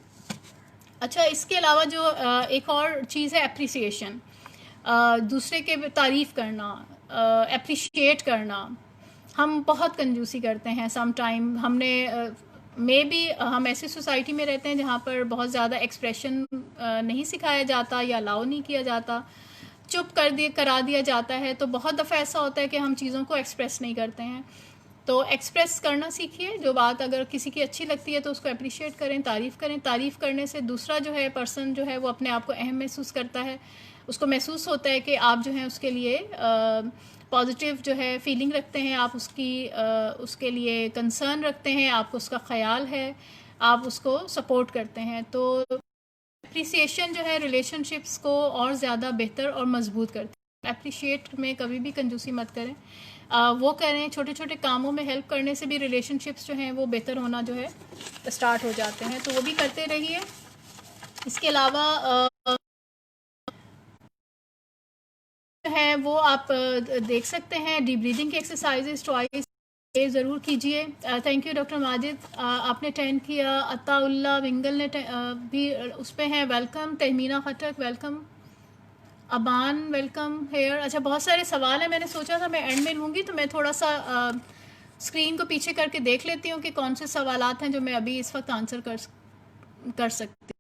अच्छा, इसके अलावा जो एक और चीज़ है अप्रिसिएशन, दूसरे के तारीफ़ करना, अप्रिशिएट करना। हम बहुत कंजूसी करते हैं सम टाइम। हमने मे बी हम ऐसी सोसाइटी में रहते हैं जहाँ पर बहुत ज़्यादा एक्सप्रेशन नहीं सिखाया जाता या अलाउ नहीं किया जाता, चुप करा दिया जाता है। तो बहुत दफ़ा ऐसा होता है कि हम चीज़ों को एक्सप्रेस नहीं करते हैं। तो एक्सप्रेस करना सीखिए। जो बात अगर किसी की अच्छी लगती है तो उसको अप्रिशिएट करें, तारीफ़ करें। तारीफ़ करने से दूसरा जो है पर्सन जो है वो अपने आप को अहम महसूस करता है। उसको महसूस होता है कि आप जो है उसके लिए पॉजिटिव जो है फीलिंग रखते हैं, आप उसके लिए कंसर्न रखते हैं, आपको उसका ख्याल है, आप उसको सपोर्ट करते हैं। तो अप्रिसिएशन जो है रिलेशनशिप्स को और ज़्यादा बेहतर और मजबूत करती है। अप्रिशिएट में कभी भी कंजूसी मत करें, वो करें। छोटे छोटे कामों में हेल्प करने से भी रिलेशनशिप्स जो हैं वो बेहतर होना जो है स्टार्ट हो जाते हैं, तो वो भी करते रहिए। इसके अलावा है वो आप देख सकते हैं डीप ब्रीदिंग की एक्सरसाइजेस ट्वाइस ये ज़रूर कीजिए। थैंक यू डॉक्टर माजिद, आपने 10 किया। अताउल्ला विंगल ने भी उस पर हैं, welcome. Tahmina Khattak welcome. Aban welcome here. अच्छा, बहुत सारे सवाल हैं, मैंने सोचा था मैं एंड में लूँगी, तो मैं थोड़ा सा स्क्रीन को पीछे करके देख लेती हूँ कि कौन से सवालात हैं जो मैं अभी इस वक्त आंसर कर सकती।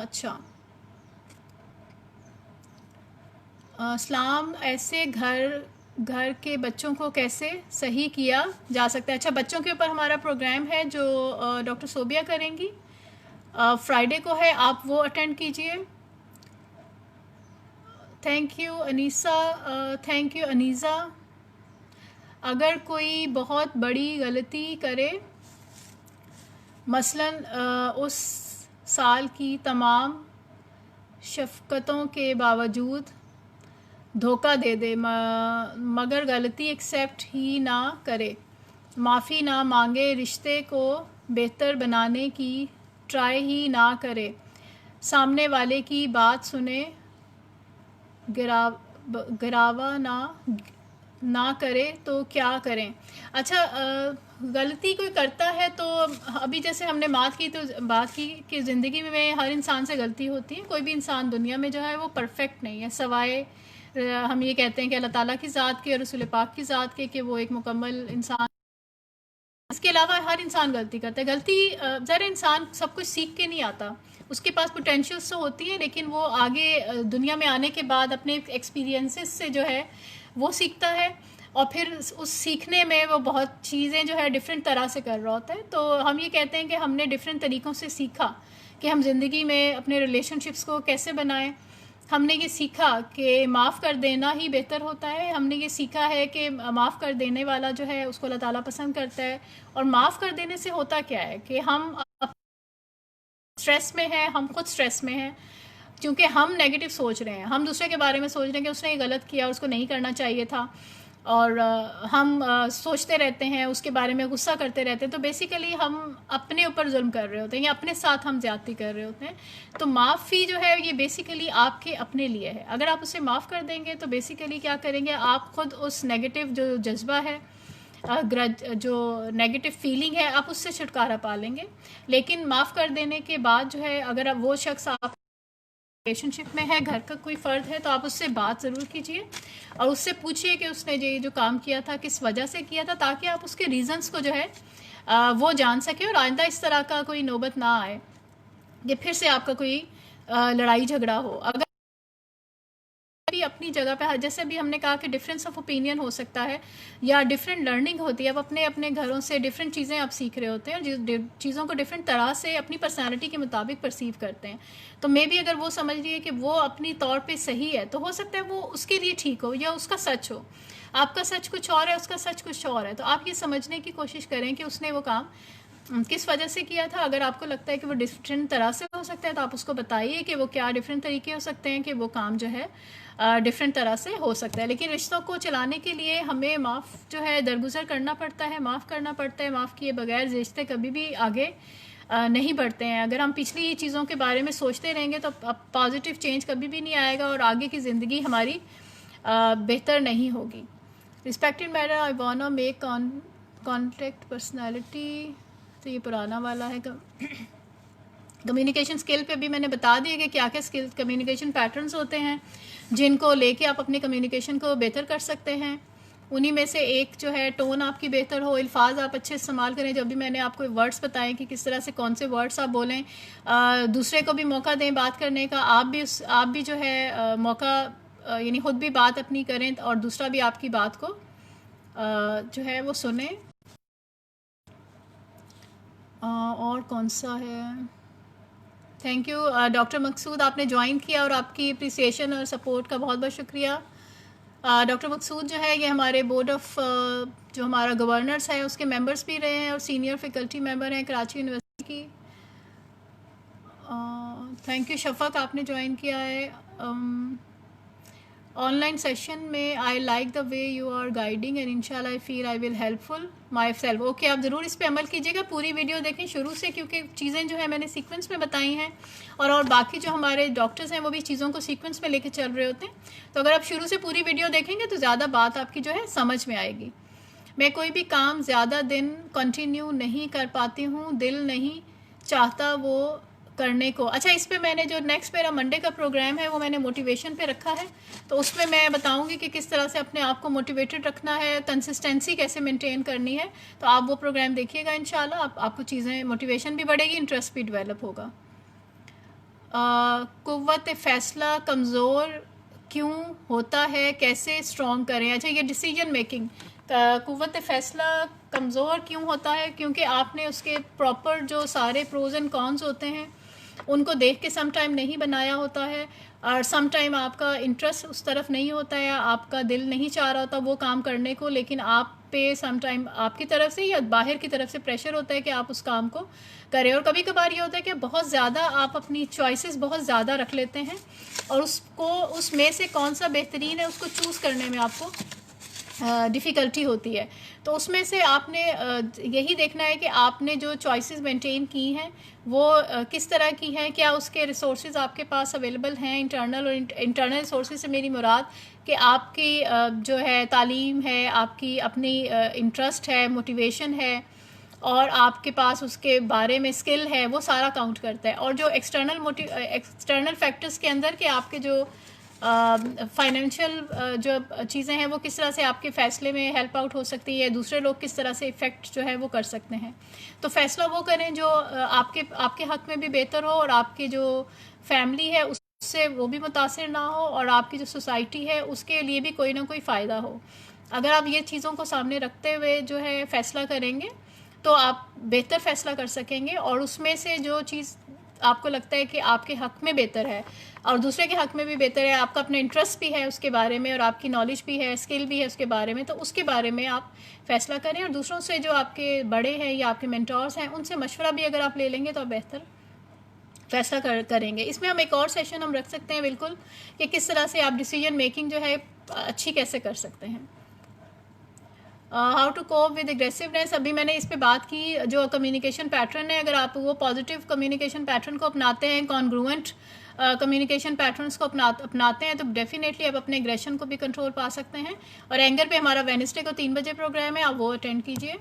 अच्छा, सलाम, ऐसे घर के बच्चों को कैसे सही किया जा सकता है? अच्छा, बच्चों के ऊपर हमारा प्रोग्राम है जो डॉक्टर सोबिया करेंगी, फ्राइडे को है, आप वो अटेंड कीजिए। Thank you Anisa, thank you Aniza. अगर कोई बहुत बड़ी गलती करे, मसलन उस साल की तमाम शफ़क़तों के बावजूद धोखा दे दे, मगर गलती एक्सेप्ट ही ना करे, माफ़ी ना मांगे, रिश्ते को बेहतर बनाने की ट्राई ही ना करे, सामने वाले की बात सुने, गिरावा ना करे तो क्या करें? अच्छा, गलती कोई करता है तो अभी जैसे हमने बात की कि ज़िंदगी में हर इंसान से गलती होती है। कोई भी इंसान दुनिया में जो है वो परफेक्ट नहीं है, सवाए हम ये कहते हैं कि अल्लाह ताला की ज़ात के और रसूल पाक की ज़ात के कि वो एक मुकम्मल इंसान। इसके अलावा हर इंसान गलती करता है। गलती ज़रा इंसान सब कुछ सीख के नहीं आता, उसके पास पोटेंशियल्स तो होती है, लेकिन वो आगे दुनिया में आने के बाद अपने एक्सपीरियंसेस से जो है वो सीखता है और फिर उस सीखने में वो बहुत चीज़ें जो है डिफरेंट तरह से कर रहा होता है। तो हम ये कहते हैं कि हमने डिफरेंट तरीक़ों से सीखा कि हम ज़िंदगी में अपने रिलेशनशिप्स को कैसे बनाएं। हमने ये सीखा कि माफ़ कर देना ही बेहतर होता है। हमने ये सीखा है कि माफ़ कर देने वाला जो है उसको अल्लाह ताला पसंद करता है। और माफ़ कर देने से होता क्या है कि हम स्ट्रेस में हैं, हम खुद स्ट्रेस में हैं क्योंकि हम नेगेटिव सोच रहे हैं, हम दूसरे के बारे में सोच रहे हैं कि उसने ये गलत किया, उसको नहीं करना चाहिए था, और हम सोचते रहते हैं, उसके बारे में गुस्सा करते रहते हैं। तो बेसिकली हम अपने ऊपर जुल्म कर रहे होते हैं या अपने साथ हम ज़्यादती कर रहे होते हैं। तो माफ़ी जो है ये बेसिकली आपके अपने लिए है। अगर आप उसे माफ़ कर देंगे तो बेसिकली क्या करेंगे, आप खुद उस नेगेटिव जो जज्बा है, ग्रज जो नेगेटिव फीलिंग है, आप उससे छुटकारा पा लेंगे। लेकिन माफ़ कर देने के बाद जो है अगर अब वो शख्स आप रिलेशनशिप में है, घर का कोई फ़र्द है, तो आप उससे बात ज़रूर कीजिए और उससे पूछिए कि उसने ये जो काम किया था किस वजह से किया था, ताकि आप उसके रीज़न्स को जो है वो जान सकें और आइंदा इस तरह का कोई नौबत ना आए कि फिर से आपका कोई लड़ाई झगड़ा हो। अगर भी अपनी जगह पे, जैसे अभी हमने कहा कि डिफरेंस ऑफ ओपिनियन हो सकता है या डिफरेंट लर्निंग होती है, अब अपने अपने घरों से डिफरेंट चीज़ें आप सीख रहे होते हैं और चीज़ों को डिफरेंट तरह से अपनी पर्सनालिटी के मुताबिक परसीव करते हैं। तो मे भी अगर वो समझ रही है कि वो अपनी तौर पे सही है, तो हो सकता है वो उसके लिए ठीक हो या उसका सच हो। आपका सच कुछ और है, उसका सच कुछ और है। तो आप ये समझने की कोशिश करें कि उसने वो काम किस वजह से किया था। अगर आपको लगता है कि वो डिफरेंट तरह से हो सकता है, तो आप उसको बताइए कि वो क्या डिफरेंट तरीके हो सकते हैं कि वो काम जो है डिफरेंट तरह से हो सकता है। लेकिन रिश्तों को चलाने के लिए हमें माफ़ जो है दरगुजर करना पड़ता है, माफ़ करना पड़ता है। माफ़ किए बगैर रिश्ते कभी भी आगे नहीं बढ़ते हैं। अगर हम पिछली चीज़ों के बारे में सोचते रहेंगे तो पॉजिटिव चेंज कभी भी नहीं आएगा और आगे की ज़िंदगी हमारी बेहतर नहीं होगी। Respected madam, I want make contact personality, तो ये पुराना वाला है। कम्युनिकेशन स्किल पे भी मैंने बता दिया कि क्या क्या स्किल कम्युनिकेशन पैटर्न्स होते हैं जिनको लेके आप अपनी कम्युनिकेशन को बेहतर कर सकते हैं। उन्हीं में से एक जो है टोन आपकी बेहतर हो, अल्फाज आप अच्छे इस्तेमाल करें। जब भी मैंने आपको वर्ड्स बताए कि किस तरह से कौन से वर्ड्स आप बोलें, दूसरे को भी मौका दें बात करने का। आप भी जो है मौका यानी खुद भी बात अपनी करें और दूसरा भी आपकी बात को जो है वो सुने। और कौन सा है, थैंक यू डॉक्टर मकसूद, आपने ज्वाइन किया और आपकी अप्रिसिएशन और सपोर्ट का बहुत बहुत शुक्रिया। डॉक्टर मकसूद जो है ये हमारे बोर्ड ऑफ जो हमारा गवर्नर्स है उसके मेंबर्स भी रहे हैं और सीनियर फैकल्टी मेंबर हैं कराची यूनिवर्सिटी की। थैंक यू शफक, आपने ज्वाइन किया है ऑनलाइन सेशन में। I like the way you are guiding and इंशाल्लाह I feel I will helpful my self. Okay, आप ज़रूर इस पर अमल कीजिएगा, पूरी वीडियो देखें शुरू से, क्योंकि चीज़ें जो है मैंने सीक्वेंस में बताई हैं और बाकी जो हमारे डॉक्टर्स हैं वो भी चीज़ों को सीक्वेंस में लेके चल रहे होते हैं। तो अगर आप शुरू से पूरी वीडियो देखेंगे तो ज़्यादा बात आपकी जो है समझ में आएगी। मैं कोई भी काम ज़्यादा दिन कंटिन्यू नहीं कर पाती हूँ, दिल नहीं चाहता वो करने को। अच्छा, इस पे मैंने जो नेक्स्ट मेरा मंडे का प्रोग्राम है वो मैंने मोटिवेशन पे रखा है, तो उसमें मैं बताऊंगी कि किस तरह से अपने आप को मोटिवेटेड रखना है, कंसिस्टेंसी कैसे मेंटेन करनी है। तो आप वो प्रोग्राम देखिएगा इंशाल्लाह, आपको चीज़ें मोटिवेशन भी बढ़ेगी, इंटरेस्ट भी डेवलप होगा। कुव्वत फ़ैसला कमज़ोर क्यों होता है, कैसे स्ट्रॉन्ग करें। अच्छा, ये डिसीजन मेकिंग, कुव्वत फ़ैसला कमज़ोर क्यों होता है, क्योंकि आपने उसके प्रॉपर जो सारे प्रोज एंड कॉन्स होते हैं उनको देख के सम टाइम नहीं बनाया होता है, और सम टाइम आपका इंटरेस्ट उस तरफ नहीं होता है, आपका दिल नहीं चाह रहा होता वो काम करने को, लेकिन आप पे सम टाइम आपकी तरफ से या बाहर की तरफ से प्रेशर होता है कि आप उस काम को करें। और कभी कभार ये होता है कि बहुत ज़्यादा आप अपनी चॉइसेस बहुत ज़्यादा रख लेते हैं और उसको उसमें से कौन सा बेहतरीन है उसको चूज़ करने में आपको डिफ़िकल्टी होती है। तो उसमें से आपने यही देखना है कि आपने जो चॉइसेस मेंटेन की हैं वो किस तरह की हैं, क्या उसके रिसोर्सेज आपके पास अवेलेबल हैं। इंटरनल और इंटरनल रिसोर्सेज से मेरी मुराद कि आपकी जो है तालीम है, आपकी अपनी इंटरेस्ट है, मोटिवेशन है और आपके पास उसके बारे में स्किल है, वो सारा काउंट करता है। और जो एक्सटर्नल फैक्टर्स के अंदर कि आपके जो फाइनेंशियल जो चीज़ें हैं वो किस तरह से आपके फ़ैसले में हेल्प आउट हो सकती है, दूसरे लोग किस तरह से इफ़ेक्ट जो है वो कर सकते हैं। तो फ़ैसला वो करें जो आपके हक़ में भी बेहतर हो और आपकी जो फैमिली है उससे वो भी मुतासिर ना हो और आपकी जो सोसाइटी है उसके लिए भी कोई ना कोई फ़ायदा हो। अगर आप ये चीज़ों को सामने रखते हुए जो है फ़ैसला करेंगे तो आप बेहतर फ़ैसला कर सकेंगे और उसमें से जो चीज़ आपको लगता है कि आपके हक़ में बेहतर है और दूसरे के हक़ में भी बेहतर है, आपका अपना इंटरेस्ट भी है उसके बारे में और आपकी नॉलेज भी है, स्किल भी है उसके बारे में, तो उसके बारे में आप फ़ैसला करें। और दूसरों से जो आपके बड़े हैं या आपके मेंटर्स हैं उनसे मशवरा भी अगर आप ले लेंगे तो आप बेहतर फ़ैसला करेंगे। इसमें हम एक और सेशन हम रख सकते हैं बिल्कुल कि किस तरह से आप डिसीजन मेकिंग जो है अच्छी कैसे कर सकते हैं। How to cope with aggressiveness, अभी मैंने इस पे बात की। जो कम्युनिकेशन पैटर्न है, अगर आप वो पॉजिटिव कम्युनिकेशन पैटर्न को अपनाते हैं, कॉन्ग्रुएंट कम्युनिकेशन पैटर्न्स को अपनाते हैं, तो डेफिनेटली आप अपने एग्रेशन को भी कंट्रोल पा सकते हैं। और एंगर पे हमारा वेडनेसडे को 3 बजे प्रोग्राम है, आप वो अटेंड कीजिए।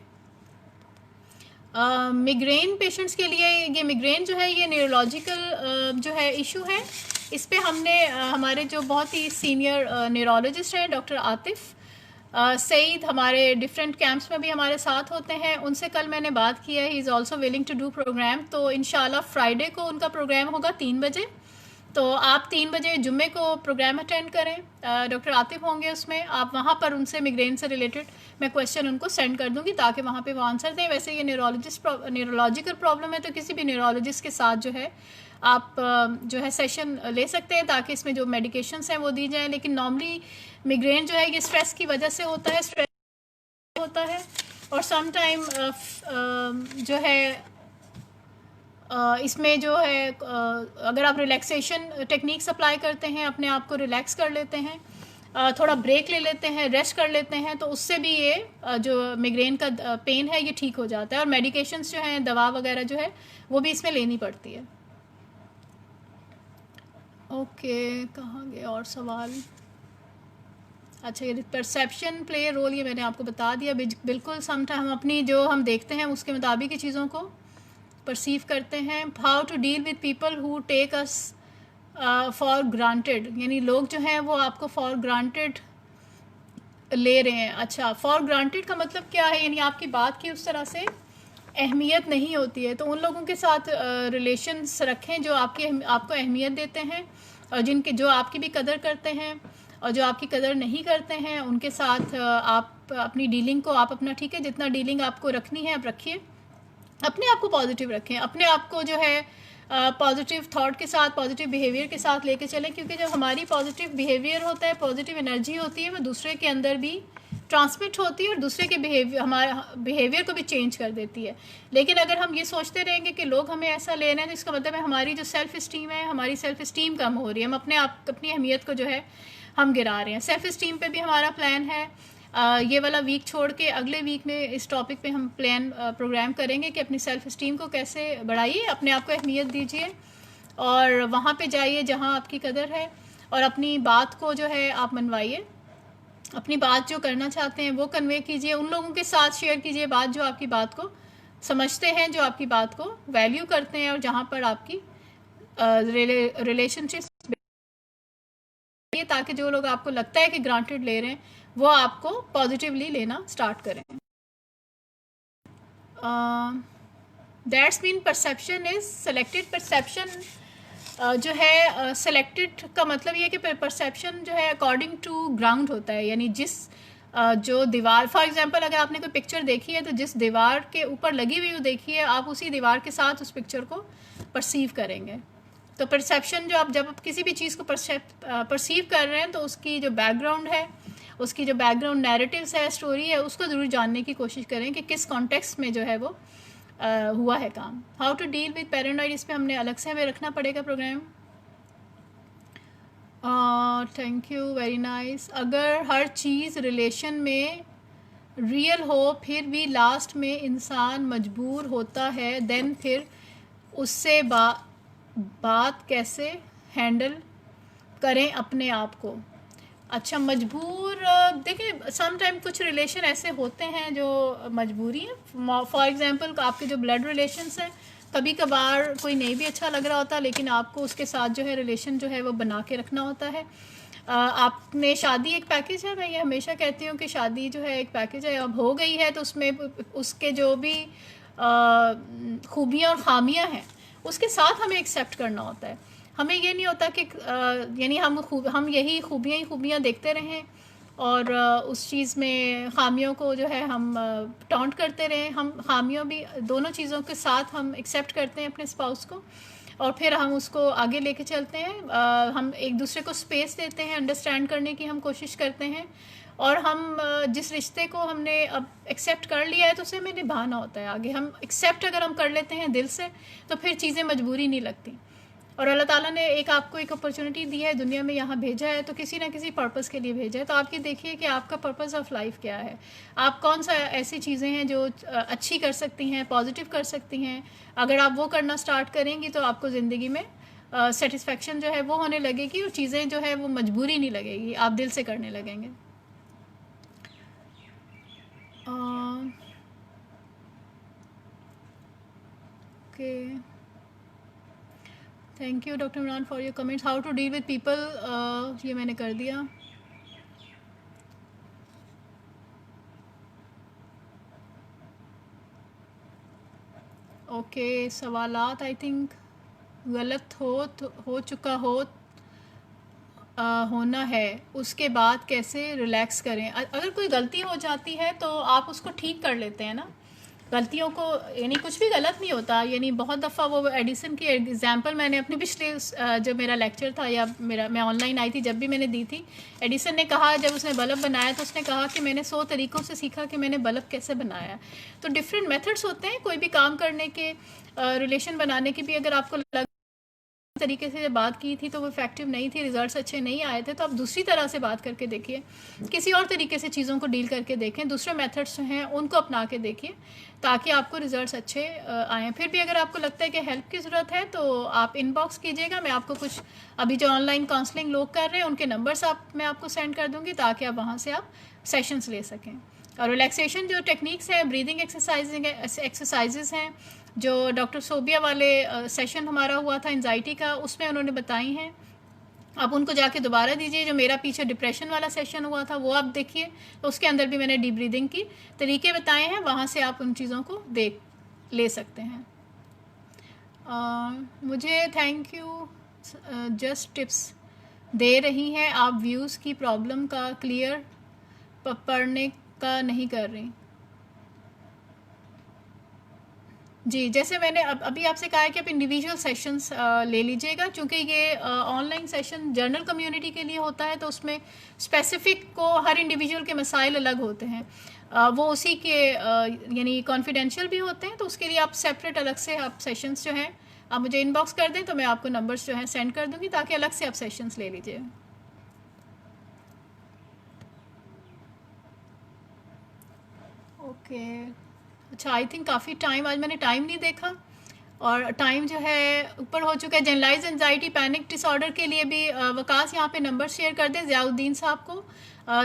मिग्रेन पेशेंट्स के लिए, ये मिग्रेन जो है ये न्यूरोलॉजिकल जो है इशू है। इस पे हमने हमारे जो बहुत ही सीनियर न्यूरोलॉजिस्ट हैं डॉक्टर आतिफ सईद, हमारे डिफरेंट कैंप्स में भी हमारे साथ होते हैं, उनसे कल मैंने बात की है। He is also willing to do programme. तो इंशाल्लाह फ्राइडे को उनका प्रोग्राम होगा 3 बजे। तो आप 3 बजे जुम्मे को प्रोग्राम अटेंड करें, डॉक्टर आतिफ होंगे उसमें। आप वहाँ पर उनसे मिग्रेन से रिलेटेड मैं क्वेश्चन उनको सेंड कर दूँगी ताकि वहाँ पे वो आंसर दें। वैसे ये न्यूरोलॉजिकल प्रॉब्लम है तो किसी भी न्यूरोलॉजिस्ट के साथ जो है आप जो है सेशन ले सकते हैं ताकि इसमें जो मेडिकेशंस हैं वो दी जाएँ। लेकिन नॉर्मली मिग्रेन जो है ये स्ट्रेस की वजह से होता है, स्ट्रेस होता है। और सम टाइम जो है इसमें जो है अगर आप रिलैक्सेशन टेक्निक्स अप्लाई करते हैं, अपने आप को रिलैक्स कर लेते हैं, थोड़ा ब्रेक ले लेते हैं, रेस्ट कर लेते हैं, तो उससे भी ये जो मिग्रेन का पेन है ये ठीक हो जाता है। और मेडिकेशंस जो हैं, दवा वगैरह जो है वो भी इसमें लेनी पड़ती है। ओके, कहाँ गए और सवाल? अच्छा, ये परसेप्शन प्ले रोल, ये मैंने आपको बता दिया। बिल्कुल समटाइम हम अपनी जो हम देखते हैं उसके मुताबिक ही चीज़ों को परसीव करते हैं। How to deal with people who take us for granted, यानी लोग जो हैं वो आपको फॉर ग्रांटेड ले रहे हैं। अच्छा, फॉर ग्रांटेड का मतलब क्या है? यानी आपकी बात की उस तरह से अहमियत नहीं होती है। तो उन लोगों के साथ रिलेशंस रखें जो आपको अहमियत देते हैं और जिनके जो आपकी भी कदर करते हैं, और जो आपकी कदर नहीं करते हैं उनके साथ आप अपनी डीलिंग को आप अपना ठीक है जितना डीलिंग आपको रखनी है आप रखिए। अपने आप को पॉजिटिव रखें, अपने आप को जो है पॉजिटिव थॉट के साथ, पॉजिटिव बिहेवियर के साथ लेके चलें, क्योंकि जब हमारी पॉजिटिव बिहेवियर होता है, पॉजिटिव एनर्जी होती है, वो दूसरे के अंदर भी ट्रांसमिट होती है और दूसरे के बिहेवियर, हमारे बिहेवियर को भी चेंज कर देती है। लेकिन अगर हम ये सोचते रहेंगे कि लोग हमें ऐसा ले रहे हैं, तो इसका मतलब है हमारी जो सेल्फ इस्टीम है, हमारी सेल्फ इस्टीम कम हो रही है, हम अपनी अहमियत को जो है हम गिरा रहे हैं। सेल्फ इस्टीम पे भी हमारा प्लान है। ये वाला वीक छोड़ के अगले वीक में इस टॉपिक पे हम प्रोग्राम करेंगे कि अपनी सेल्फ इस्टीम को कैसे बढ़ाइए, अपने आप को अहमियत दीजिए और वहाँ पे जाइए जहाँ आपकी कदर है, और अपनी बात को जो है आप मनवाइए। अपनी बात जो करना चाहते हैं वो कन्वे कीजिए, उन लोगों के साथ शेयर कीजिए बात जो आपकी बात को समझते हैं, जो आपकी बात को वैल्यू करते हैं, और जहाँ पर आपकी रिलेशनशिप, ताकि जो लोग आपको लगता है कि ग्रांटेड ले रहे हैं वो आपको पॉजिटिवली लेना स्टार्ट करें। That's mean perception is selected. Perception जो है सेलेक्टेड का मतलब ये कि परसेप्शन जो है अकॉर्डिंग टू ग्राउंड होता है, यानी जिस जो दीवार, फॉर एग्जांपल अगर आपने कोई पिक्चर देखी है तो जिस दीवार के ऊपर लगी हुई देखी है, आप उसी दीवार के साथ उस पिक्चर को परसीव करेंगे। तो परसेप्शन जो जब आप किसी भी चीज़ को परसीव कर रहे हैं तो उसकी जो बैकग्राउंड है, उसकी जो बैकग्राउंड नैरेटिव्स है, स्टोरी है, उसको ज़रूर जानने की कोशिश करें कि किस कॉन्टेक्स्ट में जो है वो हुआ है काम। How to deal with paranoid, इस पर हमने अलग से हमें रखना पड़ेगा programme. Thank you, very nice. अगर हर चीज़ रिलेशन में रियल हो फिर भी लास्ट में इंसान मजबूर होता है, देन फिर उससे बात कैसे हैंडल करें अपने आप को? अच्छा, मजबूर, देखिए सम टाइम कुछ रिलेशन ऐसे होते हैं जो मजबूरी है। फॉर एग्जांपल आपके जो ब्लड रिलेशंस हैं, कभी कभार कोई नहीं भी अच्छा लग रहा होता, लेकिन आपको उसके साथ जो है रिलेशन जो है वो बना के रखना होता है। आपने शादी एक पैकेज है, मैं ये हमेशा कहती हूँ कि शादी जो है एक पैकेज है। अब हो गई है तो उसमें उसके जो भी खूबियाँ और ख़ामियाँ हैं उसके साथ हमें एक्सेप्ट करना होता है। हमें ये नहीं होता कि यानी हम यही खूबियाँ देखते रहें और उस चीज़ में ख़ामियों को जो है हम टॉन्ट करते रहें। हम ख़ामियों भी, दोनों चीज़ों के साथ हम एक्सेप्ट करते हैं अपने स्पाउस को, और फिर हम उसको आगे लेके चलते हैं। हम एक दूसरे को स्पेस देते हैं, अंडरस्टैंड करने की हम कोशिश करते हैं, और हम जिस रिश्ते को हमने अब एक्सेप्ट कर लिया है तो उसे हमें निभाना होता है आगे। हम एक्सेप्ट अगर हम कर लेते हैं दिल से तो फिर चीज़ें मजबूरी नहीं लगती। और अल्लाह ताला ने आपको एक अपॉर्चुनिटी दी है, दुनिया में यहाँ भेजा है, तो किसी ना किसी पर्पस के लिए भेजा है। तो आप ये देखिए कि आपका पर्पस ऑफ लाइफ क्या है, आप कौन सा ऐसी चीज़ें हैं जो अच्छी कर सकती हैं, पॉजिटिव कर सकती हैं। अगर आप वो करना स्टार्ट करेंगी तो आपको ज़िंदगी में सेटिस्फेक्शन जो है वो होने लगेगी, और चीज़ें जो है वो मजबूरी नहीं लगेगी, आप दिल से करने लगेंगे। Okay, thank you doctor Imran for your comments. How to deal with people, ये मैंने कर दिया। ओके, सवालात आई थिंक गलत हो चुका होना है, उसके बाद कैसे रिलैक्स करें। अगर कोई गलती हो जाती है तो आप उसको ठीक कर लेते हैं ना, गलतियों को, यानी कुछ भी गलत नहीं होता। यानी बहुत दफ़ा वो एडिसन की एग्जांपल मैंने अपने पिछले जब मेरा लेक्चर था या मैं ऑनलाइन आई थी जब भी मैंने दी थी, एडिसन ने कहा जब उसने बल्ब बनाया तो उसने कहा कि मैंने 100 तरीक़ों से सीखा कि मैंने बल्ब कैसे बनाया। तो डिफरेंट मेथड्स होते हैं कोई भी काम करने के, रिलेशन बनाने की भी। अगर आपको लग तरीके से बात की थी तो वो इफेक्टिव नहीं थी, रिजल्ट्स अच्छे नहीं आए थे, तो आप दूसरी तरह से बात करके देखिए, किसी और तरीके से चीज़ों को डील करके देखें, दूसरे मेथड्स जो हैं उनको अपना के देखिए ताकि आपको रिजल्ट्स अच्छे आएँ। फिर भी अगर आपको लगता है कि हेल्प की ज़रूरत है तो आप इनबॉक्स कीजिएगा, मैं आपको कुछ अभी जो ऑनलाइन काउंसलिंग लोग कर रहे हैं उनके नंबर्स मैं आपको सेंड कर दूँगी ताकि आप वहाँ से आप सेशंस ले सकें। और रिलैक्सेशन जो टेक्निक्स हैं, ब्रीदिंग एक्सरसाइजेज हैं, जो डॉक्टर सोबिया वाले सेशन हमारा हुआ था एंजाइटी का, उसमें उन्होंने बताई हैं, आप उनको जाके दोबारा दीजिए। जो मेरा पीछे डिप्रेशन वाला सेशन हुआ था वो आप देखिए, तो उसके अंदर भी मैंने डीप ब्रीदिंग की तरीके बताए हैं, वहाँ से आप उन चीज़ों को ले सकते हैं। मुझे थैंक यू जस्ट टिप्स दे रही हैं आप, व्यूज़ की प्रॉब्लम का क्लियर पढ़ने का नहीं कर रही। जी, जैसे मैंने अभी आपसे कहा है कि आप इंडिविजुअल सेशंस ले लीजिएगा, क्योंकि ये ऑनलाइन सेशन जनरल कम्युनिटी के लिए होता है, तो उसमें स्पेसिफिक को हर इंडिविजुअल के मसाइल अलग होते हैं, वो उसी के यानी कॉन्फिडेंशियल भी होते हैं, तो उसके लिए आप सेपरेट अलग से आप सेशंस जो हैं आप मुझे इनबॉक्स कर दें तो मैं आपको नंबर्स जो हैं सेंड कर दूँगी ताकि अलग से आप सेशंस ले लीजिए। ओके, अच्छा, आई थिंक काफ़ी टाइम, आज मैंने टाइम नहीं देखा और टाइम जो है ऊपर हो चुका है। जनरलाइज एंजाइटी पैनिक डिसऑर्डर के लिए भी वकास यहाँ पे नंबर शेयर कर दें ज़ियाउद्दीन साहब को,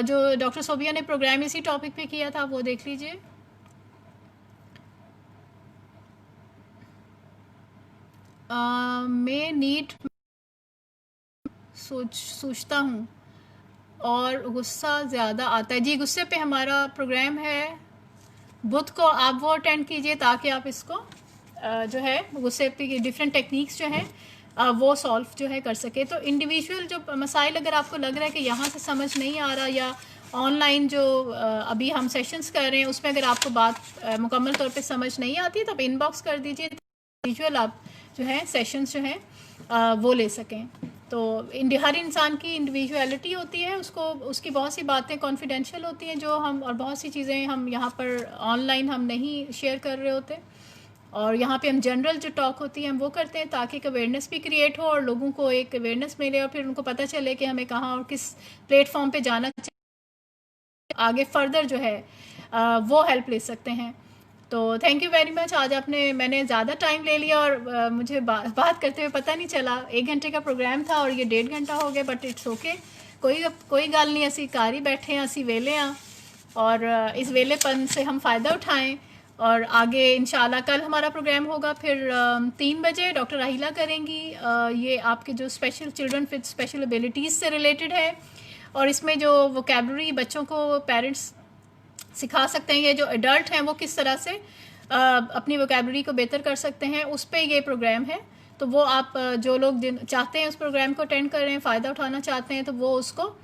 जो डॉक्टर सोबिया ने प्रोग्राम इसी टॉपिक पे किया था, वो देख लीजिए। मैं नीट सोचता हूँ और गुस्सा ज़्यादा आता है। जी, गुस्से पे हमारा प्रोग्राम है बुध को, आप वो अटेंड कीजिए ताकि आप इसको जो है गुस्से पे डिफरेंट टेक्निक्स जो हैं वो सॉल्व जो है कर सके। तो इंडिविजुअल जो मसाइल अगर आपको लग रहा है कि यहाँ से समझ नहीं आ रहा, या ऑनलाइन जो अभी हम सेशंस कर रहे हैं उसमें अगर आपको बात मुकम्मल तौर पे समझ नहीं आती तो आप इनबॉक्स कर दीजिए, इंडिविजुअल आप जो है सेशंस जो हैं वो ले सकें। तो हर इंसान की इंडिविजुअलिटी होती है, उसको उसकी बहुत सी बातें कॉन्फिडेंशियल होती हैं जो हम, और बहुत सी चीज़ें हम यहाँ पर ऑनलाइन हम नहीं शेयर कर रहे होते, और यहाँ पे हम जनरल जो टॉक होती है हम वो करते हैं ताकि एक अवेयरनेस भी क्रिएट हो और लोगों को एक अवेयरनेस मिले और फिर उनको पता चले कि हमें कहाँ और किस प्लेटफॉर्म पे जाना चाहिए, आगे फर्दर जो है वो हेल्प ले सकते हैं। तो थैंक यू वेरी मच। आज मैंने ज़्यादा टाइम ले लिया और मुझे बात करते हुए पता नहीं चला, 1 घंटे का प्रोग्राम था और ये 1.5 घंटा हो गया, बट इट्स ओके, कोई गल नहीं, असी घर ही बैठे हैं, असी वेले हाँ, और इस वेलेपन से हम फ़ायदा उठाएं। और आगे इंशाल्लाह कल हमारा प्रोग्राम होगा फिर 3 बजे, डॉक्टर राहिला करेंगी, ये आपके जो special children with special abilities से रिलेटेड है, और इसमें जो वोकेबलरी बच्चों को पेरेंट्स सिखा सकते हैं, ये जो एडल्ट हैं वो किस तरह से अपनी वोकेबलरी को बेहतर कर सकते हैं, उस पर ये प्रोग्राम है। तो वो आप जो लोग चाहते हैं उस प्रोग्राम को अटेंड कर रहे हैं, फ़ायदा उठाना चाहते हैं, तो वो उसको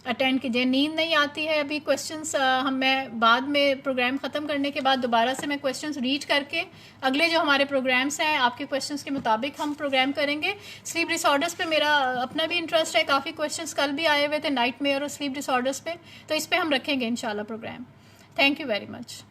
अटेंड कीजिए। नींद नहीं आती है अभी, क्वेश्चंस मैं बाद में प्रोग्राम ख़त्म करने के बाद दोबारा से मैं क्वेश्चंस रीड करके अगले जो हमारे प्रोग्राम्स हैं आपके क्वेश्चंस के मुताबिक हम प्रोग्राम करेंगे। स्लीप डिसऑर्डर्स पे मेरा अपना भी इंटरेस्ट है, काफ़ी क्वेश्चंस कल भी आए हुए थे नाइट मेयर और स्लीप डिसऑर्डर्स पे, तो इस पर हम रखेंगे इंशाल्लाह programme. Thank you very much.